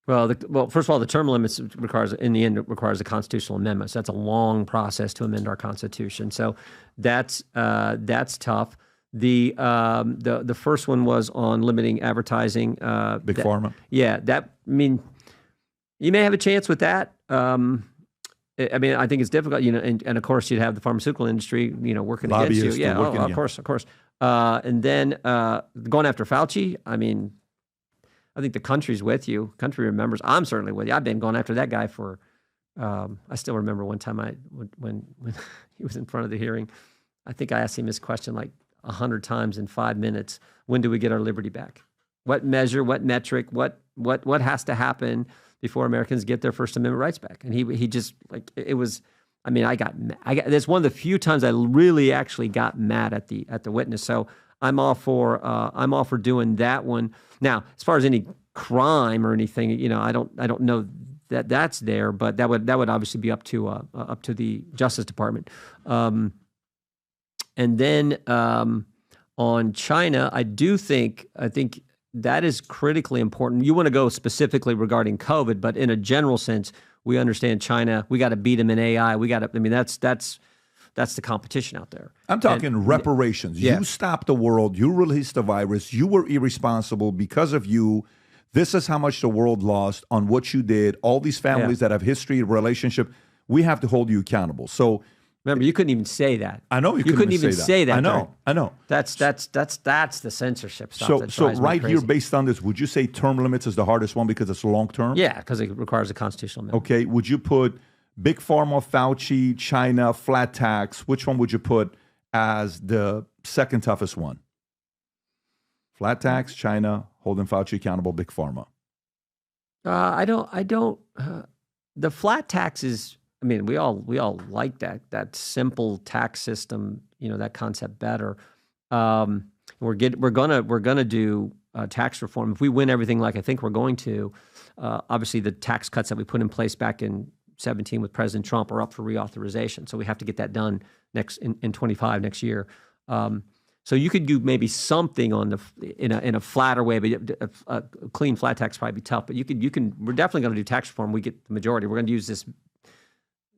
Well, first of all, the term limits requires a constitutional amendment. So that's a long process to amend our Constitution. So that's tough. The first one was on limiting advertising. Big pharma. Yeah, you may have a chance with that. I think it's difficult, and of course you'd have the pharmaceutical industry, working against you. Yeah, of course. And then going after Fauci, I think the country's with you. Country remembers. I'm certainly with you. I've been going after that guy for. I still remember one time when he was in front of the hearing. I think I asked him this question like 100 times in 5 minutes. When do we get our liberty back? What measure? What metric? What has to happen before Americans get their First Amendment rights back? And he just like it was. I got. That's one of the few times I really actually got mad at the witness. So I'm all for doing that one. Now, as far as any crime or anything, I don't know that that's there, but that would obviously be up to the Justice Department. And then on China, I think that is critically important. You want to go specifically regarding COVID, but in a general sense, we understand China. We got to beat them in AI. That's the competition out there. I'm talking reparations. You stopped the world. You released the virus. You were irresponsible because of you. This is how much the world lost on what you did. All these families that have history, relationship, we have to hold you accountable. So remember, you couldn't even say that. I know you couldn't even say that. I know. That's the censorship stuff. So right here, based on this, would you say term limits is the hardest one because it's long term? Yeah, because it requires a constitutional amendment. Okay. Would you put Big Pharma, Fauci, China, flat tax? Which one would you put as the second toughest one? Flat tax, China, holding Fauci accountable, Big Pharma. I don't. The flat taxes. We all like that simple tax system. That concept better. We're gonna do tax reform if we win everything like I think we're going to. Obviously, the tax cuts that we put in place back in 2017 with President Trump are up for reauthorization. So we have to get that done in 25 next year. So you could do maybe something in a flatter way, but a clean flat tax probably be tough. But we're definitely going to do tax reform. We get the majority. We're going to use this.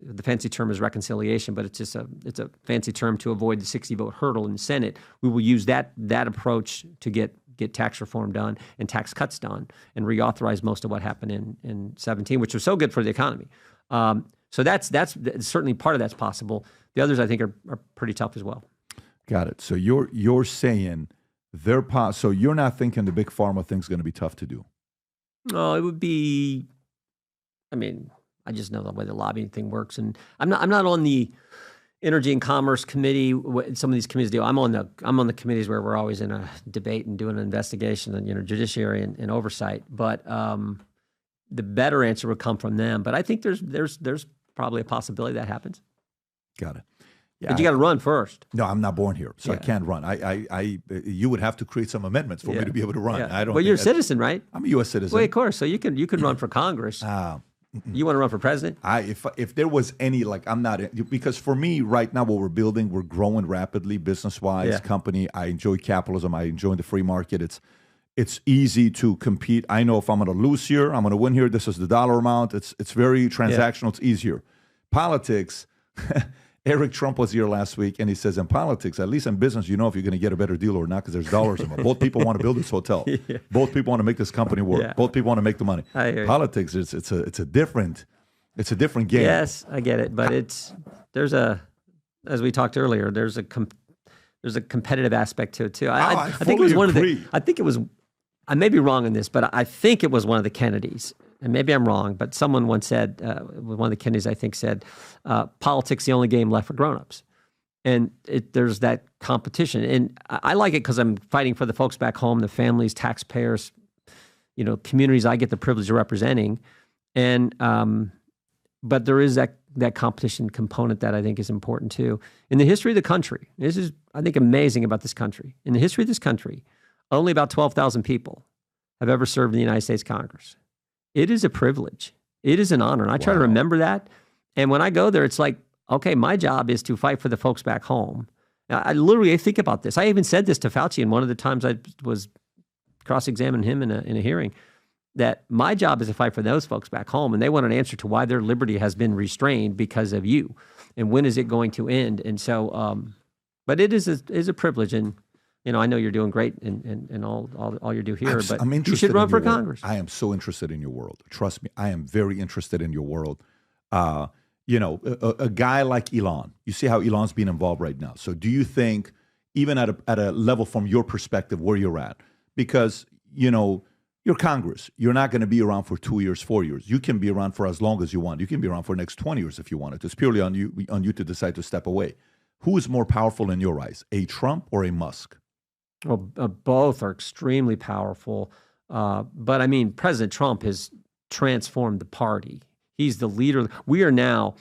The fancy term is reconciliation, but it's a fancy term to avoid the 60 vote hurdle in the Senate. We will use that approach to get tax reform done and tax cuts done and reauthorize most of what happened in 17, which was so good for the economy. So that's certainly part of that's possible. The others I think are pretty tough as well. Got it. So you're saying so you're not thinking the big pharma thing's going to be tough to do? No, it would be. I mean, I just know the way the lobbying thing works, and I'm not on the Energy and Commerce Committee. What some of these committees do. I'm on the committees where we're always in a debate and doing an investigation and judiciary and oversight. But the better answer would come from them. But I think there's probably a possibility that happens. Got it. Yeah, but you got to run first. No, I'm not born here, so I can't run. You would have to create some amendments for me to be able to run. Yeah. I don't. Well, you're a citizen, right? I'm a U.S. citizen. Well, of course. So you can run for Congress. You want to run for president? If there was any, like, I'm not, because for me right now, what we're building, we're growing rapidly business-wise, company. I enjoy capitalism. I enjoy the free market. It's easy to compete. I know if I'm going to lose here, I'm going to win here. This is the dollar amount. It's very transactional. It's easier. Politics. Eric Trump was here last week, and he says, in politics, at least in business, you know if you're going to get a better deal or not because there's dollars involved. Both people want to build this hotel. Both people want to make this company work. Both people want to make the money. Politics, it's a different game. Yes, I get it, but as we talked earlier, there's a competitive aspect to it too. I think it was I may be wrong on this, but I think it was one of the Kennedys. And maybe I'm wrong, but someone once said, one of the Kennedys, I think, said, politics the only game left for grown-ups. And there's that competition. And I like it because I'm fighting for the folks back home, the families, taxpayers, communities I get the privilege of representing. And but there is that competition component that I think is important too. In the history of the country, this is, I think, amazing about this country. In the history of this country, only about 12,000 people have ever served in the United States Congress. It is a privilege. It is an honor. And I try to remember that. And when I go there, it's like, okay, my job is to fight for the folks back home. Now, I think about this. I even said this to Fauci in one of the times I was cross-examining him in a hearing, that my job is to fight for those folks back home. And they want an answer to why their liberty has been restrained because of you. And when is it going to end? And so, but it is a privilege. And I know you're doing great and all you do here, but you should run for Congress. I am so interested in your world. Trust me, I am very interested in your world. A guy like Elon, you see how Elon's being involved right now. So do you think, even at a level from your perspective where you're at, because, you're Congress, you're not going to be around for 2 years, 4 years. You can be around for as long as you want. You can be around for the next 20 years if you wanted. It's purely on you to decide to step away. Who is more powerful in your eyes, a Trump or a Musk? Well, both are extremely powerful. But I mean, President Trump has transformed the party. He's the leader. We are now,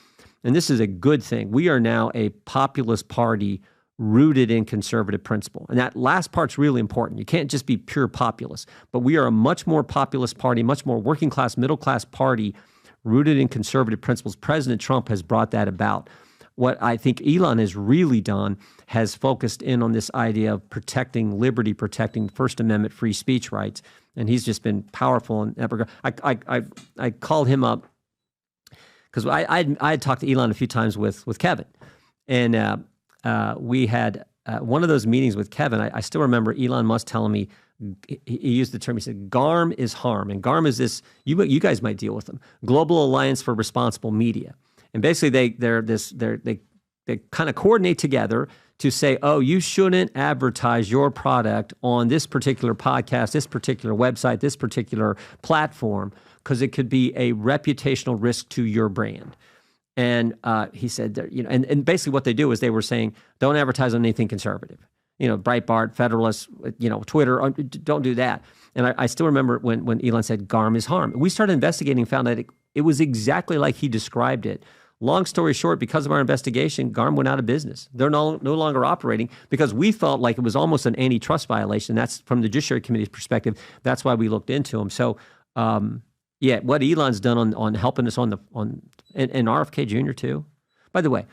and this is a good thing, we are now a populist party rooted in conservative principle. And that last part's really important. You can't just be pure populist. But we are a much more populist party, much more working class, middle class party rooted in conservative principles. President Trump has brought that about. What I think Elon has really done has focused in on this idea of protecting liberty, protecting First Amendment free speech rights, and he's just been powerful in that regard. I called him up because I had talked to Elon a few times with Kevin, and we had one of those meetings with Kevin. I still remember Elon Musk telling me, he used the term, he said, GARM is harm, and GARM is this, you guys might deal with them, Global Alliance for Responsible Media. And basically, they kind of coordinate together to say, oh, you shouldn't advertise your product on this particular podcast, this particular website, this particular platform, because it could be a reputational risk to your brand. And he said, that, and basically what they do is they were saying, don't advertise on anything conservative. Breitbart, Federalist, Twitter, don't do that. And I still remember when Elon said GARM is harm. We started investigating, found that it was exactly like he described it. Long story short, because of our investigation, GARM went out of business. They're no longer operating because we felt like it was almost an antitrust violation. That's from the Judiciary Committee's perspective. That's why we looked into them. So, what Elon's done on helping us and RFK Jr. too. By the way,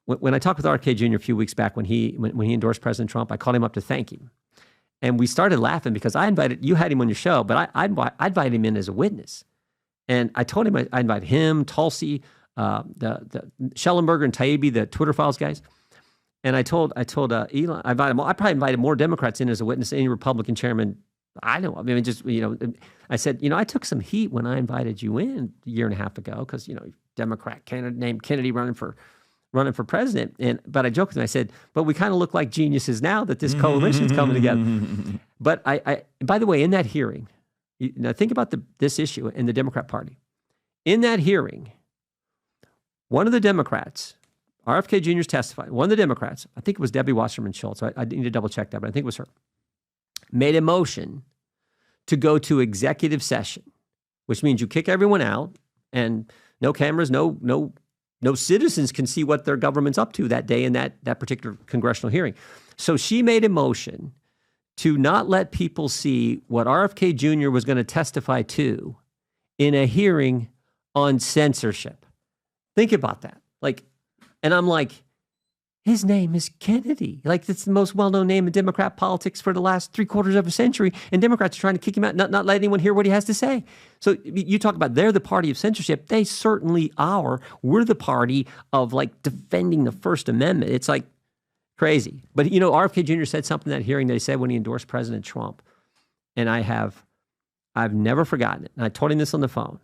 when I talked with RFK Jr. a few weeks back when he endorsed President Trump, I called him up to thank him. And we started laughing because you had him on your show, but I invited him in as a witness. And I told him I invited him, Tulsi, the Schellenberger and Taibbi, the Twitter Files guys. And I told Elon, I probably invited more Democrats in as a witness than any Republican chairman I know. I mean, just, I said, I took some heat when I invited you in a year and a half ago because, Democrat candidate named Kennedy running for president. But I joked with him. I said, but we kind of look like geniuses now that this coalition's coming together. But I by the way, in that hearing, now think about this issue in the Democrat Party. In that hearing, one of the Democrats, RFK Jr.'s testified, one of the Democrats, I think it was Debbie Wasserman Schultz, I need to double check that, but I think it was her, made a motion to go to executive session, which means you kick everyone out and no cameras, no citizens can see what their government's up to that day in that particular congressional hearing. So she made a motion to not let people see what RFK Jr. was going to testify to in a hearing on censorship. Think about that. And I'm like, his name is Kennedy. That's the most well-known name in Democrat politics for the last 3/4 of a century. And Democrats are trying to kick him out, not let anyone hear what he has to say. So you talk about they're the party of censorship. They certainly are. We're the party of defending the First Amendment. It's crazy. But RFK Jr. said something in that hearing that he said when he endorsed President Trump. And I've never forgotten it. And I told him this on the phone.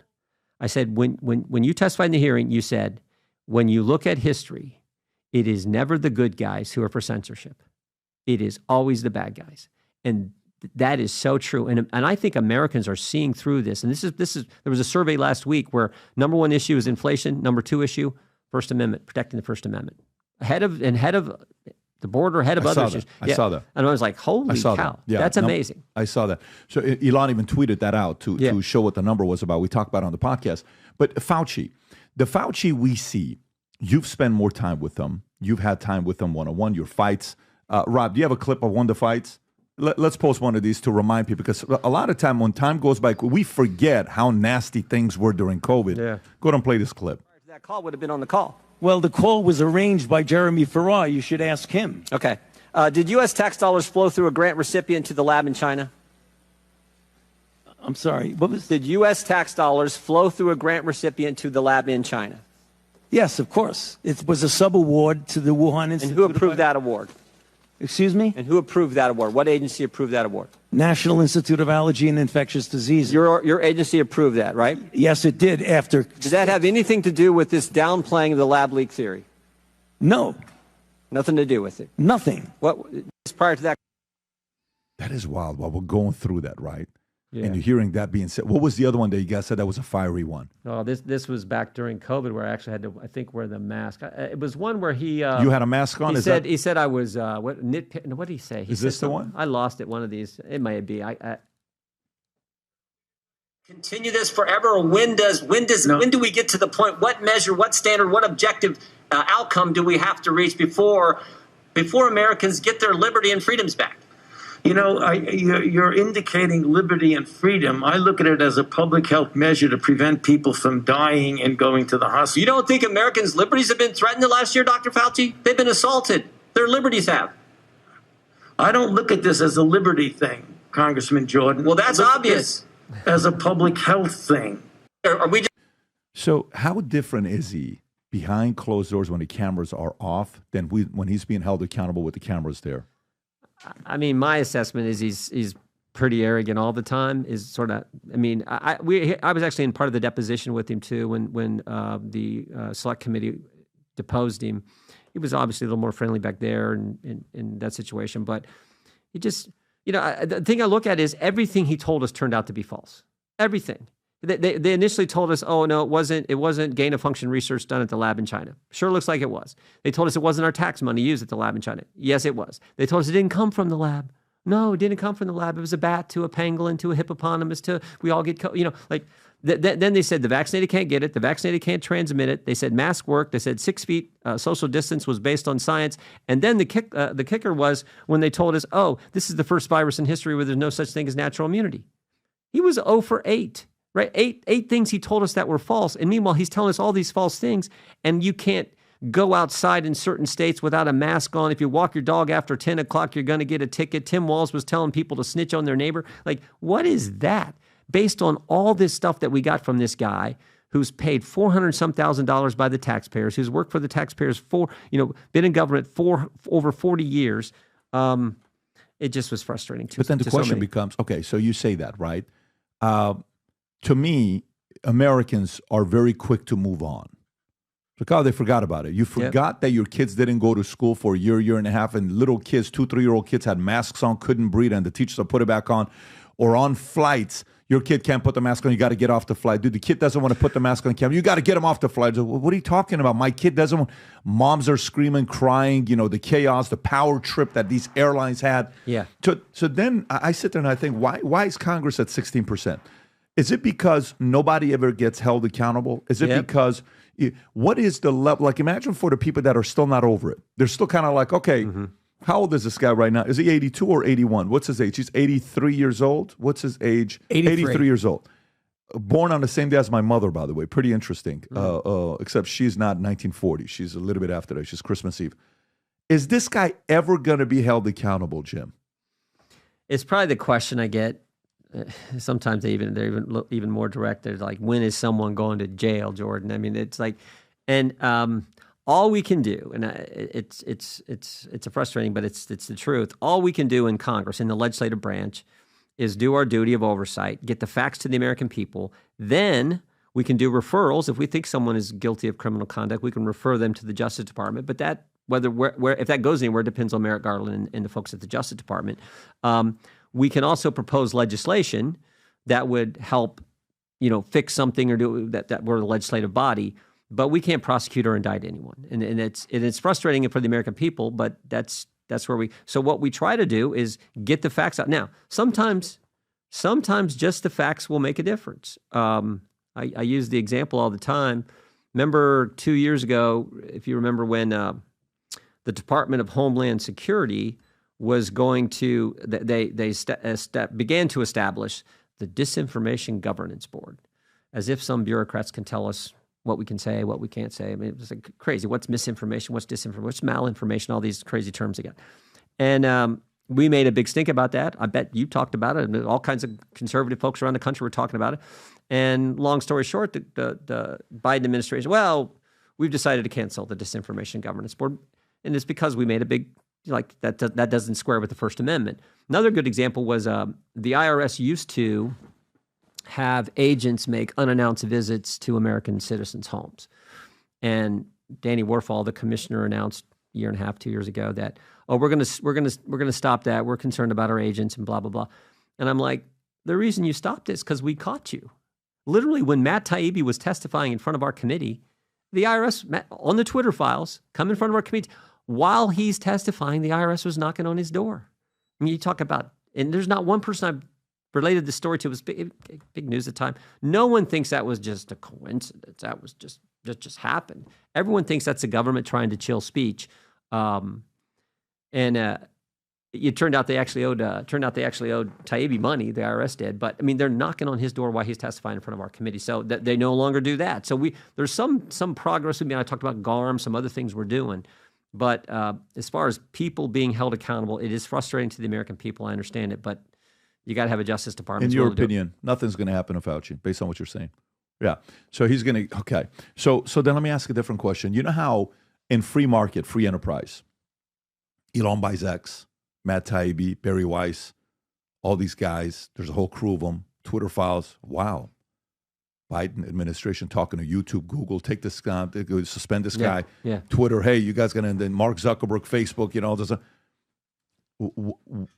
I said, when you testified in the hearing, you said, when you look at history, it is never the good guys who are for censorship. It is always the bad guys. And that is so true. And I think Americans are seeing through this. And this is there was a survey last week where number one issue is inflation, number two issue, First Amendment, protecting the First Amendment. Ahead of the border, ahead of other issues. I saw that. And I was like, holy cow, that's amazing. I saw that. So Elon even tweeted that out to show what the number was about. We talked about it on the podcast. But the Fauci we see, you've spent more time with them. You've had time with them one-on-one, your fights. Rob, do you have a clip of one of the fights? Let's post one of these to remind people, because a lot of time, when time goes by, we forget how nasty things were during COVID. Yeah. Go ahead and play this clip. That call would have been on the call. Well, the call was arranged by Jeremy Farrar. You should ask him. Okay. Did U.S. tax dollars flow through a grant recipient to the lab in China? I'm sorry. What was? Did U.S. tax dollars flow through a grant recipient to the lab in China? Yes, of course. It was a sub-award to the Wuhan Institute. And who approved that award? Excuse me? And who approved that award? What agency approved that award? National Institute of Allergy and Infectious Diseases. Your agency approved that, right? Yes, it did. After. Did that have anything to do with this downplaying of the lab leak theory? No. Nothing to do with it? Nothing. What prior to that? That is wild. While we're going through that, right? Yeah. And you're hearing that being said. What was the other one that you guys said that was a fiery one? No, this was back during COVID, where I actually had to, I think, wear the mask. It was one where he. You had a mask on? He said I was what did he say? Is this the one? I lost it. One of these. It may be. Continue this forever, or when do we get to the point? What measure? What standard? What objective outcome do we have to reach before Americans get their liberty and freedoms back? You're indicating liberty and freedom. I look at it as a public health measure to prevent people from dying and going to the hospital. You don't think Americans' liberties have been threatened the last year, Dr. Fauci? They've been assaulted. Their liberties have. I don't look at this as a liberty thing, Congressman Jordan. Well, that's obvious. As a public health thing. Are we just... So how different is he behind closed doors when the cameras are off than when he's being held accountable with the cameras there? I mean, my assessment is he's pretty arrogant all the time. Is sort of. I mean, I was actually in part of the deposition with him too when the select committee deposed him. He was obviously a little more friendly back there in that situation, but he just, the thing I look at is everything he told us turned out to be false. Everything. They initially told us, oh no, it wasn't gain of function research done at the lab in China. Sure looks like it was. They told us it wasn't our tax money used at the lab in China. Yes, it was. They told us it didn't come from the lab. No, it didn't come from the lab. It was a bat to a pangolin to a hippopotamus to we all get then they said the vaccinated can't get it. The vaccinated can't transmit it. They said mask worked. They said 6 feet social distance was based on science. And then the kicker was when they told us, oh, this is the first virus in history where there's no such thing as natural immunity. He was 0 for 8. Right? Eight things he told us that were false. And meanwhile, he's telling us all these false things. And you can't go outside in certain states without a mask on. If you walk your dog after 10 o'clock, you're going to get a ticket. Tim Walz was telling people to snitch on their neighbor. What is that? Based on all this stuff that we got from this guy who's paid $400-some thousand by the taxpayers, who's worked for the taxpayers been in government for over 40 years. it just was frustrating. But then the question becomes, okay, so you say that, right? To me, Americans are very quick to move on. Like, oh, they forgot about it. You forgot that your kids didn't go to school for a year and a half, and little kids, 2-3-year-old kids had masks on, couldn't breathe, and the teachers will put it back on. Or on flights, your kid can't put the mask on, you got to get off the flight. Dude, the kid doesn't want to put the mask on camera. You got to get him off the flight. So, what are you talking about? My kid doesn't want... Moms are screaming, crying, the chaos, the power trip that these airlines had. Yeah. So then I sit there and I think, why is Congress at 16%? Is it because nobody ever gets held accountable? Is it because... What is the level? Like, imagine for the people that are still not over it. They're still kind of like, okay, how old is this guy right now? Is he 82 or 81? What's his age? He's 83 years old. What's his age? 83 years old. Born on the same day as my mother, by the way. Pretty interesting. Except she's not 1940. She's a little bit after that. She's Christmas Eve. Is this guy ever going to be held accountable, Jim? It's probably the question I get. Sometimes they're even more direct. They're like, when is someone going to jail, Jordan? I mean, it's like, and all we can do, and it's a frustrating, but it's the truth. All we can do in Congress, in the legislative branch, is do our duty of oversight, get the facts to the American people. Then we can do referrals. If we think someone is guilty of criminal conduct, we can refer them to the Justice Department. But that if that goes anywhere depends on Merrick Garland and the folks at the Justice Department. We can also propose legislation that would help, fix something or do that. We're the legislative body, but we can't prosecute or indict anyone, and it's frustrating for the American people. But that's where we. So what we try to do is get the facts out. Now, sometimes just the facts will make a difference. I use the example all the time. Remember 2 years ago, if you remember when the Department of Homeland Security was going to, they began to establish the Disinformation Governance Board, as if some bureaucrats can tell us what we can say, what we can't say. I mean, it was like crazy. What's misinformation? What's disinformation? What's malinformation? All these crazy terms again. And we made a big stink about that. I bet you talked about it. And all kinds of conservative folks around the country were talking about it. And long story short, the Biden administration, well, we've decided to cancel the Disinformation Governance Board. And it's because we made a big, that doesn't square with the First Amendment. Another good example was the IRS used to have agents make unannounced visits to American citizens' homes. And Danny Warfall, the commissioner, announced a year and a half, 2 years ago that, we're gonna stop that. We're concerned about our agents and blah, blah, blah. And I'm like, the reason you stopped this because we caught you. Literally, when Matt Taibbi was testifying in front of our committee, the IRS, on the Twitter files, come in front of our committee. While he's testifying, the IRS was knocking on his door. I mean, you talk about, and there's not one person I've related this story to. It was big news at the time. No one thinks that was just a coincidence. That was just happened. Everyone thinks that's the government trying to chill speech. It turned out they actually owed Taibbi money. The IRS did, but I mean, they're knocking on his door while he's testifying in front of our committee. So that they no longer do that. So there's some progress. I mean, I talked about GARM, some other things we're doing. But as far as people being held accountable, it is frustrating to the American people. I understand it, but you got to have a Justice Department. In your opinion, nothing's going to happen to Fauci, based on what you're saying. Yeah. So he's going to, okay. So then let me ask a different question. You know how in free market, free enterprise, Elon buys X, Matt Taibbi, Barry Weiss, all these guys, there's a whole crew of them, Twitter files, wow. Biden administration talking to YouTube, Google, take this guy, suspend this guy. Yeah. Twitter, hey, you guys gonna, then Mark Zuckerberg, Facebook, there's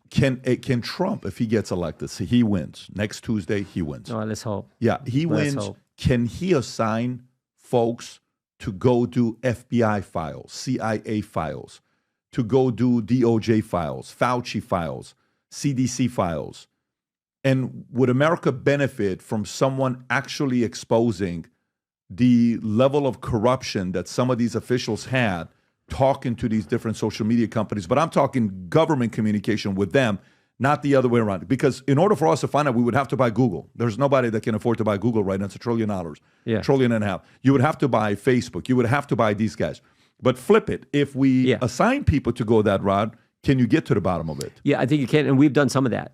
can Trump, if he gets elected, see, he wins. Next Tuesday, he wins. Oh, let's hope. Yeah, he wins. Hope. Can he assign folks to go do FBI files, CIA files, to go do DOJ files, Fauci files, CDC files? And would America benefit from someone actually exposing the level of corruption that some of these officials had talking to these different social media companies? But I'm talking government communication with them, not the other way around. Because in order for us to find out, we would have to buy Google. There's nobody that can afford to buy Google right now. It's $1 trillion, $1.5 trillion. You would have to buy Facebook. You would have to buy these guys. But flip it. If we assign people to go that route, can you get to the bottom of it? Yeah, I think you can, and we've done some of that.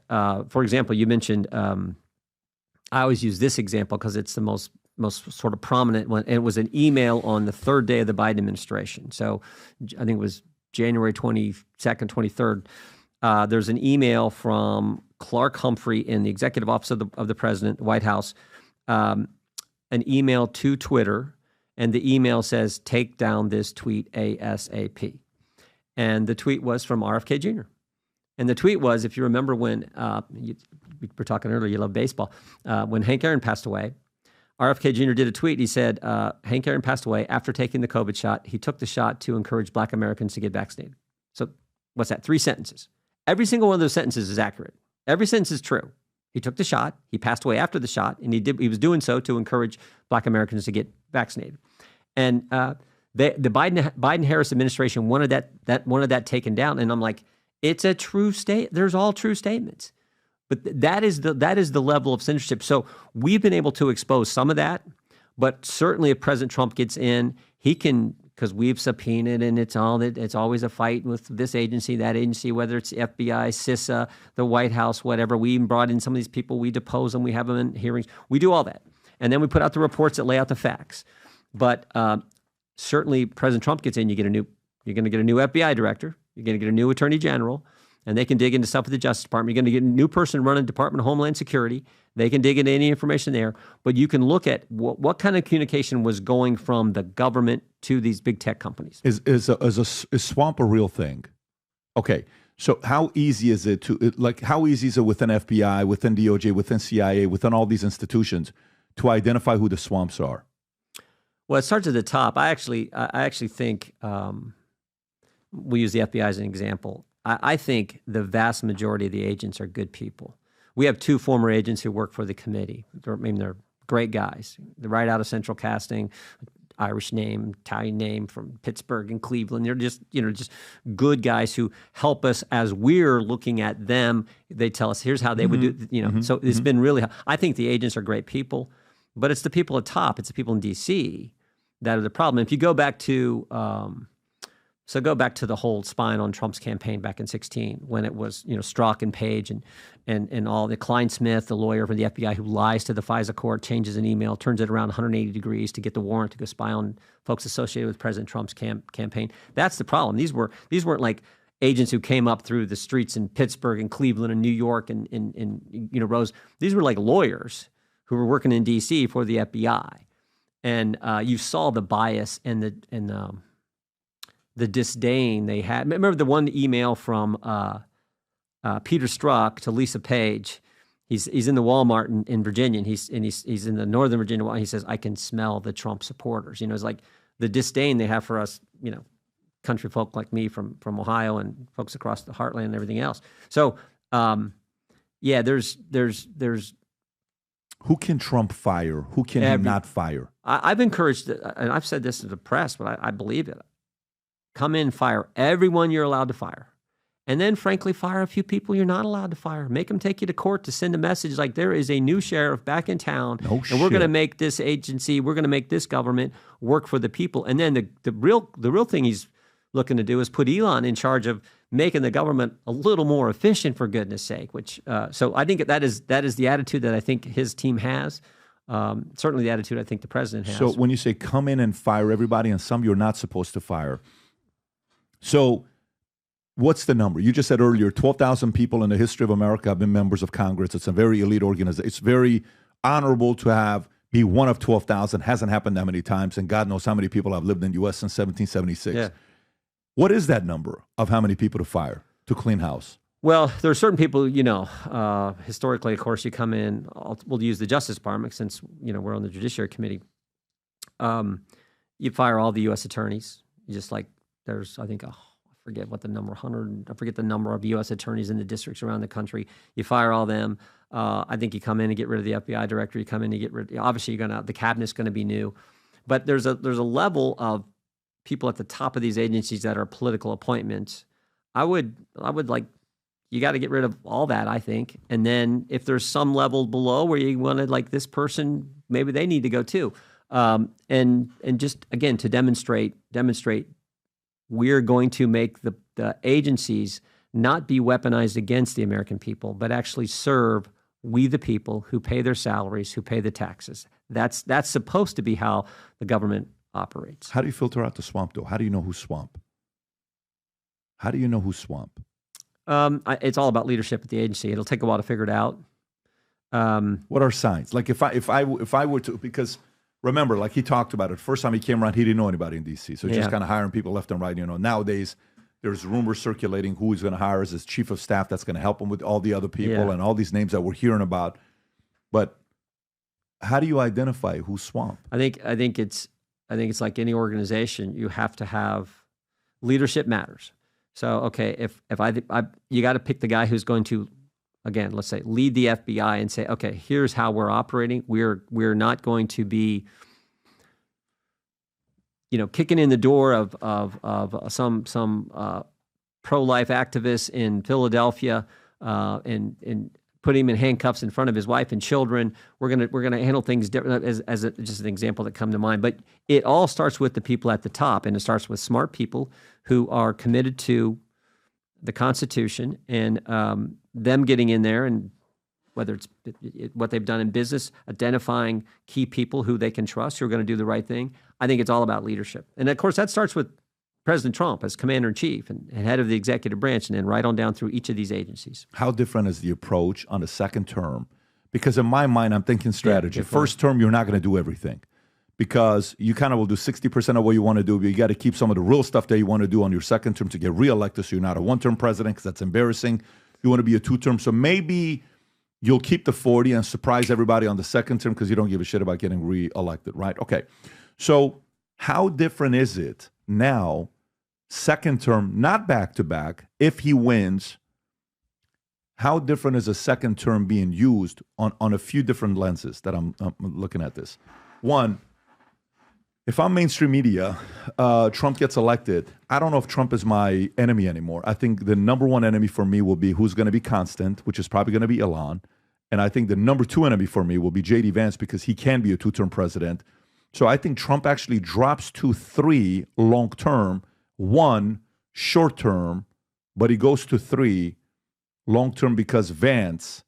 For example, you mentioned, I always use this example because it's the most sort of prominent one, and it was an email on the third day of the Biden administration. So I think it was January 22nd, 23rd. there's an email from Clark Humphrey in the executive office of the president, the White House, an email to Twitter, and the email says, "Take down this tweet ASAP." And the tweet was from RFK Jr. And the tweet was, if you remember when, we were talking earlier, you love baseball, when Hank Aaron passed away, RFK Jr. did a tweet. He said, Hank Aaron passed away after taking the COVID shot. He took the shot to encourage Black Americans to get vaccinated. So what's that? 3 sentences. Every single one of those sentences is accurate. Every sentence is true. He took the shot. He passed away after the shot, and he was doing so to encourage Black Americans to get vaccinated. And the Biden-Harris administration wanted that taken down. And I'm like, it's a true state. There's all true statements. But that is the level of censorship. So we've been able to expose some of that, but certainly if President Trump gets in, he can, because we've subpoenaed, and it's always a fight with this agency, that agency, whether it's the FBI, CISA, the White House, whatever. We even brought in some of these people. We depose them. We have them in hearings. We do all that, and then we put out the reports that lay out the facts. But certainly, President Trump gets in, you're going to get a new FBI director. You're going to get a new attorney general. And they can dig into stuff with the Justice Department. You're going to get a new person running Department of Homeland Security. They can dig into any information there. But you can look at what kind of communication was going from the government to these big tech companies. Is swamp a real thing? Okay, so how easy is it how easy is it within FBI, within DOJ, within CIA, within all these institutions to identify who the swamps are? Well, it starts at the top. I actually think we use the FBI as an example. I think the vast majority of the agents are good people. We have 2 former agents who work for the committee. They're great guys. They're right out of Central Casting, Irish name, Italian name, from Pittsburgh and Cleveland. They're just good guys who help us as we're looking at them. They tell us, here's how they would do, So it's been really, I think the agents are great people, but it's the people at top, it's the people in D.C. that are the problem. If you go back to, go back to the whole spying on Trump's campaign back in 2016, when it was, Strzok and Page and all the Klein Smith, the lawyer for the FBI who lies to the FISA court, changes an email, turns it around 180 degrees to get the warrant to go spy on folks associated with President Trump's campaign. That's the problem. These weren't like agents who came up through the streets in Pittsburgh and Cleveland and New York and Rose. These were like lawyers who were working in D.C. for the FBI, and you saw the bias and the disdain they had. Remember the one email from Peter Strzok to Lisa Page? He's in the Walmart in Virginia, and he's in the Northern Virginia Walmart. He says, "I can smell the Trump supporters." It's like the disdain they have for us, country folk like me from Ohio and folks across the heartland and everything else. So, there's who can Trump fire? Who can he not fire? I've encouraged, and I've said this to the press, but I believe it. Come in, fire everyone you're allowed to fire. And then, frankly, fire a few people you're not allowed to fire. Make them take you to court to send a message like there is a new sheriff back in town, and we're going to make this agency, we're going to make this government work for the people. And then the real thing he's looking to do is put Elon in charge of making the government a little more efficient, for goodness sake. Which so I think that is the attitude that I think his team has. Certainly the attitude I think the president has. So when you say come in and fire everybody, and some you're not supposed to fire. So what's the number? You just said earlier, 12,000 people in the history of America have been members of Congress. It's a very elite organization. It's very honorable to be one of 12,000. Hasn't happened that many times, and God knows how many people have lived in the U.S. since 1776. Yeah. What is that number of how many people to fire to clean house? Well, there are certain people, historically, of course, you come in, we'll use the Justice Department since, we're on the Judiciary Committee. You fire all the U.S. attorneys, just like there's, I think, I forget what the number, 100, I forget the number of U.S. attorneys in the districts around the country. You fire all them. I think you come in and get rid of the FBI director. You come in and get rid, obviously the cabinet's going to be new. But there's a level of people at the top of these agencies that are political appointments. I would like, you got to get rid of all that, I think. And then if there's some level below where you want to, like, this person, maybe they need to go too. And just, again, to demonstrate we're going to make the agencies not be weaponized against the American people, but actually serve we the people who pay their salaries, who pay the taxes. That's supposed to be how the government operates. How do you filter out the swamp, though? How do you know who's swamp? How do you know who's swamp? It's all about leadership at the agency. It'll take a while to figure it out. What are signs? Like if I were to, because remember, like he talked about it, first time he came around, he didn't know anybody in D.C. So just kind of hiring people left and right. Nowadays there's rumors circulating who he's going to hire as his chief of staff that's going to help him with all the other people and all these names that we're hearing about. But how do you identify who's swamp? I think it's like any organization. You have to have leadership matters. So okay, if you got to pick the guy who's going to, again, let's say lead the FBI and say, okay, here's how we're operating. We're not going to be, kicking in the door of some pro-life activists in Philadelphia and putting him in handcuffs in front of his wife and children. We're gonna handle things different. As just an example that come to mind. But it all starts with the people at the top, and it starts with smart people who are committed to the Constitution and them getting in there, and whether it's what they've done in business, identifying key people who they can trust, who are going to do the right thing. I think it's all about leadership. And of course, that starts with President Trump as commander-in-chief and head of the executive branch, and then right on down through each of these agencies. How different is the approach on the second term? Because in my mind, I'm thinking strategy. First term, you're not going to do everything because you kind of will do 60% of what you want to do, but you got to keep some of the real stuff that you want to do on your second term to get reelected, so you're not a one-term president because that's embarrassing. You want to be a two-term, so maybe you'll keep the 40 and surprise everybody on the second term because you don't give a shit about getting reelected, right? Okay, so how different is it now, second term, not back-to-back, if he wins, how different is a second term being used on a few different lenses that I'm looking at this? One, if I'm mainstream media, Trump gets elected, I don't know if Trump is my enemy anymore. I think the number one enemy for me will be who's going to be constant, which is probably going to be Elon. And I think the number two enemy for me will be J.D. Vance because he can be a two-term president. So I think Trump actually drops to 3 long-term, 1 short-term, but he goes to 3 long-term because Vance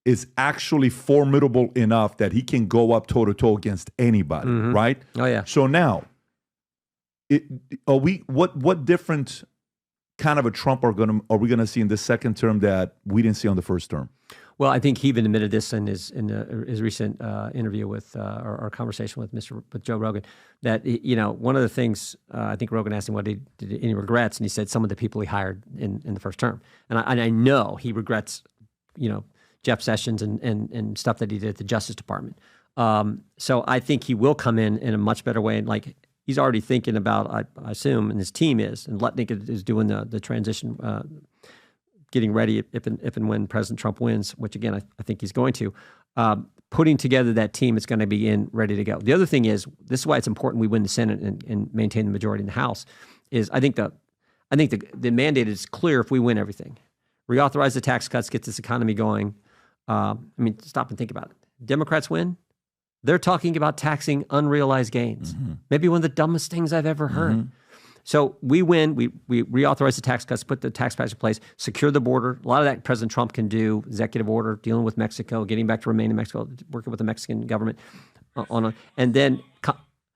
is actually formidable enough that he can go up toe-to-toe against anybody, right? Oh, yeah. So now, what different kind of a Trump are we going to see in the second term that we didn't see on the first term? Well, I think he even admitted this in his recent interview with our conversation with Joe Rogan, that one of the things I think Rogan asked him what did any regrets, and he said some of the people he hired in the first term, and I know he regrets Jeff Sessions and stuff that he did at the Justice Department. So I think he will come in a much better way, and like he's already thinking about, I assume, and his team is, and Lutnick is doing the transition. Getting ready if and when President Trump wins, which again, I think he's going to, putting together that team that's going to be ready to go. The other thing is, this is why it's important we win the Senate and maintain the majority in the House, is I think the mandate is clear if we win everything. Reauthorize the tax cuts, get this economy going. Stop and think about it. Democrats win, they're talking about taxing unrealized gains. Maybe one of the dumbest things I've ever heard. So we win, we reauthorize the tax cuts, put the tax package in place, secure the border. A lot of that President Trump can do, executive order, dealing with Mexico, getting back to remain in Mexico, working with the Mexican government and then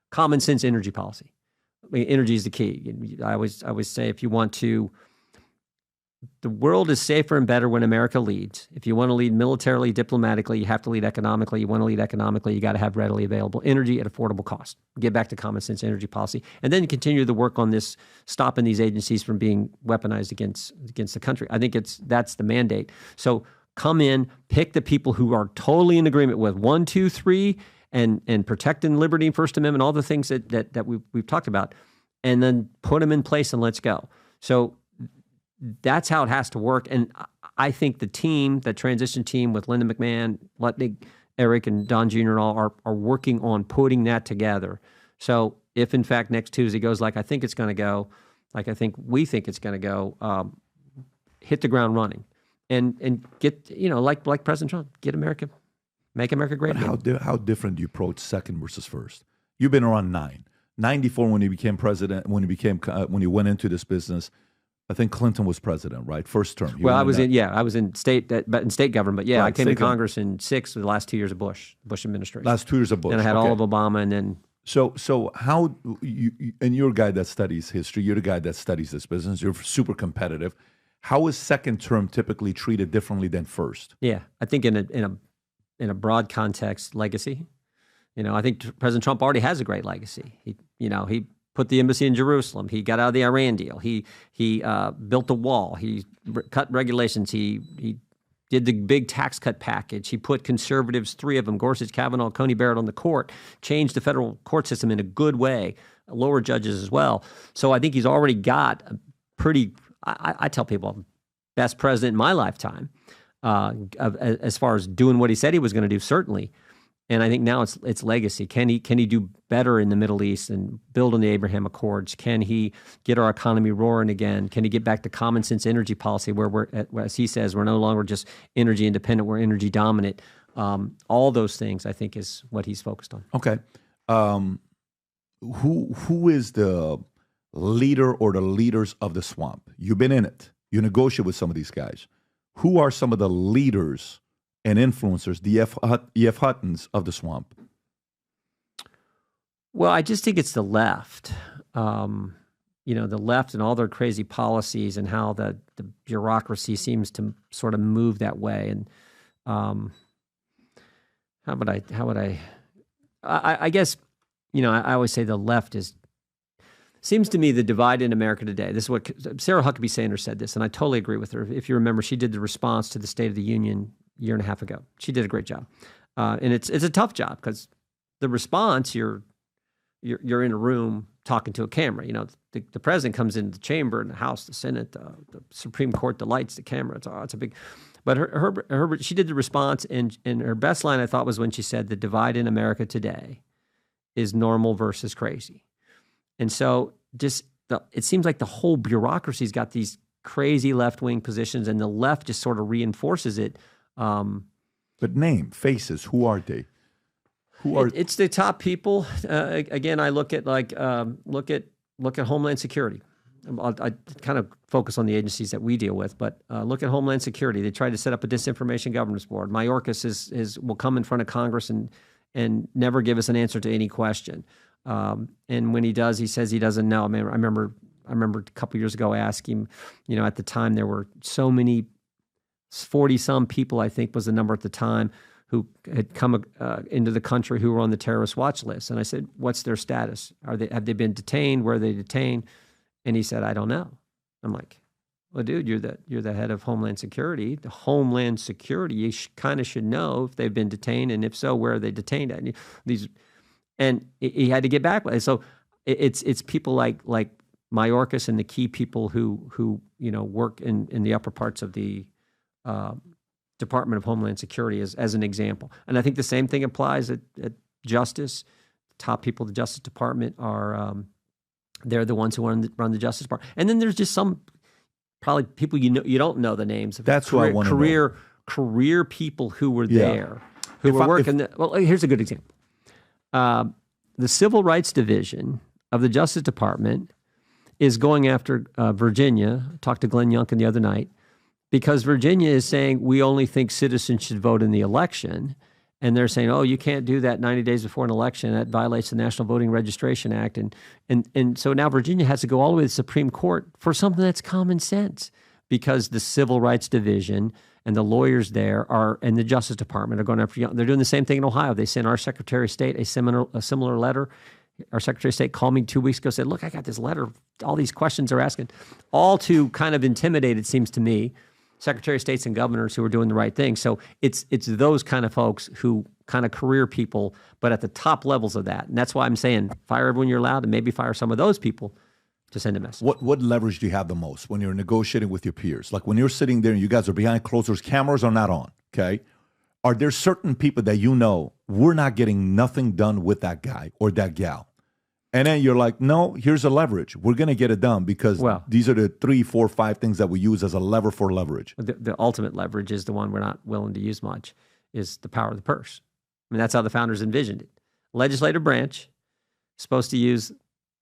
common sense energy policy. Energy is the key. I always say, if you want to, the world is safer and better when America leads. If you want to lead militarily, diplomatically, you have to lead economically. You want to lead economically, you got to have readily available energy at affordable cost. Get back to common sense energy policy. And then continue the work on this, stopping these agencies from being weaponized against the country. I think that's the mandate. So come in, pick the people who are totally in agreement with 1, 2, 3, and protecting liberty and First Amendment, all the things that we've talked about, and then put them in place and let's go. So that's how it has to work. And I think the team, the transition team with Linda McMahon, Lutnick, Erik, and Don Jr. and all are working on putting that together. So if, in fact, next Tuesday goes like I think it's going to go, like I think we think it's going to go, hit the ground running and get, like President Trump, get America, make America great again. How different do you approach second versus first? You've been around 94 when he became president, when he went into this business. I think Clinton was president, right? First term. Well, I was in state government, but I came to Congress in 6 of the last 2 years of Bush administration. Last 2 years of Bush. And I had all of Obama, and then. So how and you're a guy that studies history. You're the guy that studies this business. You're super competitive. How is second term typically treated differently than first? Yeah, I think in a broad context, legacy. I think President Trump already has a great legacy. He put the embassy in Jerusalem. He got out of the Iran deal. He built a wall. He cut regulations. He did the big tax cut package. He put conservatives, 3 of them, Gorsuch, Kavanaugh, Coney Barrett, on the court, changed the federal court system in a good way, lower judges as well. So I think he's already got a pretty, I tell people, best president in my lifetime as far as doing what he said he was going to do, certainly. And I think now it's legacy. Can he do better in the Middle East and build on the Abraham Accords? Can he get our economy roaring again? Can he get back to common sense energy policy where we're, as he says, we're no longer just energy independent, we're energy dominant. All those things, I think, is what he's focused on. Okay. Who is the leader or the leaders of the swamp? You've been in it. You negotiate with some of these guys. Who are some of the leaders and influencers, the E.F. Huttons of the swamp? Well, I just think it's the left. The left and all their crazy policies and how the bureaucracy seems to sort of move that way. And I guess, I always say the left seems to me the divide in America today. This is what Sarah Huckabee Sanders said this, and I totally agree with her. If you remember, she did the response to the State of the Union a year and a half ago. She did a great job. And it's a tough job because the response, you're in a room talking to a camera. The president comes into the chamber and the House, the Senate, the Supreme Court, the lights, the camera. It's a big. But her she did the response, and her best line I thought was when she said, "The divide in America today is normal versus crazy." And so it seems like the whole bureaucracy's got these crazy left-wing positions, and the left just sort of reinforces it. But faces, who are they? It's the top people. Again, I look at look at Homeland Security. I kind of focus on the agencies that we deal with, but look at Homeland Security. They tried to set up a disinformation governance board. Mayorkas will come in front of Congress and never give us an answer to any question. And when he does, he says he doesn't know. I mean, I remember a couple years ago I asked him. At the time there were so many, 40-some people, I think was the number at the time, who had come into the country who were on the terrorist watch list. And I said, what's their status? Have they been detained? Where are they detained? And he said, I don't know. I'm like, well, dude, you're the head of Homeland Security. The Homeland Security, you kind of should know if they've been detained, and if so, where are they detained at? And he had to get back with it. So it's people like Mayorkas and the key people who work in the upper parts of the Department of Homeland Security as an example. And I think the same thing applies at Justice. Top people of the Justice Department are they're the ones who run the Justice Department. And then there's just some probably people you don't know the names of. That's what I want to know. Career people who were there, who were working. Well, here's a good example. The Civil Rights Division of the Justice Department is going after Virginia. I talked to Glenn Youngkin the other night, because Virginia is saying we only think citizens should vote in the election. And they're saying, oh, you can't do that 90 days before an election. That violates the National Voting Registration Act. And so now Virginia has to go all the way to the Supreme Court for something that's common sense, because the Civil Rights Division and the lawyers there and the Justice Department are going after. They're doing the same thing in Ohio. They sent our Secretary of State a similar letter. Our Secretary of State called me 2 weeks ago, said, look, I got this letter. All these questions are asking, all to kind of intimidate, it seems to me, Secretary of States and governors who are doing the right thing. So it's those kind of folks who kind of career people, but at the top levels of that. And that's why I'm saying fire everyone you're allowed, and maybe fire some of those people to send a message. What leverage do you have the most when you're negotiating with your peers? Like when you're sitting there and you guys are behind closed doors, cameras are not on, okay? Are there certain people that we're not getting nothing done with that guy or that gal? And then you're like, no, here's a leverage. We're going to get it done because these are the 3, 4, 5 things that we use as a lever for leverage. The ultimate leverage is the one we're not willing to use much, is the power of the purse. I mean, that's how the founders envisioned it. Legislative branch supposed to use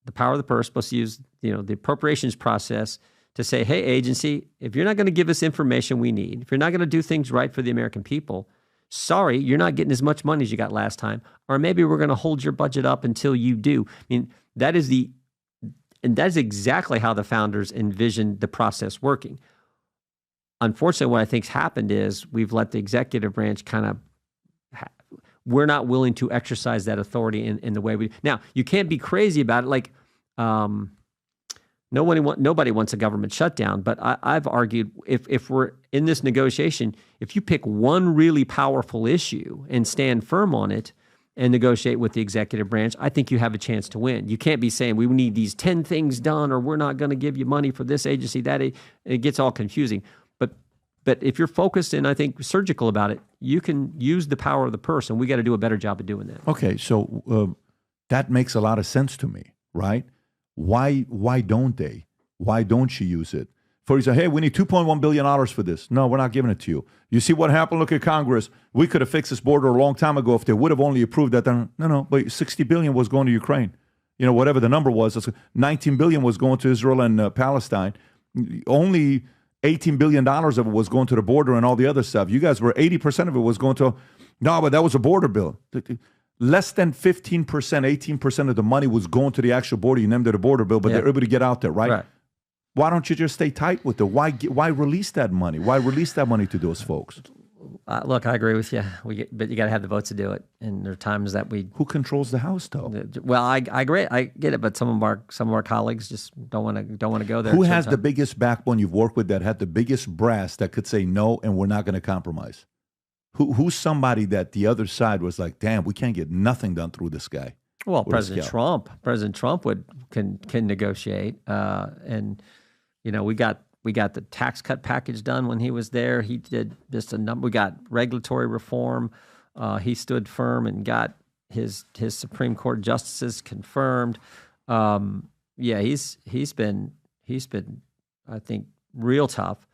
the power of the purse, supposed to use the appropriations process to say, hey, agency, if you're not going to give us information we need, if you're not going to do things right for the American people, sorry, you're not getting as much money as you got last time, or maybe we're going to hold your budget up until you do. I mean, that is exactly how the founders envisioned the process working. unfortunately, what I think's happened is we've let the executive branch kind of. We're not willing to exercise that authority in the way we. Now, you can't be crazy about it. Like, nobody wants a government shutdown. But I've argued if we're in this negotiation, if you pick one really powerful issue and stand firm on it and negotiate with the executive branch, I think you have a chance to win. You can't be saying we need these 10 things done, or we're not going to give you money for this agency, that. It gets all confusing. But if you're focused and I think surgical about it, you can use the power of the purse, and we got to do a better job of doing that. Okay, so that makes a lot of sense to me, right? Why don't they? Why don't you use it? For example, hey, we need $2.1 billion for this. No, we're not giving it to you. You see what happened? Look at Congress. We could have fixed this border a long time ago if they would have only approved that. No, but $60 billion was going to Ukraine. Whatever the number was, $19 billion was going to Israel and Palestine. Only $18 billion of it was going to the border and all the other stuff. You guys were 80% of it was going to, no, but that was a border bill. Less than 15%, 18% of the money was going to the actual border. You named it a border bill, but they're able to get out there, right? Why don't you just stay tight with it? Why release that money? Why release that money to those folks? Look, I agree with you. But you got to have the votes to do it. And there are times that Who controls the House, though? Well, I agree. I get it. But some of our colleagues just don't want to go there. Who has the biggest backbone you've worked with that had the biggest brass that could say no and we're not going to compromise? Who's somebody that the other side was like, damn, we can't get nothing done through this guy? Well, President Trump can negotiate, and we got the tax cut package done when he was there. He did just a number. We got regulatory reform. He stood firm and got his Supreme Court justices confirmed. He's been I think real tough.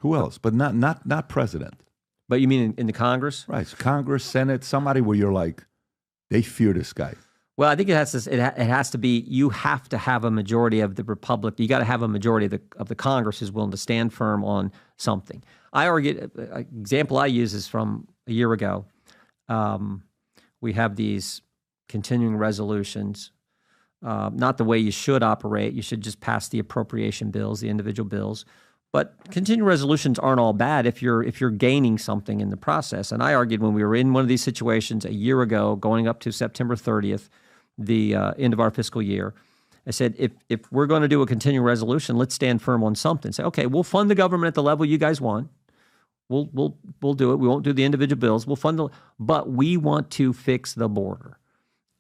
Who else? But not president. But you mean in the Congress? Right, Congress, Senate, somebody where you're like, they fear this guy. Well, I think it has to be. You have to have a majority of the Republic. You got to have a majority of the Congress who's willing to stand firm on something. I argue. An example I use is from a year ago. We have these continuing resolutions. Not the way you should operate. You should just pass the appropriation bills, the individual bills. But continuing resolutions aren't all bad if you're gaining something in the process. And I argued when we were in one of these situations a year ago, going up to September 30th, the end of our fiscal year, I said, if we're going to do a continuing resolution, let's stand firm on something. Say, okay, we'll fund the government at the level you guys want. We'll do it. We won't do the individual bills. We'll fund but we want to fix the border.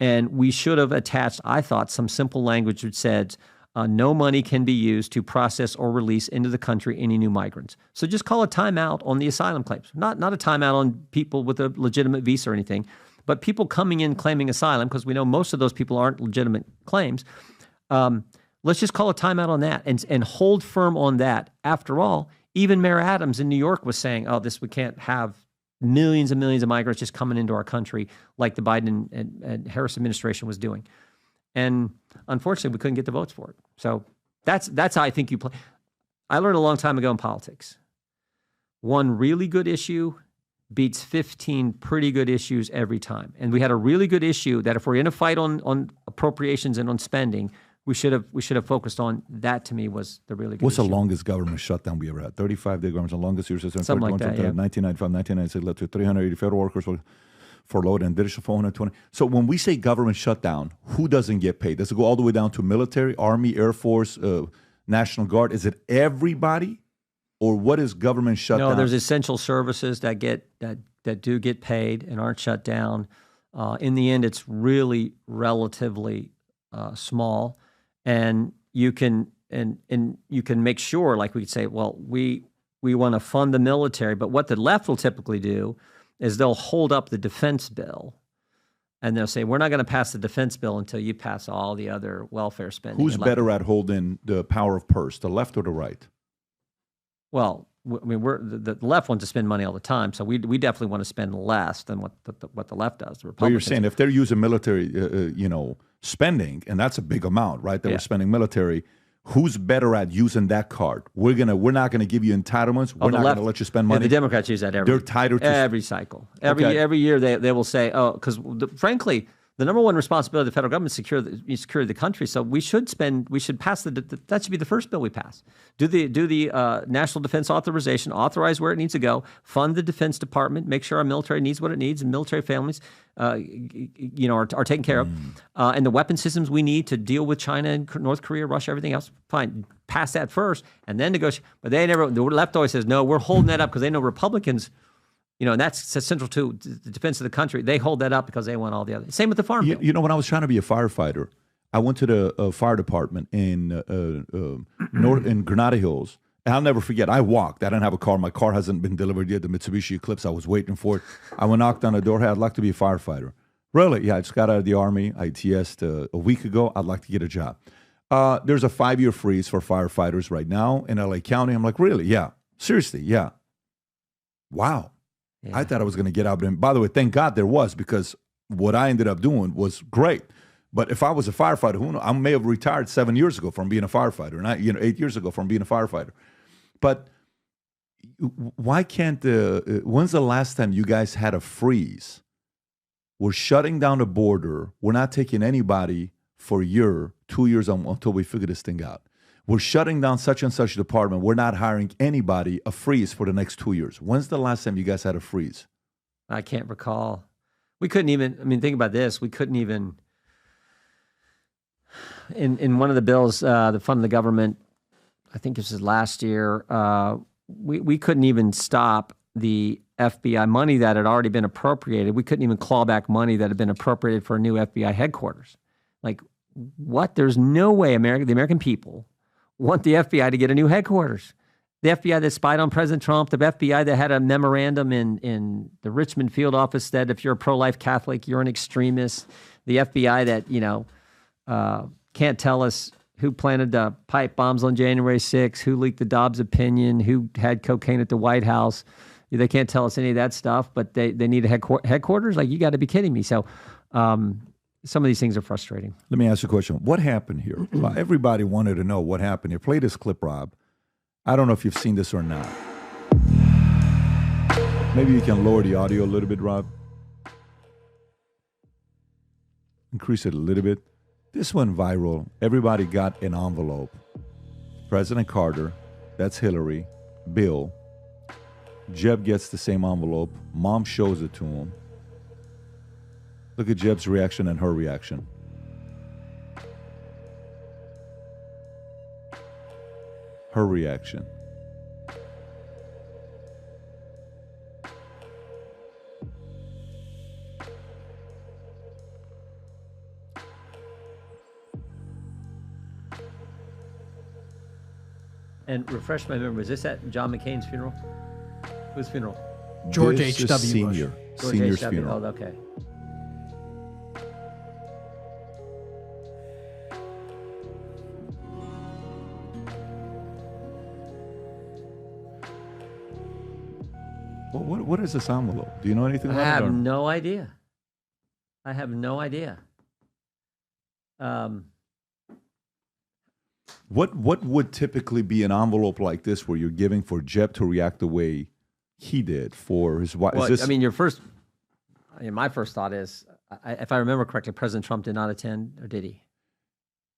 And we should have attached, I thought, some simple language which said, no money can be used to process or release into the country any new migrants. So just call a timeout on the asylum claims. Not a timeout on people with a legitimate visa or anything, but people coming in claiming asylum, because we know most of those people aren't legitimate claims. Let's just call a timeout on that and hold firm on that. After all, even Mayor Adams in New York was saying, we can't have millions and millions of migrants just coming into our country like the Biden and Harris administration was doing. And unfortunately, we couldn't get the votes for it. So that's how I think you play. I learned a long time ago in politics. One really good issue beats 15 pretty good issues every time. And we had a really good issue that if we're in a fight on appropriations and on spending, we should have focused on. That to me was the really good What's issue. the longest government shutdown we ever had? 35-day government, the longest year system. Something like that, yeah. 1995, 1996 led to 380 federal workers furloughed and additional 420. So when we say government shutdown, who doesn't get paid? Does it go all the way down to military, Army, Air Force, National Guard? Is it everybody? Or what is government shutdown? No, there's essential services that do get paid and aren't shut down. In the end, it's really relatively small, and you can make sure, like we could say, well, we want to fund the military, but what the left will typically do is they'll hold up the defense bill, and they'll say, we're not going to pass the defense bill until you pass all the other welfare spending. Who's better at holding the power of purse, the left or the right? Well, I mean, the left wants to spend money all the time, so we definitely want to spend less than what the left does. The Republicans. Well, you're saying if they're using military, spending, and that's a big amount, right? We're spending military. Who's better at using that card? We're not gonna give you entitlements. We're not gonna let you spend money. The Democrats use that every cycle. Every year they will say, frankly, the number one responsibility of the federal government is secure the country. So we should pass that should be the first bill we pass. Do the National Defense Authorization, authorize where it needs to go, fund the Defense Department, make sure our military needs what it needs, and military families, are taken care of, and the weapon systems we need to deal with China and North Korea, Russia, everything else. Fine, pass that first, and then negotiate. But they never. The left always says no. We're holding that up because they know Republicans. And that's central to the defense of the country. They hold that up because they want all the other. Same with the farm bill. When I was trying to be a firefighter, I went to the fire department in Granada Hills. And I'll never forget, I walked. I didn't have a car. My car hasn't been delivered yet, the Mitsubishi Eclipse. I was waiting for it. I went knocked on the door. Hey, I'd like to be a firefighter. Really? Yeah, I just got out of the Army. I TS'd a week ago. I'd like to get a job. There's a 5-year freeze for firefighters right now in LA County. I'm like, really? Yeah. Seriously, yeah. Wow. Yeah. I thought I was going to get out. And by the way, thank God there was, because what I ended up doing was great. But if I was a firefighter, who knows? I may have retired 7 years ago from being a firefighter, and 8 years ago from being a firefighter. But why can't when's the last time you guys had a freeze? We're shutting down the border. We're not taking anybody for a year, 2 years until we figure this thing out. We're shutting down such and such department. We're not hiring anybody, a freeze for the next 2 years. When's the last time you guys had a freeze? I can't recall. We couldn't even, think about this. We couldn't even, in one of the bills, the fund of the government, I think this is last year, we couldn't even stop the FBI money that had already been appropriated. We couldn't even claw back money that had been appropriated for a new FBI headquarters. Like, what? There's no way the American people want the FBI to get a new headquarters. The FBI that spied on President Trump, the FBI that had a memorandum in the Richmond field office that if you're a pro-life Catholic, you're an extremist. The FBI that, can't tell us who planted the pipe bombs on January 6th, who leaked the Dobbs opinion, who had cocaine at the White House. They can't tell us any of that stuff, but they need a headquarters? Like, you got to be kidding me. So, some of these things are frustrating. Let me ask you a question. What happened here? Everybody wanted to know what happened here. Play this clip, Rob. I don't know if you've seen this or not. Maybe you can lower the audio a little bit, Rob. Increase it a little bit. This went viral. Everybody got an envelope. President Carter, that's Hillary, Bill. Jeb gets the same envelope. Mom shows it to him. Look at Jeb's reaction and her reaction. Her reaction. And refresh my memory, was this at John McCain's funeral? Whose funeral? George H.W. Bush. Senior's funeral. Oh, okay. What is this envelope? Do you know anything about it? I have no idea. I have no idea. What would typically be an envelope like this where you're giving for Jeb to react the way he did for his wife? Well, my first thought is, if I remember correctly, President Trump did not attend, or did he?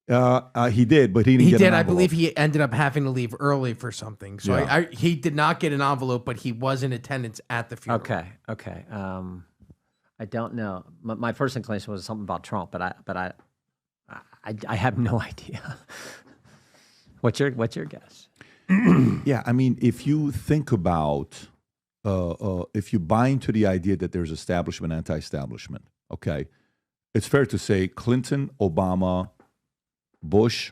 He did, but he didn't get an envelope. I believe he ended up having to leave early for something. So Yeah. he did not get an envelope, but he was in attendance at the funeral. Okay. I don't know. My first inclination was something about Trump, but I have no idea. What's your guess? Yeah, I mean, if you think about, if you buy into the idea that there's establishment, anti-establishment, okay, it's fair to say Clinton, Obama, Bush,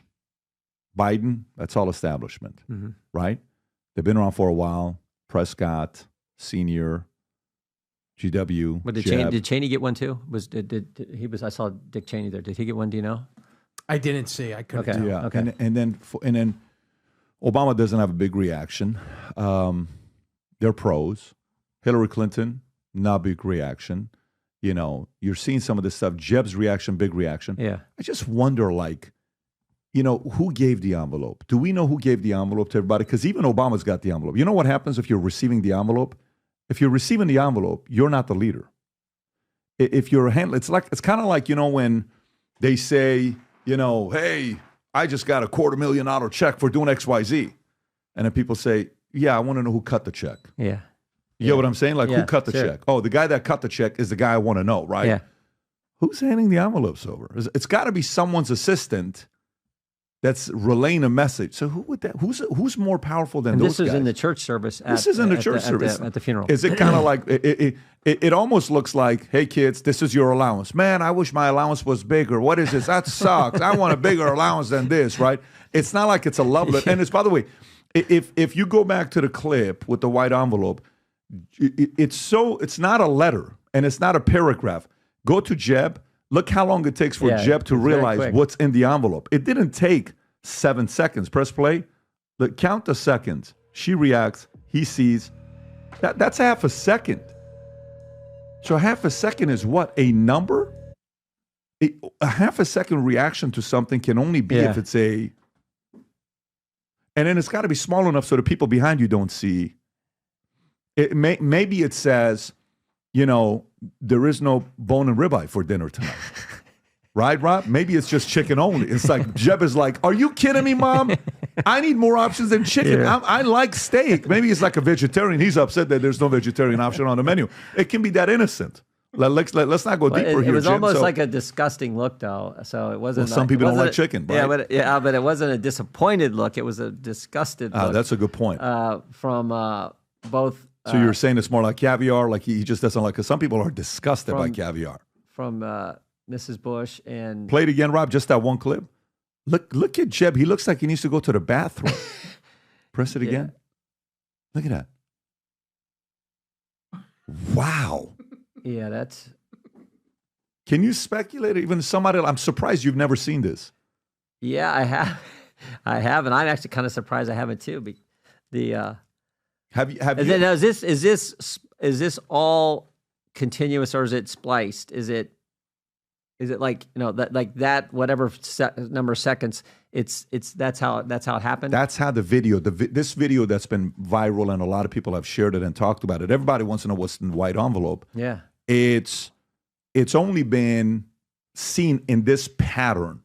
Biden, that's all establishment, right? They've been around for a while. Prescott, Senior, GW. But did Cheney get one too? I saw Dick Cheney there. Did he get one? Do you know? I didn't see. I couldn't tell. Yeah. Okay. And then Obama doesn't have a big reaction. They're pros. Hillary Clinton, not big reaction. You know, you're seeing some of this stuff. Jeb's reaction, big reaction. Yeah. I just wonder, like, you know, who gave the envelope? Do we know who gave the envelope to everybody? Because even Obama's got the envelope. You know what happens if you're receiving the envelope? If you're receiving the envelope, you're not the leader. if you're a handler, it's kind of like, when they say, hey, I just got a $250,000 check for doing XYZ. And then people say, yeah, I want to know who cut the check. Yeah. You know what I'm saying? Like, who cut the check? Oh, the guy that cut the check is the guy I want to know, right? Yeah. Who's handing the envelopes over? It's got to be someone's assistant that's relaying a message. So who would that? Who's more powerful than those guys? This is in the church service. This is in the church service at the funeral. Is it kind of like it almost looks like, hey kids, this is your allowance. Man, I wish my allowance was bigger. What is this? That sucks. I want a bigger allowance than this, right? It's not like it's a love letter. And it's, by the way, if you go back to the clip with the white envelope, it's not a letter and it's not a paragraph. Go to Jeb. Look how long it takes for Jeb to realize what's in the envelope. It didn't take 7 seconds. Press play. Count the seconds. She reacts. He sees. That's half a second. So half a second is what? A number? A half a second reaction to something can only be if it's a... And then it's got to be small enough so the people behind you don't see. Maybe it says, there is no bone and ribeye for dinner tonight. Right, Rob? Maybe it's just chicken only. It's like, Jeb is like, are you kidding me, Mom? I need more options than chicken. Yeah. I like steak. Maybe he's like a vegetarian. He's upset that there's no vegetarian option on the menu. It can be that innocent. Let's not go deeper here, It was Jim. almost like a disgusting look, though. So it wasn't. Well, some people don't like chicken, right? But it wasn't a disappointed look. It was a disgusted look. That's a good point. From both. So you're saying it's more like caviar, like he just doesn't like, because some people are disgusted by caviar. From Mrs. Bush and... Play it again, Rob, just that one clip. Look at Jeb. He looks like he needs to go to the bathroom. Press it again. Look at that. Wow. Yeah, that's... Can you speculate? Even somebody, I'm surprised you've never seen this. Yeah, I have. I have, and I'm actually kind of surprised I haven't too. Have you? Is this all continuous or is it spliced? Is it like that whatever number of seconds? That's how it happened. That's how the video this video that's been viral and a lot of people have shared it and talked about it. Everybody wants to know what's in the white envelope. Yeah, it's only been seen in this pattern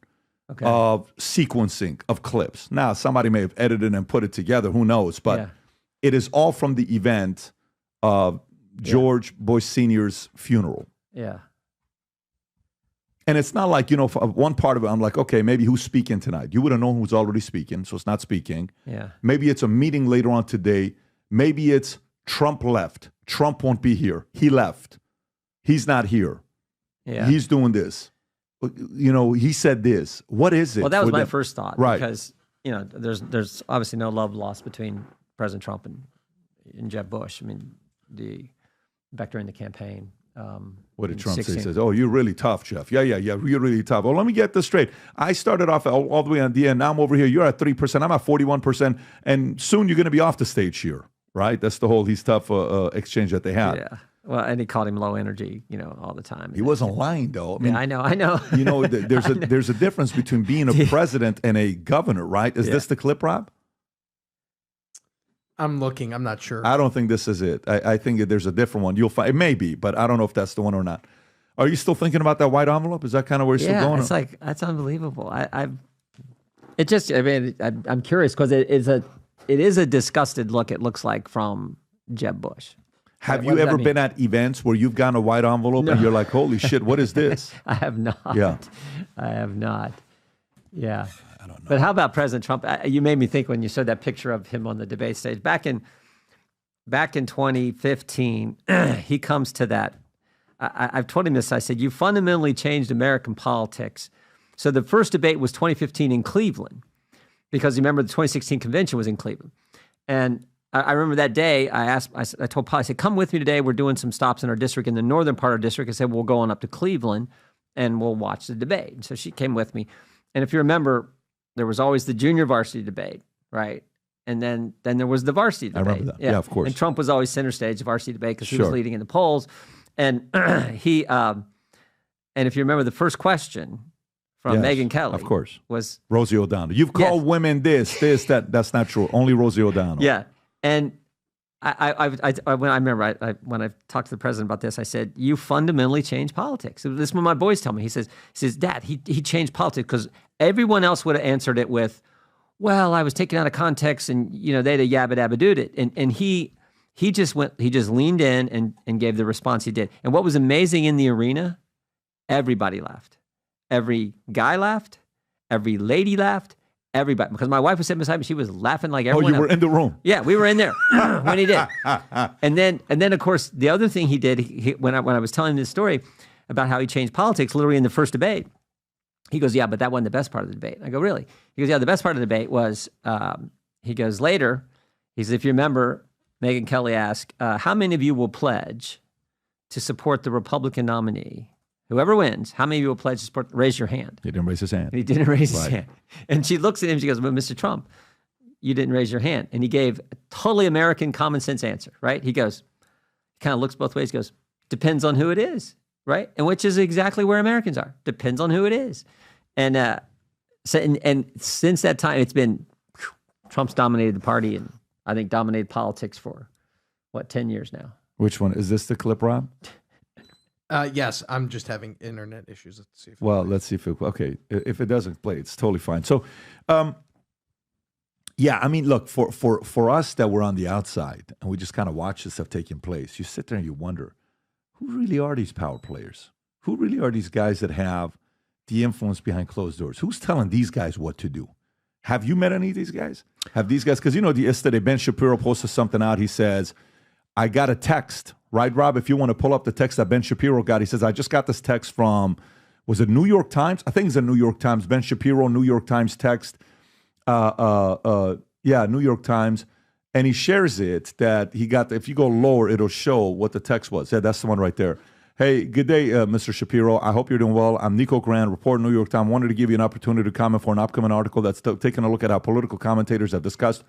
of sequencing of clips. Now somebody may have edited and put it together. Who knows? But it is all from the event of George Bush Sr.'s funeral. Yeah. And it's not like, for one part of it, I'm like, okay, maybe who's speaking tonight? You would have known who's already speaking, so it's not speaking. Yeah. Maybe it's a meeting later on today. Maybe it's Trump left. Trump won't be here. He left. He's not here. Yeah. He's doing this. He said this. What is it? Well, that was my first thought. Right. Because, there's obviously no love lost between President Trump and Jeb Bush. I mean, back during the campaign. What did Trump say? He says, oh, you're really tough, Jeff. Yeah, you're really tough. Well, let me get this straight. I started off all the way on the end. Now I'm over here. You're at 3%. I'm at 41%. And soon you're going to be off the stage here, right? That's the whole he's tough exchange that they had. Yeah. Well, and he called him low energy, all the time. He wasn't lying, though. I know. There's a difference between being a president and a governor, right? Is this the clip, Rob? I'm looking. I'm not sure. I don't think this is it. I think there's a different one. You'll find it may be, but I don't know if that's the one or not. Are you still thinking about that white envelope? Is that kind of where you're still going? It's like that's unbelievable. I'm curious because it is a disgusted look. It looks like from Jeb Bush. Have you ever been at events where you've gotten a white envelope and you're like, holy shit, what is this? I have not. Yeah, I have not. Yeah. I don't know. But how about President Trump? You made me think when you showed that picture of him on the debate stage back in 2015. He comes to that. I've told him this. I said, you fundamentally changed American politics. So the first debate was 2015 in Cleveland because remember the 2016 convention was in Cleveland. And I remember that day I told Paul, I said, come with me today. We're doing some stops in our district, in the northern part of our district. I said, we'll go on up to Cleveland and we'll watch the debate. And so she came with me. And if you remember, there was always the junior varsity debate, right? And then there was the varsity debate. I remember that. Yeah, of course. And Trump was always center stage, varsity debate, because he was leading in the polls. And and if you remember, the first question from Megyn Kelly, of course, was Rosie O'Donnell. You've called women this, that. That's not true. Only Rosie O'Donnell. Yeah. And When I remember when I talked to the president about this, I said, "You fundamentally changed politics." This is what my boys tell me. He says, "Dad, he changed politics because everyone else would have answered it with, well, I was taken out of context, and they'd have yabba dabba dooed it." And he just leaned in and gave the response he did. And what was amazing in the arena, everybody laughed. Every guy laughed. Every lady laughed. Everybody, because my wife was sitting beside me, she was laughing like everyone. Oh, you were in the room? Yeah, we were in there when he did. And then of course the other thing he did, when I was telling this story about how he changed politics, literally in the first debate, he goes, "Yeah, but that wasn't the best part of the debate." I go, "Really?" He goes, "Yeah, the best part of the debate was," he goes, "later," he says, "if you remember, Megyn Kelly asked, how many of you will pledge to support the Republican nominee? Whoever wins, how many of you will pledge to support? Raise your hand." He didn't raise his hand. And he didn't raise his hand. And she looks at him, she goes, "Well, Mr. Trump, you didn't raise your hand." And he gave a totally American common sense answer, right? He goes, kind of looks both ways, goes, "Depends on who it is," right? And which is exactly where Americans are. Depends on who it is. And since that time, it's been, Trump's dominated the party and I think dominated politics for, 10 years now. Which one? Is this the clip, Rob? Yes, I'm just having internet issues. Let's see. Let's see if it, okay. If it doesn't play, it's totally fine. So, yeah, I mean, look, for us that we're on the outside and we just kind of watch this stuff taking place, you sit there and you wonder, who really are these power players? Who really are these guys that have the influence behind closed doors? Who's telling these guys what to do? Have you met any of these guys? Have these guys, because yesterday Ben Shapiro posted something out. He says, "I got a text." Right, Rob? If you want to pull up the text that Ben Shapiro got, he says, "I just got this text from," was it New York Times? I think it's the New York Times. Ben Shapiro, New York Times text. New York Times. And he shares it that he got, if you go lower, it'll show what the text was. Yeah, that's the one right there. "Hey, good day, Mr. Shapiro. I hope you're doing well. I'm Nico Grant, reporter, New York Times. Wanted to give you an opportunity to comment for an upcoming article that's taking a look at how political commentators have discussed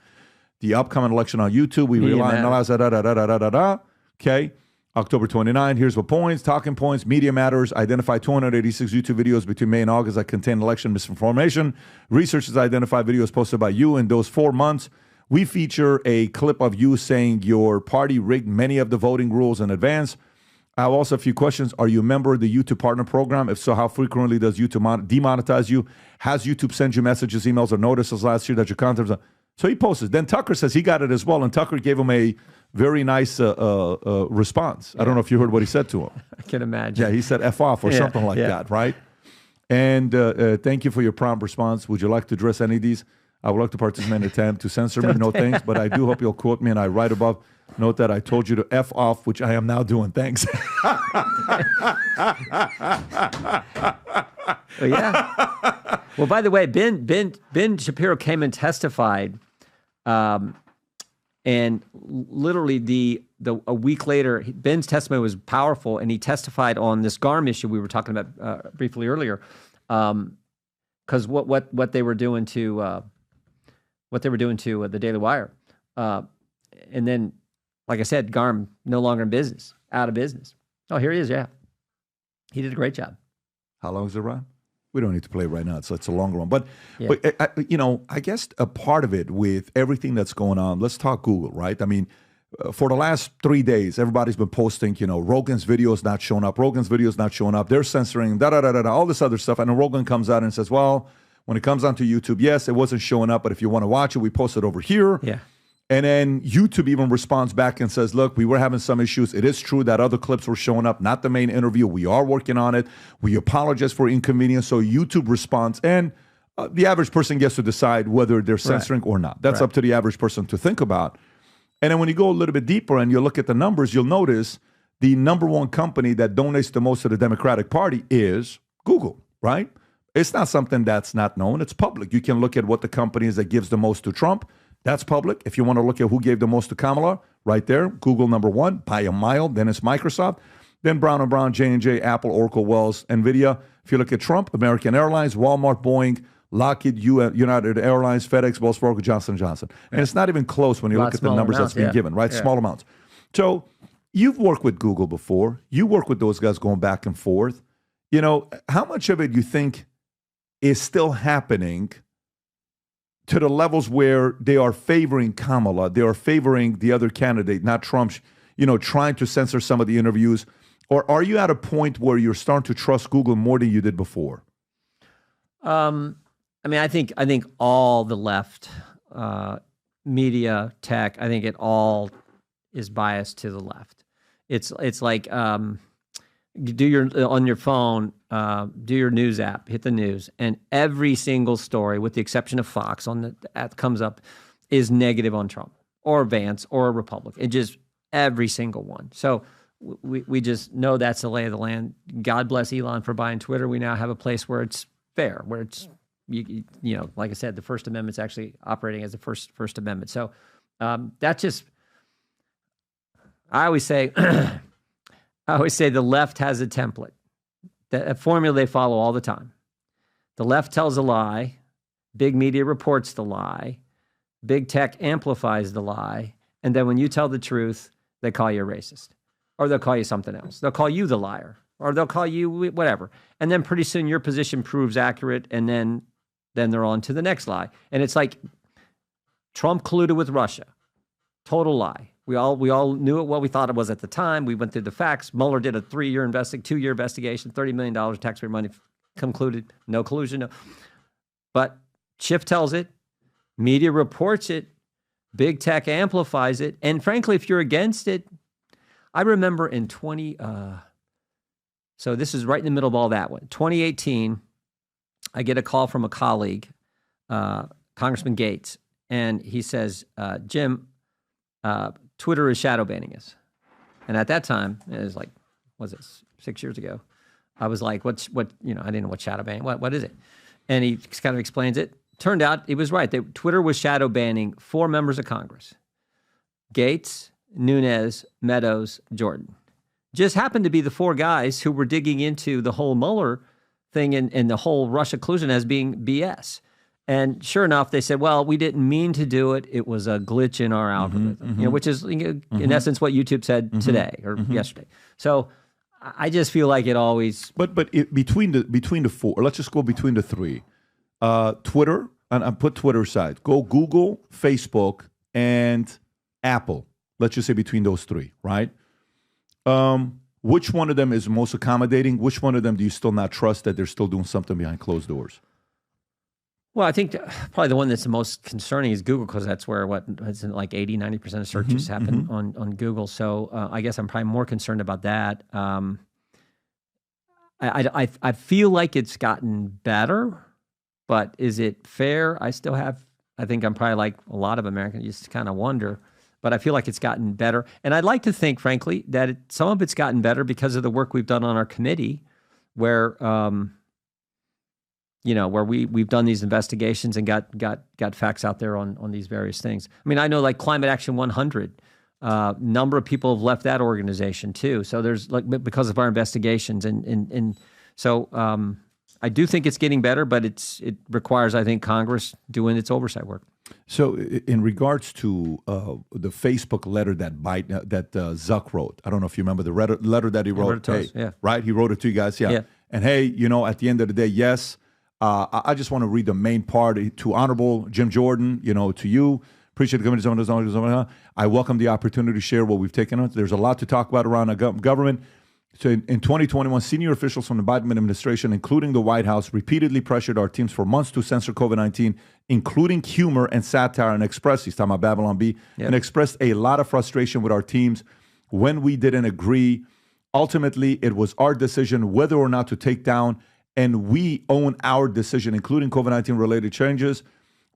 the upcoming election on YouTube. We rely on okay, October 29. Here's what points, talking points, media matters. Identify 286 YouTube videos between May and August that contain election misinformation. Researchers identify videos posted by you in those 4 months. We feature a clip of you saying your party rigged many of the voting rules in advance. I have also a few questions. Are you a member of the YouTube Partner Program? If so, how frequently does YouTube demonetize you? Has YouTube sent you messages, emails, or notices last year that your content was..." So he posted. Then Tucker says he got it as well, and Tucker gave him a very nice response. I don't know if you heard what he said to him. I can imagine. Yeah, he said F off or something like that, right? And thank you for your prompt response. Would you like to address any of these? I would like to participate in an attempt to censor me. No thanks, but I do hope you'll quote me, and I write above. Note that I told you to F off, which I am now doing. Thanks. Yeah. Well, by the way, Ben Shapiro came and testified, and literally a week later, Ben's testimony was powerful, and he testified on this GARM issue we were talking about briefly earlier, because what they were doing to the Daily Wire, and then, like I said, GARM no longer in business, out of business. Oh, here he is. Yeah, he did a great job. How long is it, Ron? We don't need to play right now, so it's a longer one. But I guess a part of it with everything that's going on, let's talk Google, right? I mean, for the last 3 days, everybody's been posting, Rogan's video is not showing up. Rogan's video is not showing up. They're censoring, all this other stuff. And then Rogan comes out and says, well, when it comes onto YouTube, yes, it wasn't showing up, but if you want to watch it, we post it over here. Yeah. And then YouTube even responds back and says, look, we were having some issues. It is true that other clips were showing up, not the main interview. We are working on it. We apologize for inconvenience. So YouTube responds, and the average person gets to decide whether they're censoring or not. That's up to the average person to think about. And then when you go a little bit deeper and you look at the numbers, you'll notice the number one company that donates the most to the Democratic Party is Google, right? It's not something that's not known. It's public. You can look at what the company is that gives the most to Trump. That's public. If you want to look at who gave the most to Kamala, right there, Google number one by a mile. Then it's Microsoft. Then Brown & Brown, J&J, Apple, Oracle, Wells, NVIDIA. If you look at Trump, American Airlines, Walmart, Boeing, Lockheed, United Airlines, FedEx, Wells Fargo, Johnson & Johnson. And it's not even close when you look at the numbers that's been given, right? Small amounts. So you've worked with Google before. You work with those guys going back and forth. How much of it you think is still happening to the levels where they are favoring Kamala, they are favoring the other candidate, not Trump, trying to censor some of the interviews? Or are you at a point where you're starting to trust Google more than you did before? I think all the left, media, tech, I think it all is biased to the left. It's like on your phone, do your news app, hit the news, and every single story, with the exception of Fox, that comes up, is negative on Trump or Vance or a Republican. It just every single one. So we just know that's the lay of the land. God bless Elon for buying Twitter. We now have a place where it's fair, where it's like I said, the First Amendment's actually operating as the First Amendment. So that just, I always say the left has a template, a formula they follow all the time. The left tells a lie, big media reports the lie, big tech amplifies the lie, and then when you tell the truth, they call you a racist, or they'll call you something else. They'll call you the liar, or they'll call you whatever. And then pretty soon your position proves accurate, and then they're on to the next lie. And it's like Trump colluded with Russia. Total lie. We all knew it, what we thought it was at the time. We went through the facts. Mueller did a 2-year investigation, $30 million of taxpayer money, concluded no collusion. No. But Schiff tells it, media reports it, big tech amplifies it. And frankly, if you're against it, I remember in so this is right in the middle of all that one. 2018, I get a call from a colleague, Congressman Gates, and he says, Jim, Twitter is shadow banning us. And at that time, it was like, was it 6 years ago? I was like, I didn't know what shadow banning, what is it? And he kind of explains it. Turned out he was right. Twitter was shadow banning 4 members of Congress: Gates, Nunes, Meadows, Jordan. Just happened to be the 4 guys who were digging into the whole Mueller thing and the whole Russia collusion as being BS. And sure enough, they said, well, we didn't mean to do it. It was a glitch in our algorithm, which is in essence what YouTube said today or yesterday. So I just feel like it always. But between the 4, let's just go between the 3. Twitter, and I put Twitter aside. Go Google, Facebook, and Apple. Let's just say between those 3, right? Which one of them is most accommodating? Which one of them do you still not trust that they're still doing something behind closed doors? Well, I think probably the one that's the most concerning is Google, because that's where it's like 80-90% of searches happen on Google. So I guess I'm probably more concerned about that. I feel like it's gotten better, but is it fair? I think I'm probably like a lot of Americans, just kind of wonder. But I feel like it's gotten better. And I'd like to think, frankly, that some of it's gotten better because of the work we've done on our committee, where where we've done these investigations and got facts out there on these various things. I mean, I know like Climate Action 100, number of people have left that organization too. So there's because of our investigations, and so I do think it's getting better, but it requires, I think, Congress doing its oversight work. So, in regards to the Facebook letter that Zuck wrote, I don't know if you remember the letter that he wrote. Right? He wrote it to you guys. Yeah. And hey, at the end of the day, yes, I just want to read the main part to Honorable Jim Jordan. To you, appreciate the committee. I welcome the opportunity to share what we've taken on. There's a lot to talk about around our government. So in 2021, senior officials from the Biden administration, including the White House, repeatedly pressured our teams for months to censor COVID-19, including humor and satire, and he's talking about Babylon Bee, and expressed a lot of frustration with our teams when we didn't agree. Ultimately, it was our decision whether or not to take down, and we own our decision, including COVID-19 related changes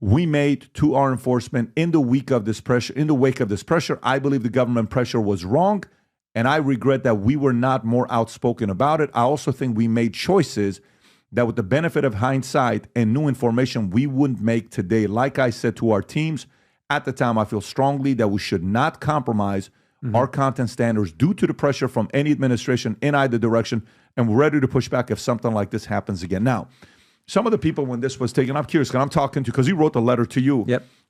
we made to our enforcement in the wake of this pressure. I believe the government pressure was wrong, and I regret that we were not more outspoken about it. I also think we made choices that, with the benefit of hindsight and new information, we wouldn't make today. Like I said to our teams at the time, I feel strongly that we should not compromise our content standards due to the pressure from any administration in either direction, and we're ready to push back if something like this happens again. Now, some of the people, when this was taken, I'm curious, because I'm talking to, because he wrote the letter to you.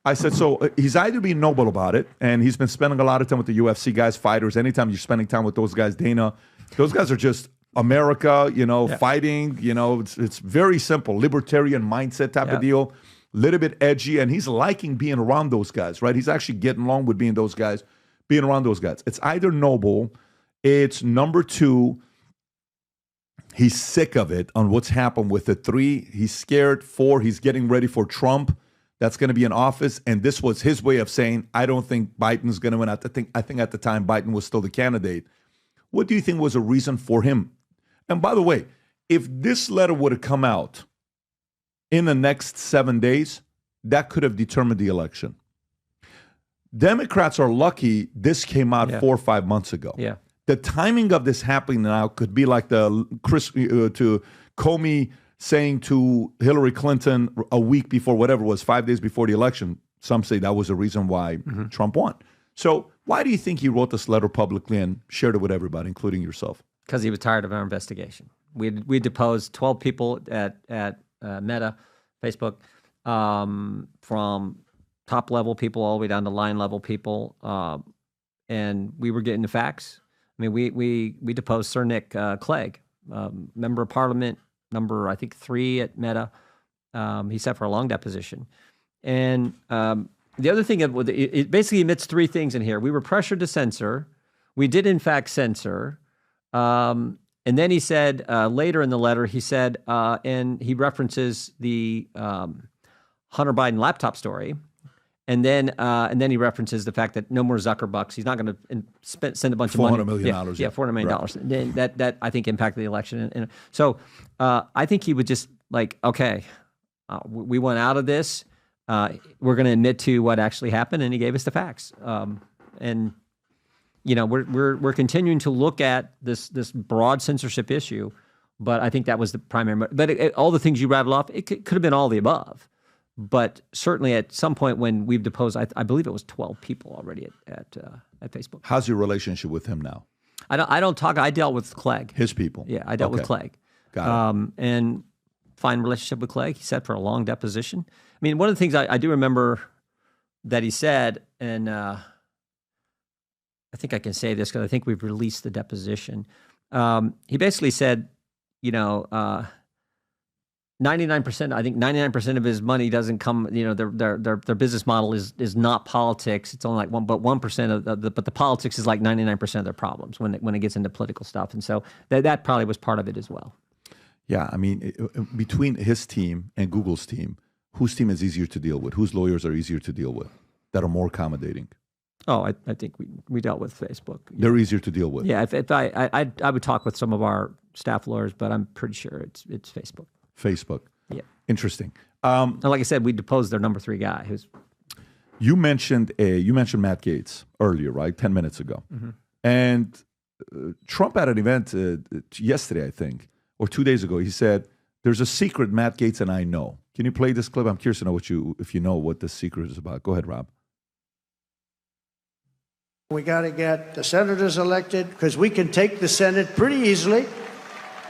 I said, so he's either being noble about it, and he's been spending a lot of time with the UFC guys, fighters. Anytime you're spending time with those guys, Dana, those guys are just America, fighting. It's very simple, libertarian mindset type of deal. a little bit edgy, and he's liking being around those guys, right? He's actually getting along with being around those guys. It's either noble, it's number two, he's sick of it on what's happened with it. 3, he's scared. 4, he's getting ready for Trump. That's going to be in office. And this was his way of saying, I don't think Biden's going to win. I think at the time Biden was still the candidate. What do you think was a reason for him? And by the way, if this letter would have come out in the next 7 days, that could have determined the election. Democrats are lucky this came out 4 or 5 months ago. Yeah. The timing of this happening now could be like to Comey saying to Hillary Clinton a week before, whatever it was, 5 days before the election. Some say that was the reason why Trump won. So why do you think he wrote this letter publicly and shared it with everybody, including yourself? Because he was tired of our investigation. We deposed 12 people at Meta, Facebook, from top level people all the way down to line level people, and we were getting the facts. I mean, we deposed Sir Nick Clegg, member of Parliament, number I think 3 at Meta. He sat for a long deposition, and the other thing, it basically admits 3 things in here. We were pressured to censor. We did in fact censor. And then he said later in the letter, he said, and he references the Hunter Biden laptop story. And then he references the fact that no more Zuckerbucks. He's not going to send a bunch of money. $400 million. Yeah, $400 million. Right. And then that I think impacted the election. And so I think he would just like, okay, we went out of this. We're going to admit to what actually happened, and he gave us the facts. And you know, we're continuing to look at this broad censorship issue, but I think that was the primary. But all the things you rattled off, it could have been all the above. But certainly at some point when we've deposed, I believe it was 12 people already at Facebook. How's your relationship with him now? I don't talk. I dealt with Clegg. His people. Yeah, I dealt with Clegg. Got it. And fine relationship with Clegg. He sat for a long deposition. I mean, one of the things I do remember that he said, and I think I can say this because I think we've released the deposition. He basically said, you know, 99%, I think 99% of his money doesn't come, you know, their business model is not politics. It's only like 1% but the politics is like 99% of their problems when it gets into political stuff. And so that probably was part of it as well. Yeah, I mean, between his team and Google's team, whose team is easier to deal with? Whose lawyers are easier to deal with that are more accommodating? Oh, I think we dealt with Facebook. They're easier to deal with. Yeah, if I would talk with some of our staff lawyers, but I'm pretty sure it's Facebook. Facebook. Yeah. Interesting. And like I said, we deposed their number 3 guy. You mentioned Matt Gaetz earlier, right? 10 minutes ago. Mm-hmm. And Trump at an event yesterday, I think, or 2 days ago, he said, "There's a secret Matt Gaetz and I know." Can you play this clip? I'm curious to know if you know what the secret is about. Go ahead, Rob. We got to get the senators elected because we can take the Senate pretty easily.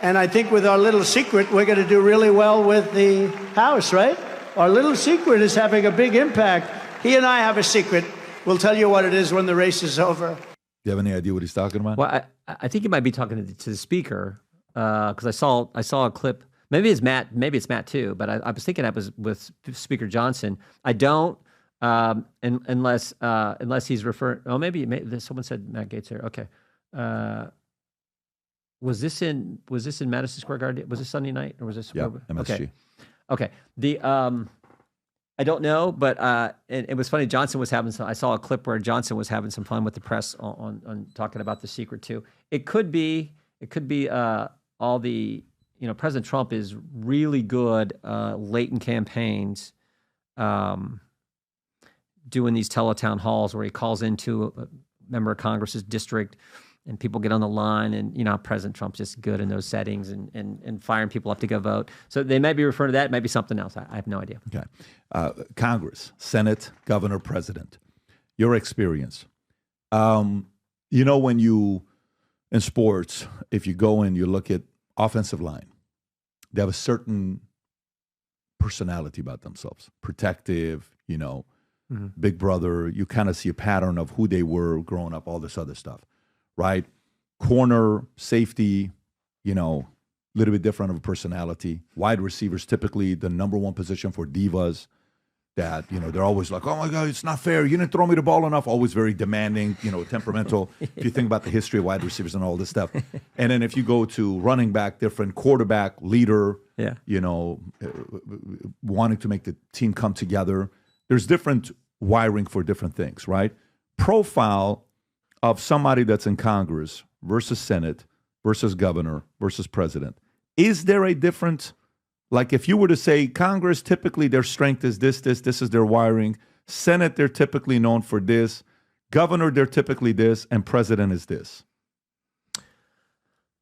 And I think with our little secret, we're going to do really well with the House, right? Our little secret is having a big impact. He and I have a secret. We'll tell you what it is when the race is over. Do you have any idea what he's talking about? Well, I think he might be talking to the speaker because I saw a clip. Maybe it's Matt too, but I was thinking that was with Speaker Johnson. I don't, unless he's referring. Oh, maybe someone said Matt Gaetz here. Okay. Was this in Madison Square Garden? Was this Sunday night or was this? Yeah, MSG. Okay. I don't know, but it was funny. Johnson was having some. I saw a clip where Johnson was having some fun with the press on talking about the secret too. It could be all the. You know, President Trump is really good late in campaigns doing these teletown halls where he calls into a member of Congress's district and people get on the line, and you know, President Trump's just good in those settings and firing people up to go vote. So they might be referring to that. It might be something else. I have no idea. Okay. Congress, Senate, governor, president, your experience. You know, when in sports, if you go and you look at offensive line, they have a certain personality about themselves, protective, you know, big brother. You kind of see a pattern of who they were growing up, all this other stuff, right? Corner, safety, you know, a little bit different of a personality. Wide receivers, typically the number one position for divas, that, they're always like, oh my God, it's not fair. You didn't throw me the ball enough. Always very demanding, temperamental. If you think about the history of wide receivers and all this stuff. And then if you go to running back, different quarterback, leader, wanting to make the team come together. There's different wiring for different things, right? Profile of somebody that's in Congress versus Senate versus governor versus president. Is there a difference? Like if you were to say Congress, typically their strength is this is their wiring. Senate, they're typically known for this. Governor, they're typically this. And president is this.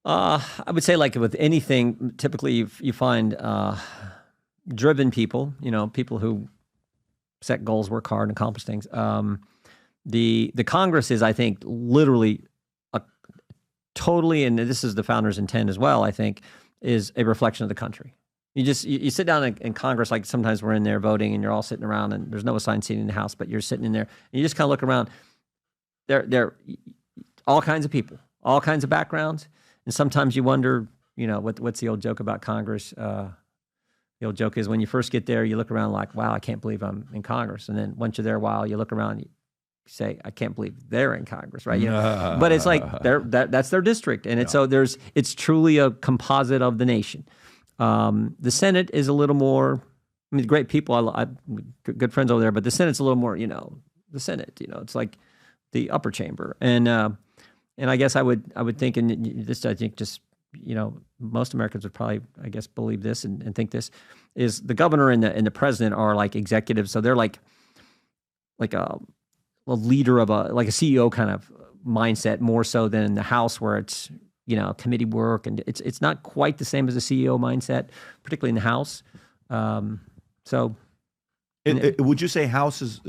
I would say like with anything, typically you find driven people, people who set goals, work hard, and accomplish things. The Congress is, I think, literally totally, and this is the founder's intent as well, I think, is a reflection of the country. You sit down in Congress, like sometimes we're in there voting and you're all sitting around and there's no assigned seating in the House, but you're sitting in there and you just kind of look around. They're all kinds of people, all kinds of backgrounds. And sometimes you wonder, what's the old joke about Congress? The old joke is when you first get there, you look around like, wow, I can't believe I'm in Congress. And then once you're there a while, you look around, you say, I can't believe they're in Congress, right? But it's like that's their district. And it's truly a composite of the nation. The Senate is a little more, great people, I good friends over there, but the Senate's a little more, the Senate, it's like the upper chamber. And I guess I would think, and this, I think just, most Americans would probably, I guess, believe this and think this, is the governor and the president are like executives. So they're like a leader of like a CEO kind of mindset, more so than in the House where it's, committee work, and it's not quite the same as a CEO mindset, particularly in the House. Would you say House is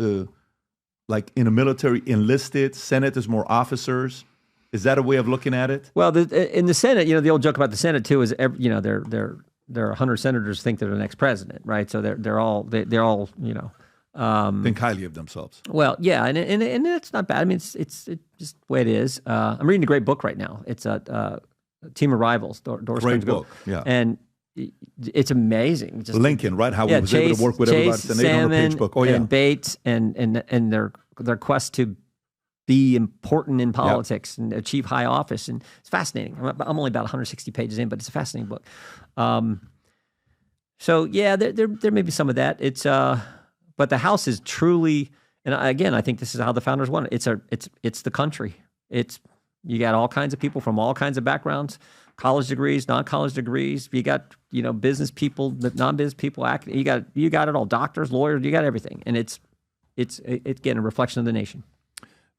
like in a military enlisted, Senate is more officers? Is that a way of looking at it? Well, in the Senate, the old joke about the Senate too is, there are 100 senators think they're the next president, right? So they're all think highly of themselves. Well, yeah, and it's not bad. It's just the way it is. I'm reading a great book right now. It's a Team of Rivals. Great book, yeah. And it's amazing. Just Lincoln, right? How he was able to work with everybody. It's an 800-page book. Oh, yeah. And Bates and their quest to be important in politics and achieve high office, and it's fascinating. I'm only about 160 pages in, but it's a fascinating book. So yeah, there may be some of that. It's but the House is truly, and again, I think this is how the founders want it. It's the country. You got all kinds of people from all kinds of backgrounds, college degrees, non-college degrees. You got business people, non-business people. You got it all. Doctors, lawyers. You got everything, and it's again a reflection of the nation.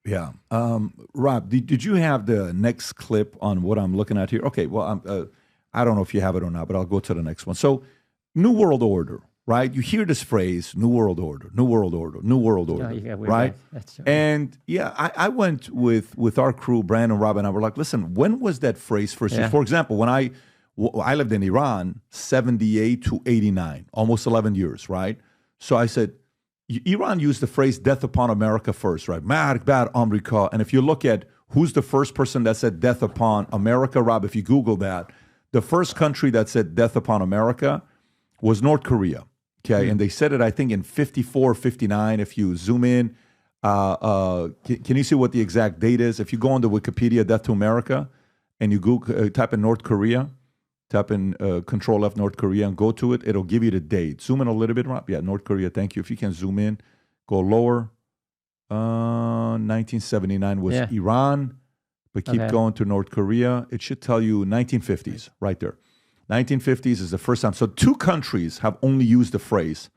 Yeah, Rob, did you have the next clip on what I'm looking at here? Okay, well, I don't know if you have it or not, but I'll go to the next one. So, New World Order. Right, you hear this phrase, New World Order, New World Order, New World Order, right? That's right. And yeah, I went with our crew, Bryant and Rob, and I were like, listen, when was that phrase first used? For example, when I lived in Iran, 78 to 89, almost 11 years, right? So I said, Iran used the phrase death upon America first, right? Markbat Amerika. And if you look at who's the first person that said death upon America, Rob, if you Google that, the first country that said death upon America was North Korea. Okay, and they said it, I think, in 54, 59. If you zoom in, can you see what the exact date is? If you go on the Wikipedia, Death to America, and you Google, type in North Korea, type in Control F North Korea and go to it, it'll give you the date. Zoom in a little bit, Rob. Yeah, North Korea, thank you. If you can zoom in, go lower. 1979 was Iran, but keep going to North Korea. It should tell you 1950s, right there. 1950s is the first time. So 2 countries have only used the phrase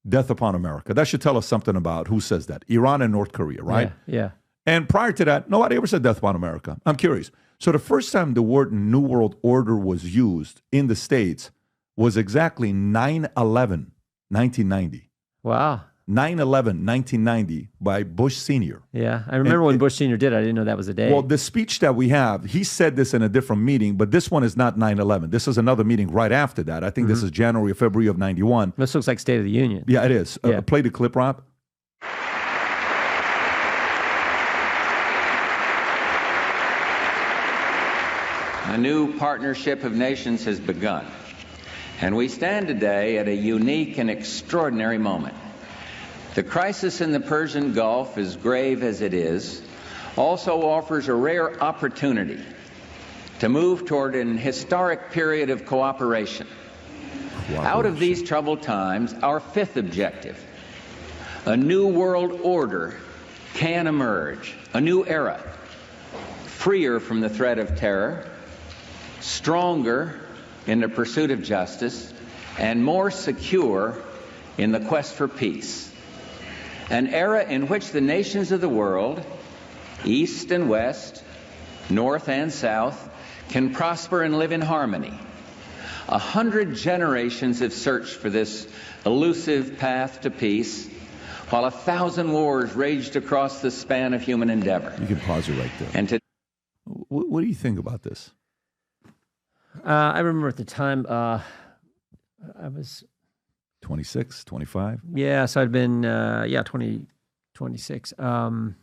death upon America. That should tell us something about who says that. Iran and North Korea, right? Yeah. And prior to that, nobody ever said death upon America. I'm curious. So the first time the word New World Order was used in the States was exactly 9/11, 1990. Wow. 9/11, 1990 by Bush Sr. Yeah, I remember when Bush Sr. did it. I didn't know that was a day. Well, the speech that we have, he said this in a different meeting, but this one is not 9/11. This is another meeting right after that. I think this is January or February of 91. This looks like State of the Union. Yeah, it is. Play the clip, Rob. A new partnership of nations has begun, and we stand today at a unique and extraordinary moment. The crisis in the Persian Gulf, as grave as it is, also offers a rare opportunity to move toward an historic period of cooperation. Out of these troubled times, our fifth objective, a new world order, can emerge, a new era, freer from the threat of terror, stronger in the pursuit of justice, and more secure in the quest for peace. An era in which the nations of the world, East and West, North and South, can prosper and live in harmony. 100 generations have searched for this elusive path to peace, while 1,000 wars raged across the span of human endeavor. You can pause it right there. And what do you think about this? I remember at the time, I was 26, 25? Yeah, so I'd been, 26. So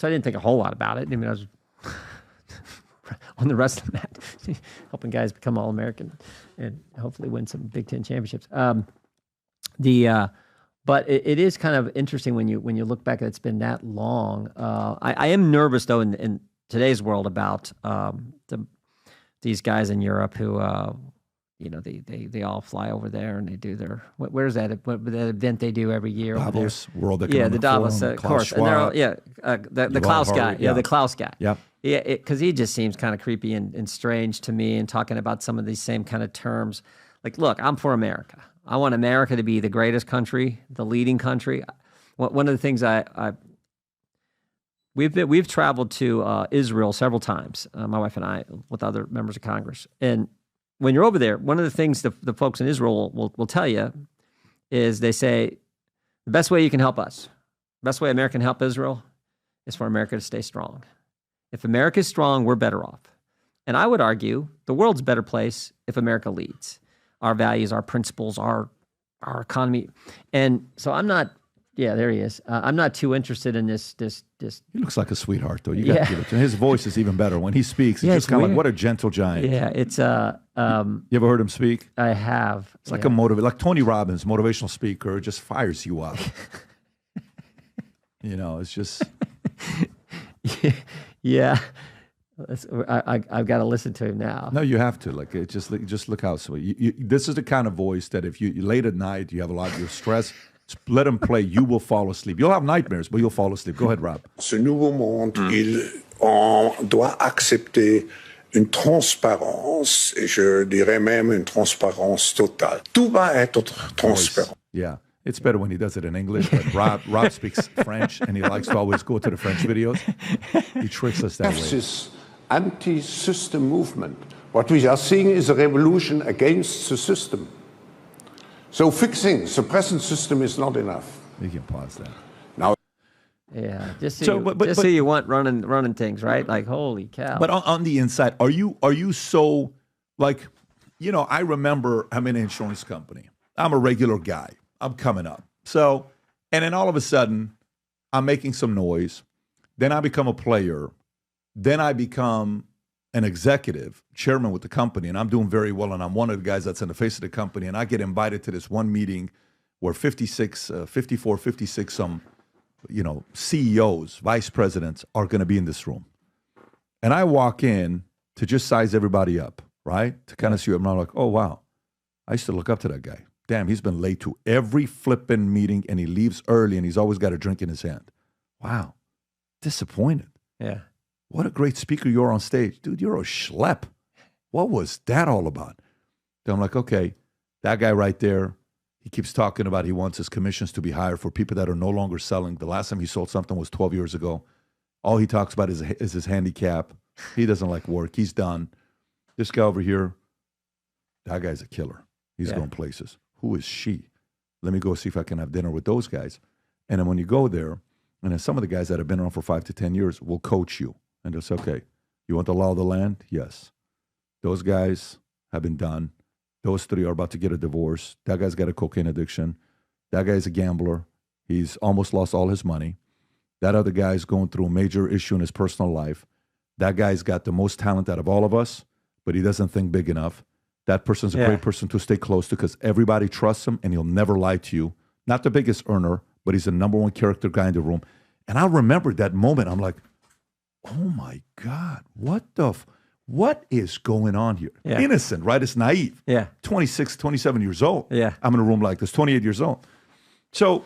I didn't think a whole lot about it. I mean, I was on the rest of the mat, helping guys become All-American and hopefully win some Big Ten championships. But it is kind of interesting when you look back. It's been that long. I am nervous though in today's world about these guys in Europe who they all fly over there and they do their where's that event they do every year? Davos, World Economic the Davos, Forum, of course. Schwab, And they're all, the Klaus guy. Yeah, the Klaus guy. Yeah. Yeah, because he just seems kind of creepy and strange to me, and talking about some of these same kind of terms. Like, look, I'm for America. I want America to be the greatest country, the leading country. One of the things we've traveled to Israel several times, my wife and I, with other members of Congress. And when you're over there, one of the things the folks in Israel will tell you is they say, the best way you can help us, the best way America can help Israel is for America to stay strong. If America is strong, we're better off. And I would argue the world's a better place if America leads. Our values, our principles, our economy. And so I'm not, there he is. I'm not too interested in this. He looks like a sweetheart, though. You got to give it to him. His voice is even better. When he speaks, it's just kind of like, what a gentle giant. Yeah, it's... you ever heard him speak? I have. It's like like Tony Robbins, motivational speaker, just fires you up. It's just... Yeah. I've got to listen to him now. No, you have to. Just look how sweet. This is the kind of voice that if you late at night, you have a lot of your stress, let him play, you will fall asleep. You'll have nightmares, but you'll fall asleep. Go ahead, Rob. Ce nouveau monde, on doit accepter une transparence, et je dirais même une transparence totale. Tout va être transparent. Yeah. It's better when he does it in English, but Rob speaks French, and he likes to always go to the French videos. He tricks us that way. This anti-system movement, what we are seeing is a revolution against the system. So fixing the present system is not enough. You can pause that. Now, just so you want running things, right? Like, holy cow. But on the inside, are you so, like, I remember I'm in an insurance company. I'm a regular guy. I'm coming up. So, and then all of a sudden, I'm making some noise. Then I become a player. Then I become an executive, chairman with the company, and I'm doing very well, and I'm one of the guys that's in the face of the company, and I get invited to this one meeting where 54, 56, CEOs, vice presidents are going to be in this room. And I walk in to just size everybody up, right? To kind of see what I'm like, oh, wow. I used to look up to that guy. Damn, he's been late to every flipping meeting, and he leaves early, and he's always got a drink in his hand. Wow. Disappointed. Yeah. What a great speaker you are on stage. Dude, you're a schlep. What was that all about? Then I'm like, okay, that guy right there, he keeps talking about he wants his commissions to be higher for people that are no longer selling. The last time he sold something was 12 years ago. All he talks about is his handicap. He doesn't like work. He's done. This guy over here, that guy's a killer. He's going places. Who is she? Let me go see if I can have dinner with those guys. And then when you go there, and then some of the guys that have been around for 5 to 10 years will coach you. And they'll say, okay, you want the law of the land? Yes. Those guys have been done. Those 3 are about to get a divorce. That guy's got a cocaine addiction. That guy's a gambler. He's almost lost all his money. That other guy's going through a major issue in his personal life. That guy's got the most talent out of all of us, but he doesn't think big enough. That person's a great person to stay close to because everybody trusts him and he'll never lie to you. Not the biggest earner, but he's the number one character guy in the room. And I remember that moment. I'm like, oh my God, what is going on here? Yeah. Innocent, right? It's naive. Yeah. 26, 27 years old. Yeah. I'm in a room like this, 28 years old. So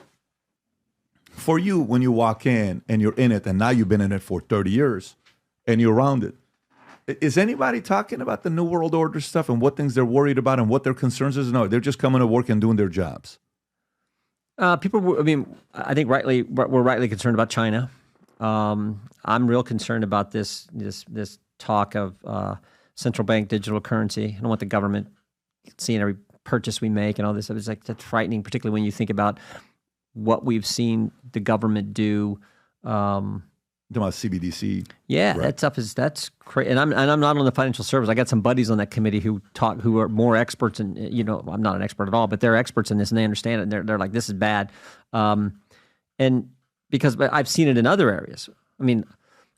for you, when you walk in and you're in it, and now you've been in it for 30 years and you're around it, is anybody talking about the New World Order stuff and what things they're worried about and what their concerns is? No, they're just coming to work and doing their jobs. People, I mean, I think we're rightly concerned about China. I'm real concerned about this talk of central bank digital currency. I don't want the government seeing every purchase we make and all this. It's like, that's frightening, particularly when you think about what we've seen the government do. About CBDC. Yeah, right. that stuff that's crazy. And I'm not on the financial service. I got some buddies on that committee who are more experts, and I'm not an expert at all, but they're experts in this and they understand it. And they're like, this is bad, and because I've seen it in other areas. I mean,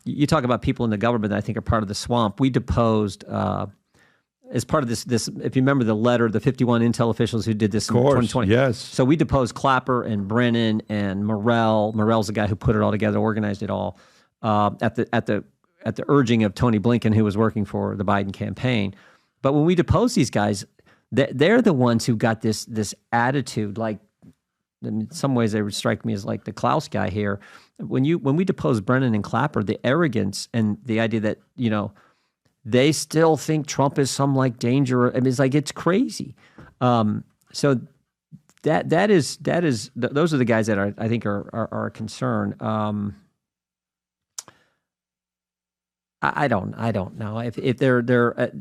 you talk about people in the government that I think are part of the swamp. We deposed as part of this. If you remember the letter, the 51 Intel officials who did this in 2020. Yes. So we deposed Clapper and Brennan and Morrell. Morell's the guy who put it all together, organized it all. At the urging of Tony Blinken, who was working for the Biden campaign. But when we depose these guys, they're the ones who got this attitude. Like, in some ways, they would strike me as like the Klaus guy here. When we depose Brennan and Clapper, the arrogance and the idea that they still think Trump is some like danger. I mean, it's like, it's crazy. So those are the guys that I think are a concern. I don't know if they're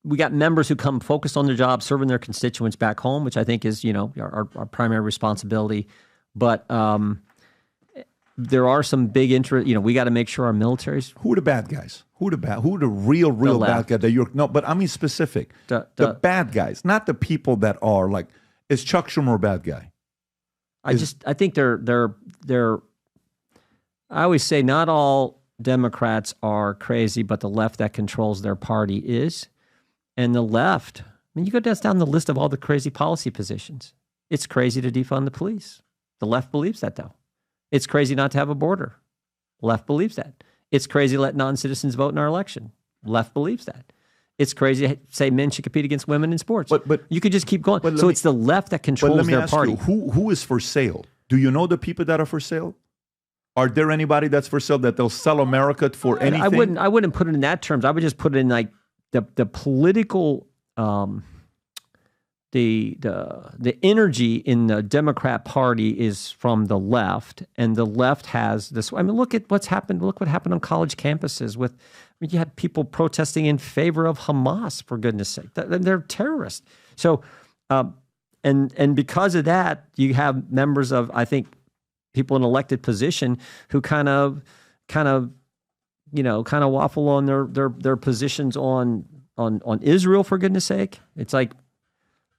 we got members who come focused on their job, serving their constituents back home, which I think is our primary responsibility. But there are some big interest. We got to make sure our military's. Who are the bad guys? Who are the real bad guys that you're? No, but I mean specific. The bad guys, not the people that are like. Is Chuck Schumer a bad guy? I think they're. I always say not all Democrats are crazy, but the left that controls their party is. And the left, I mean, you go down the list of all the crazy policy positions. It's crazy to defund the police. The left believes that, though. It's crazy not to have a border. Left believes that. It's crazy to let non-citizens vote in our election. Left believes that. It's crazy to say men should compete against women in sports. But you could just keep going. So it's the left that controls their party. Who is for sale? Do you know the people that are for sale? Are there anybody that's for sale that they'll sell America for anything? I wouldn't put it in that terms. I would just put it in like the political the energy in the Democrat Party is from the left, and the left has this. I mean, look at what's happened. Look what happened on college campuses with. I mean, you had people protesting in favor of Hamas, for goodness sake. They're terrorists. So, and because of that, you have members of, I think, people in elected position who kind of waffle on their positions on Israel, for goodness sake. It's like,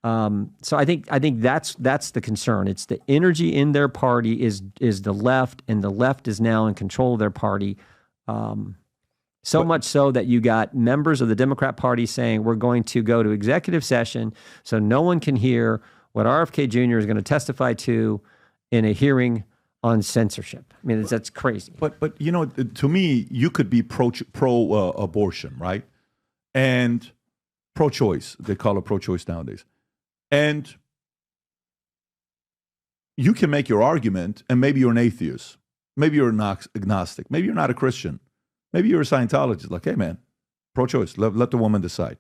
so I think that's the concern. It's the energy in their party is the left, and the left is now in control of their party. So much so that you got members of the Democrat Party saying we're going to go to executive session so no one can hear what RFK Jr. is going to testify to in a hearing on censorship. I mean, that's crazy. But to me, you could be pro abortion, right? And pro-choice. They call it pro-choice nowadays. And you can make your argument, and maybe you're an atheist. Maybe you're an agnostic. Maybe you're not a Christian. Maybe you're a Scientologist. Like, hey, man, pro-choice. Let the woman decide.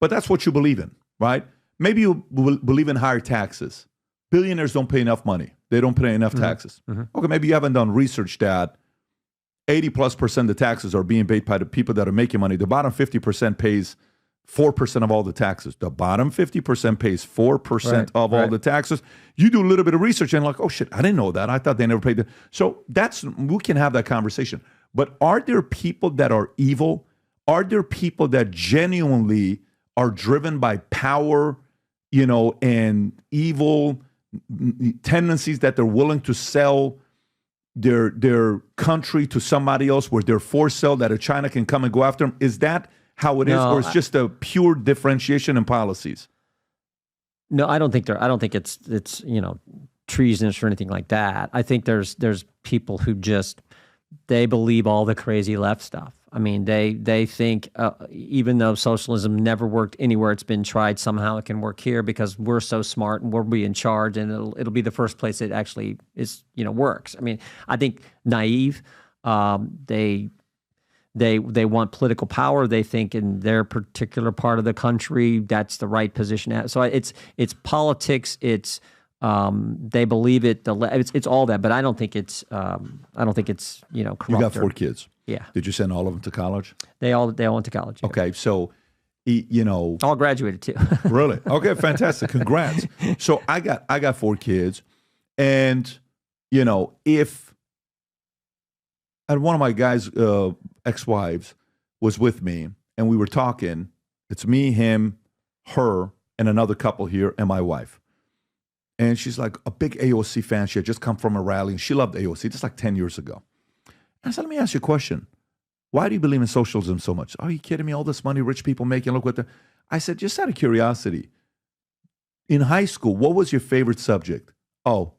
But that's what you believe in, right? Maybe you believe in higher taxes. Billionaires don't pay enough money. They don't pay enough taxes. Mm-hmm. Okay, maybe you haven't done research that 80+% of the taxes are being paid by the people that are making money. The bottom 50% pays 4% of all the taxes. The bottom 50% pays 4% of all the taxes. You do a little bit of research and like, oh shit, I didn't know that. I thought they never paid that. So we can have that conversation. But are there people that are evil? Are there people that genuinely are driven by power, and evil tendencies that they're willing to sell their country to somebody else where they're for sale, that a China can come and go after them? Is that how it is, or it's just a pure differentiation in policies? No, I don't think it's treasonous or anything like that. I think there's people who just, they believe all the crazy left stuff. I mean, they think even though socialism never worked anywhere it's been tried, somehow it can work here because we're so smart and we'll be in charge, and it'll be the first place it actually is, works. I mean, I think naive. They want political power. They think in their particular part of the country that's the right position. So it's politics. It's they believe it. It's all that. But I don't think it's corrupt. You got 4 kids. Yeah. Did you send all of them to college? They all went to college. Yeah. Okay, so all graduated too. Really? Okay, fantastic. Congrats. So I got 4 kids, and if and one of my guys' ex-wives was with me, and we were talking. It's me, him, her, and another couple here, and my wife. And she's like a big AOC fan. She had just come from a rally, and she loved AOC just like 10 years ago. And I said, let me ask you a question. Why do you believe in socialism so much? Are you kidding me? All this money rich people making, look what I said, just out of curiosity. In high school, what was your favorite subject? Oh,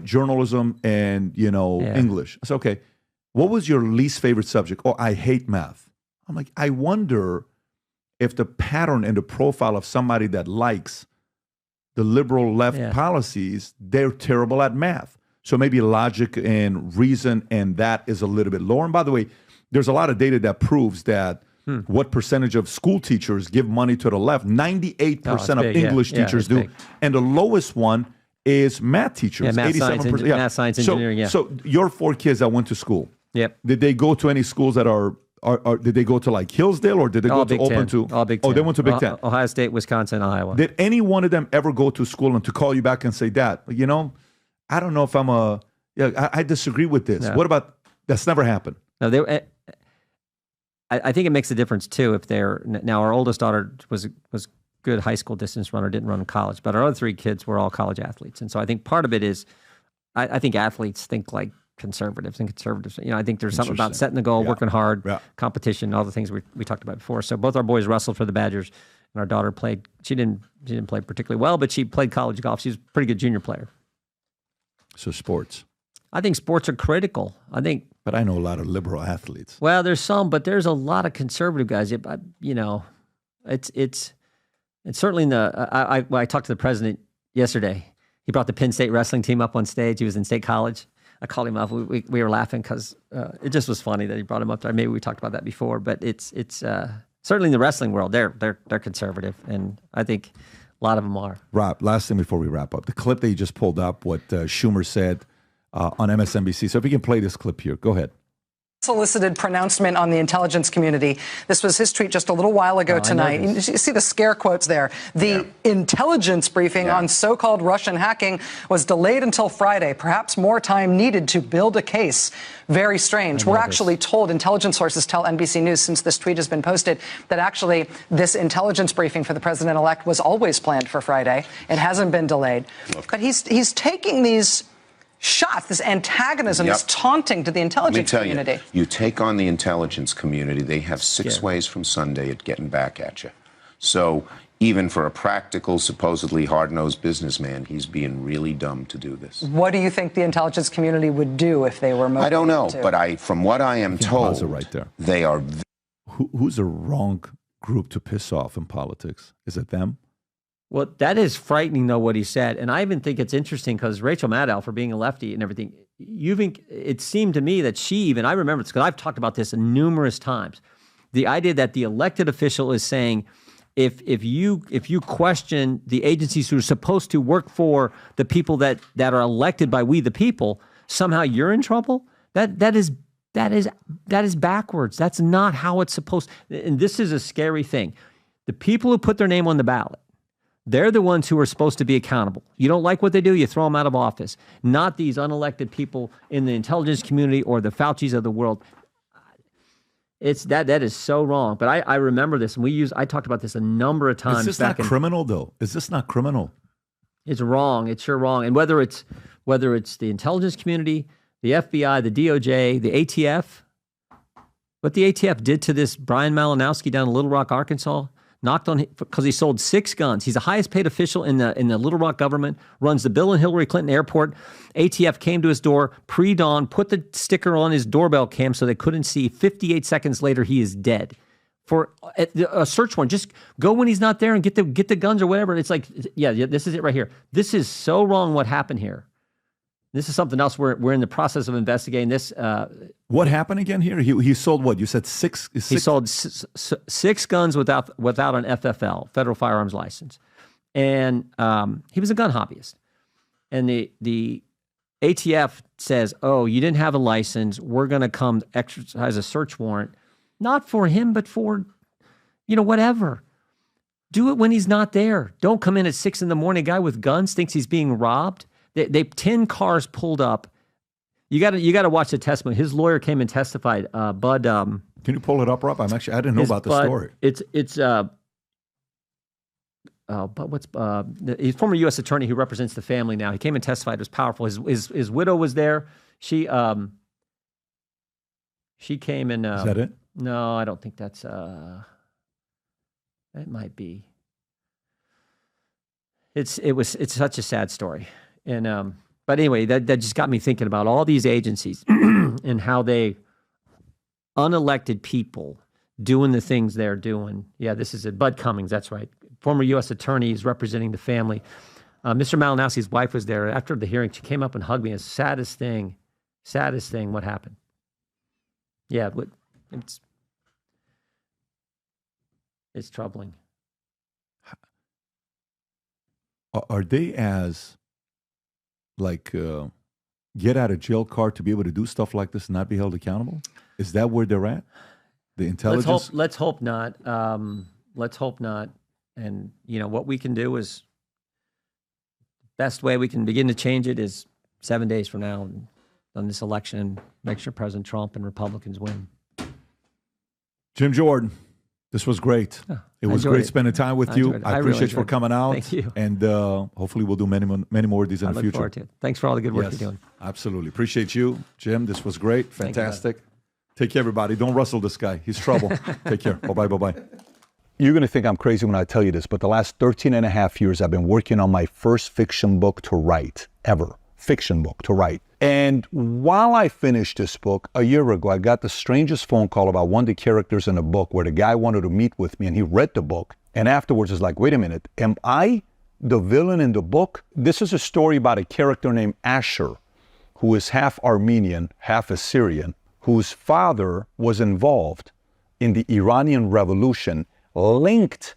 journalism and, English. I said, okay. What was your least favorite subject? Oh, I hate math. I'm like, I wonder if the pattern and the profile of somebody that likes the liberal left policies, they're terrible at math. So maybe logic and reason and that is a little bit lower. And by the way, there's a lot of data that proves that what percentage of school teachers give money to the left. 98% of English teachers do. Big. And the lowest one is math teachers. Yeah, math, 87%. Math, science, engineering, So your 4 kids that went to school, yep. Did they go to any schools that are did they go to like Hillsdale or did they go to Open to? All Big Ten. Oh, they went to Big Ten. Ohio State, Wisconsin, Iowa. Did any one of them ever go to school and to call you back and say, Dad, I don't know if I disagree with this. No. What about, that's never happened. No, I think it makes a difference too if they're, now our oldest daughter was good high school distance runner, didn't run in college, but our other 3 kids were all college athletes. And so I think part of it is, I think athletes think like conservatives. I think there's something about setting the goal, working hard, competition, all the things we talked about before. So both our boys wrestled for the Badgers, and our daughter played. She didn't play particularly well, but she played college golf. She was a pretty good junior player. So sports. I think sports are critical. But I know a lot of liberal athletes. Well, there's some, but there's a lot of conservative guys. It's certainly in the. I talked to the president yesterday. He brought the Penn State wrestling team up on stage. He was in State College. I called him up. We were laughing because it just was funny that he brought him up there. Maybe we talked about that before, but it's certainly in the wrestling world, they're conservative, and I think a lot of them are. Rob, last thing before we wrap up, the clip that you just pulled up, what Schumer said on MSNBC. So if we can play this clip here, go ahead. Solicited pronouncement on the intelligence community. This was his tweet just a little while ago tonight. You see the scare quotes there. The intelligence briefing on so-called Russian hacking was delayed until Friday. Perhaps more time needed to build a case. Very strange. We're actually told, intelligence sources tell NBC News since this tweet has been posted, that actually this intelligence briefing for the president-elect was always planned for Friday. It hasn't been delayed. But he's taking these shots, this antagonism, this taunting to the intelligence community. You take on the intelligence community, they have 6 ways from Sunday at getting back at you. So even for a practical, supposedly hard-nosed businessman, he's being really dumb to do this. What do you think the intelligence community would do if they were motivated? I don't know, but from what I am told, right there. They are. Who's the wrong group to piss off in politics? Is it them? Well, that is frightening, though, what he said. And I even think it's interesting because Rachel Maddow, for being a lefty and everything, it seemed to me that I remember this because I've talked about this numerous times. The idea that the elected official is saying, if you question the agencies who are supposed to work for the people that are elected by we the people, somehow you're in trouble. That is backwards. That's not how it's supposed. And this is a scary thing. The people who put their name on the ballot, they're the ones who are supposed to be accountable. You don't like what they do, you throw them out of office. Not these unelected people in the intelligence community or the Faucis of the world. It's that is so wrong. But I remember this, and I talked about this a number of times. Is this not criminal, though? Is this not criminal? It's wrong. It's sure wrong. And whether it's the intelligence community, the FBI, the DOJ, the ATF, what the ATF did to this Brian Malinowski down in Little Rock, Arkansas, knocked on because he sold 6 guns. He's the highest paid official in the Little Rock government, runs the Bill and Hillary Clinton Airport. ATF came to his door pre-dawn, put the sticker on his doorbell cam so they couldn't see. 58 seconds later, he is dead. For a search warrant, just go when he's not there and get the guns or whatever. It's like, yeah, this is it right here. This is so wrong what happened here. This is something else we're in the process of investigating. This. What happened again here? He sold what? You said six? He sold 6 guns without an FFL, Federal Firearms License. And he was a gun hobbyist. And the ATF says, oh, you didn't have a license. We're going to come exercise a search warrant. Not for him, but for, whatever. Do it when he's not there. Don't come in at 6 a.m. A guy with guns thinks he's being robbed. They 10 cars pulled up. You got to watch the testimony. His lawyer came and testified. Bud. Can you pull it up, Rob? I didn't know about the story. He's a former U.S. attorney who represents the family now. He came and testified. It was powerful. His widow was there. She came and. Is that it? No, I don't think that's. It might be. It's such a sad story, and but anyway, that just got me thinking about all these agencies and how they unelected people doing the things they're doing. Yeah, this is it. Bud Cummings, that's right. Former U.S. attorney is representing the family. Mr. Malinowski's wife was there after the hearing. She came up and hugged me. It's saddest thing. What happened? Yeah, it's troubling. Are they as get out of jail card to be able to do stuff like this and not be held accountable? Is that where they're at? The intelligence? Let's hope not. Let's hope not. And what we can do is best way we can begin to change it is 7 days from now on this election and make sure President Trump and Republicans win. Jim Jordan, this was great. It was great spending time with you. I appreciate you for coming out. Thank you. And hopefully we'll do many more of these in the future. I look forward to it. Thanks for all the good work you're doing. Absolutely. Appreciate you, Jim. This was great. Fantastic. Take care, everybody. Don't rustle this guy. He's trouble. Take care. Bye-bye. You're going to think I'm crazy when I tell you this, but the last 13 and a half years, I've been working on my first fiction book to write, ever. Fiction book to write. And while I finished this book, a year ago, I got the strangest phone call about one of the characters in the book where the guy wanted to meet with me and he read the book. And afterwards was like, wait a minute, am I the villain in the book? This is a story about a character named Asher, who is half Armenian, half Assyrian, whose father was involved in the Iranian Revolution, linked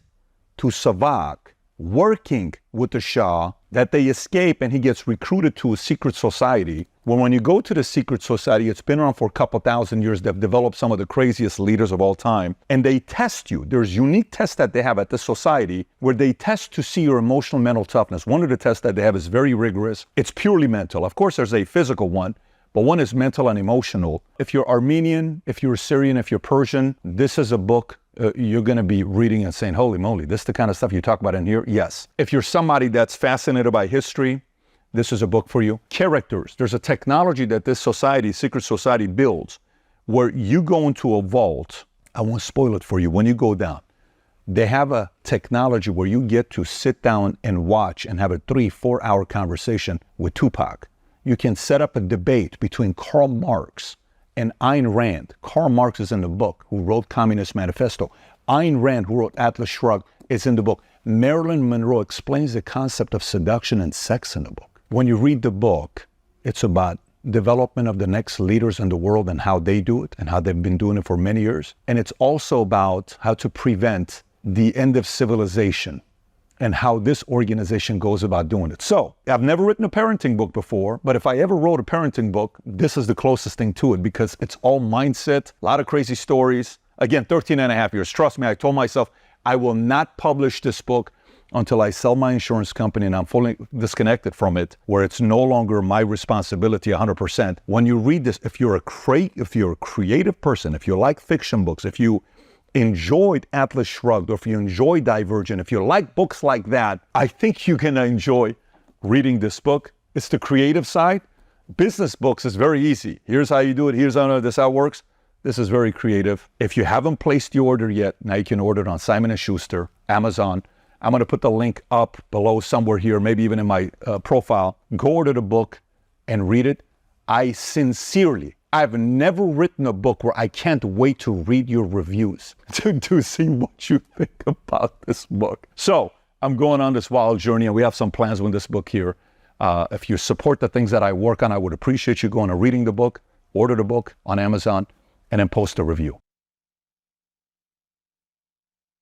to Savak, working with the Shah, that they escape and he gets recruited to a secret society. When you go to the secret society, it's been around for a couple thousand years. They've developed some of the craziest leaders of all time. And they test you. There's unique tests that they have at this society where they test to see your emotional mental toughness. One of the tests that they have is very rigorous. It's purely mental. Of course, there's a physical one, but one is mental and emotional. If you're Armenian, if you're Syrian, if you're Persian, this is a book you're going to be reading and saying, holy moly, this is the kind of stuff you talk about in here? Yes. If you're somebody that's fascinated by history, this is a book for you. Characters. There's a technology that this society, secret society, builds where you go into a vault. I won't spoil it for you. When you go down, they have a technology where you get to sit down and watch and have a 3-4 hour conversation with Tupac. You can set up a debate between Karl Marx and Ayn Rand. Karl Marx is in the book, who wrote Communist Manifesto. Ayn Rand, who wrote Atlas Shrugged, is in the book. Marilyn Monroe explains the concept of seduction and sex in the book. When you read the book, it's about development of the next leaders in the world and how they do it and how they've been doing it for many years. And it's also about how to prevent the end of civilization and how this organization goes about doing it. So, I've never written a parenting book before, but if I ever wrote a parenting book, this is the closest thing to it because it's all mindset, a lot of crazy stories. Again, 13 and a half years. Trust me, I told myself I will not publish this book until I sell my insurance company and I'm fully disconnected from it, where it's no longer my responsibility 100%. When you read this, if you're a creative person, if you like fiction books, if you enjoyed Atlas Shrugged, or if you enjoy Divergent, if you like books like that, I think you're going to enjoy reading this book. It's the creative side. Business books is very easy. Here's how you do it. Here's how it works. This is very creative. If you haven't placed your order yet, now you can order it on Simon & Schuster, Amazon. I'm going to put the link up below somewhere here, maybe even in my profile. Go order the book and read it. I've never written a book where I can't wait to read your reviews to see what you think about this book. So I'm going on this wild journey, and we have some plans with this book here. If you support the things that I work on, I would appreciate you going and reading the book, order the book on Amazon, and then post a review.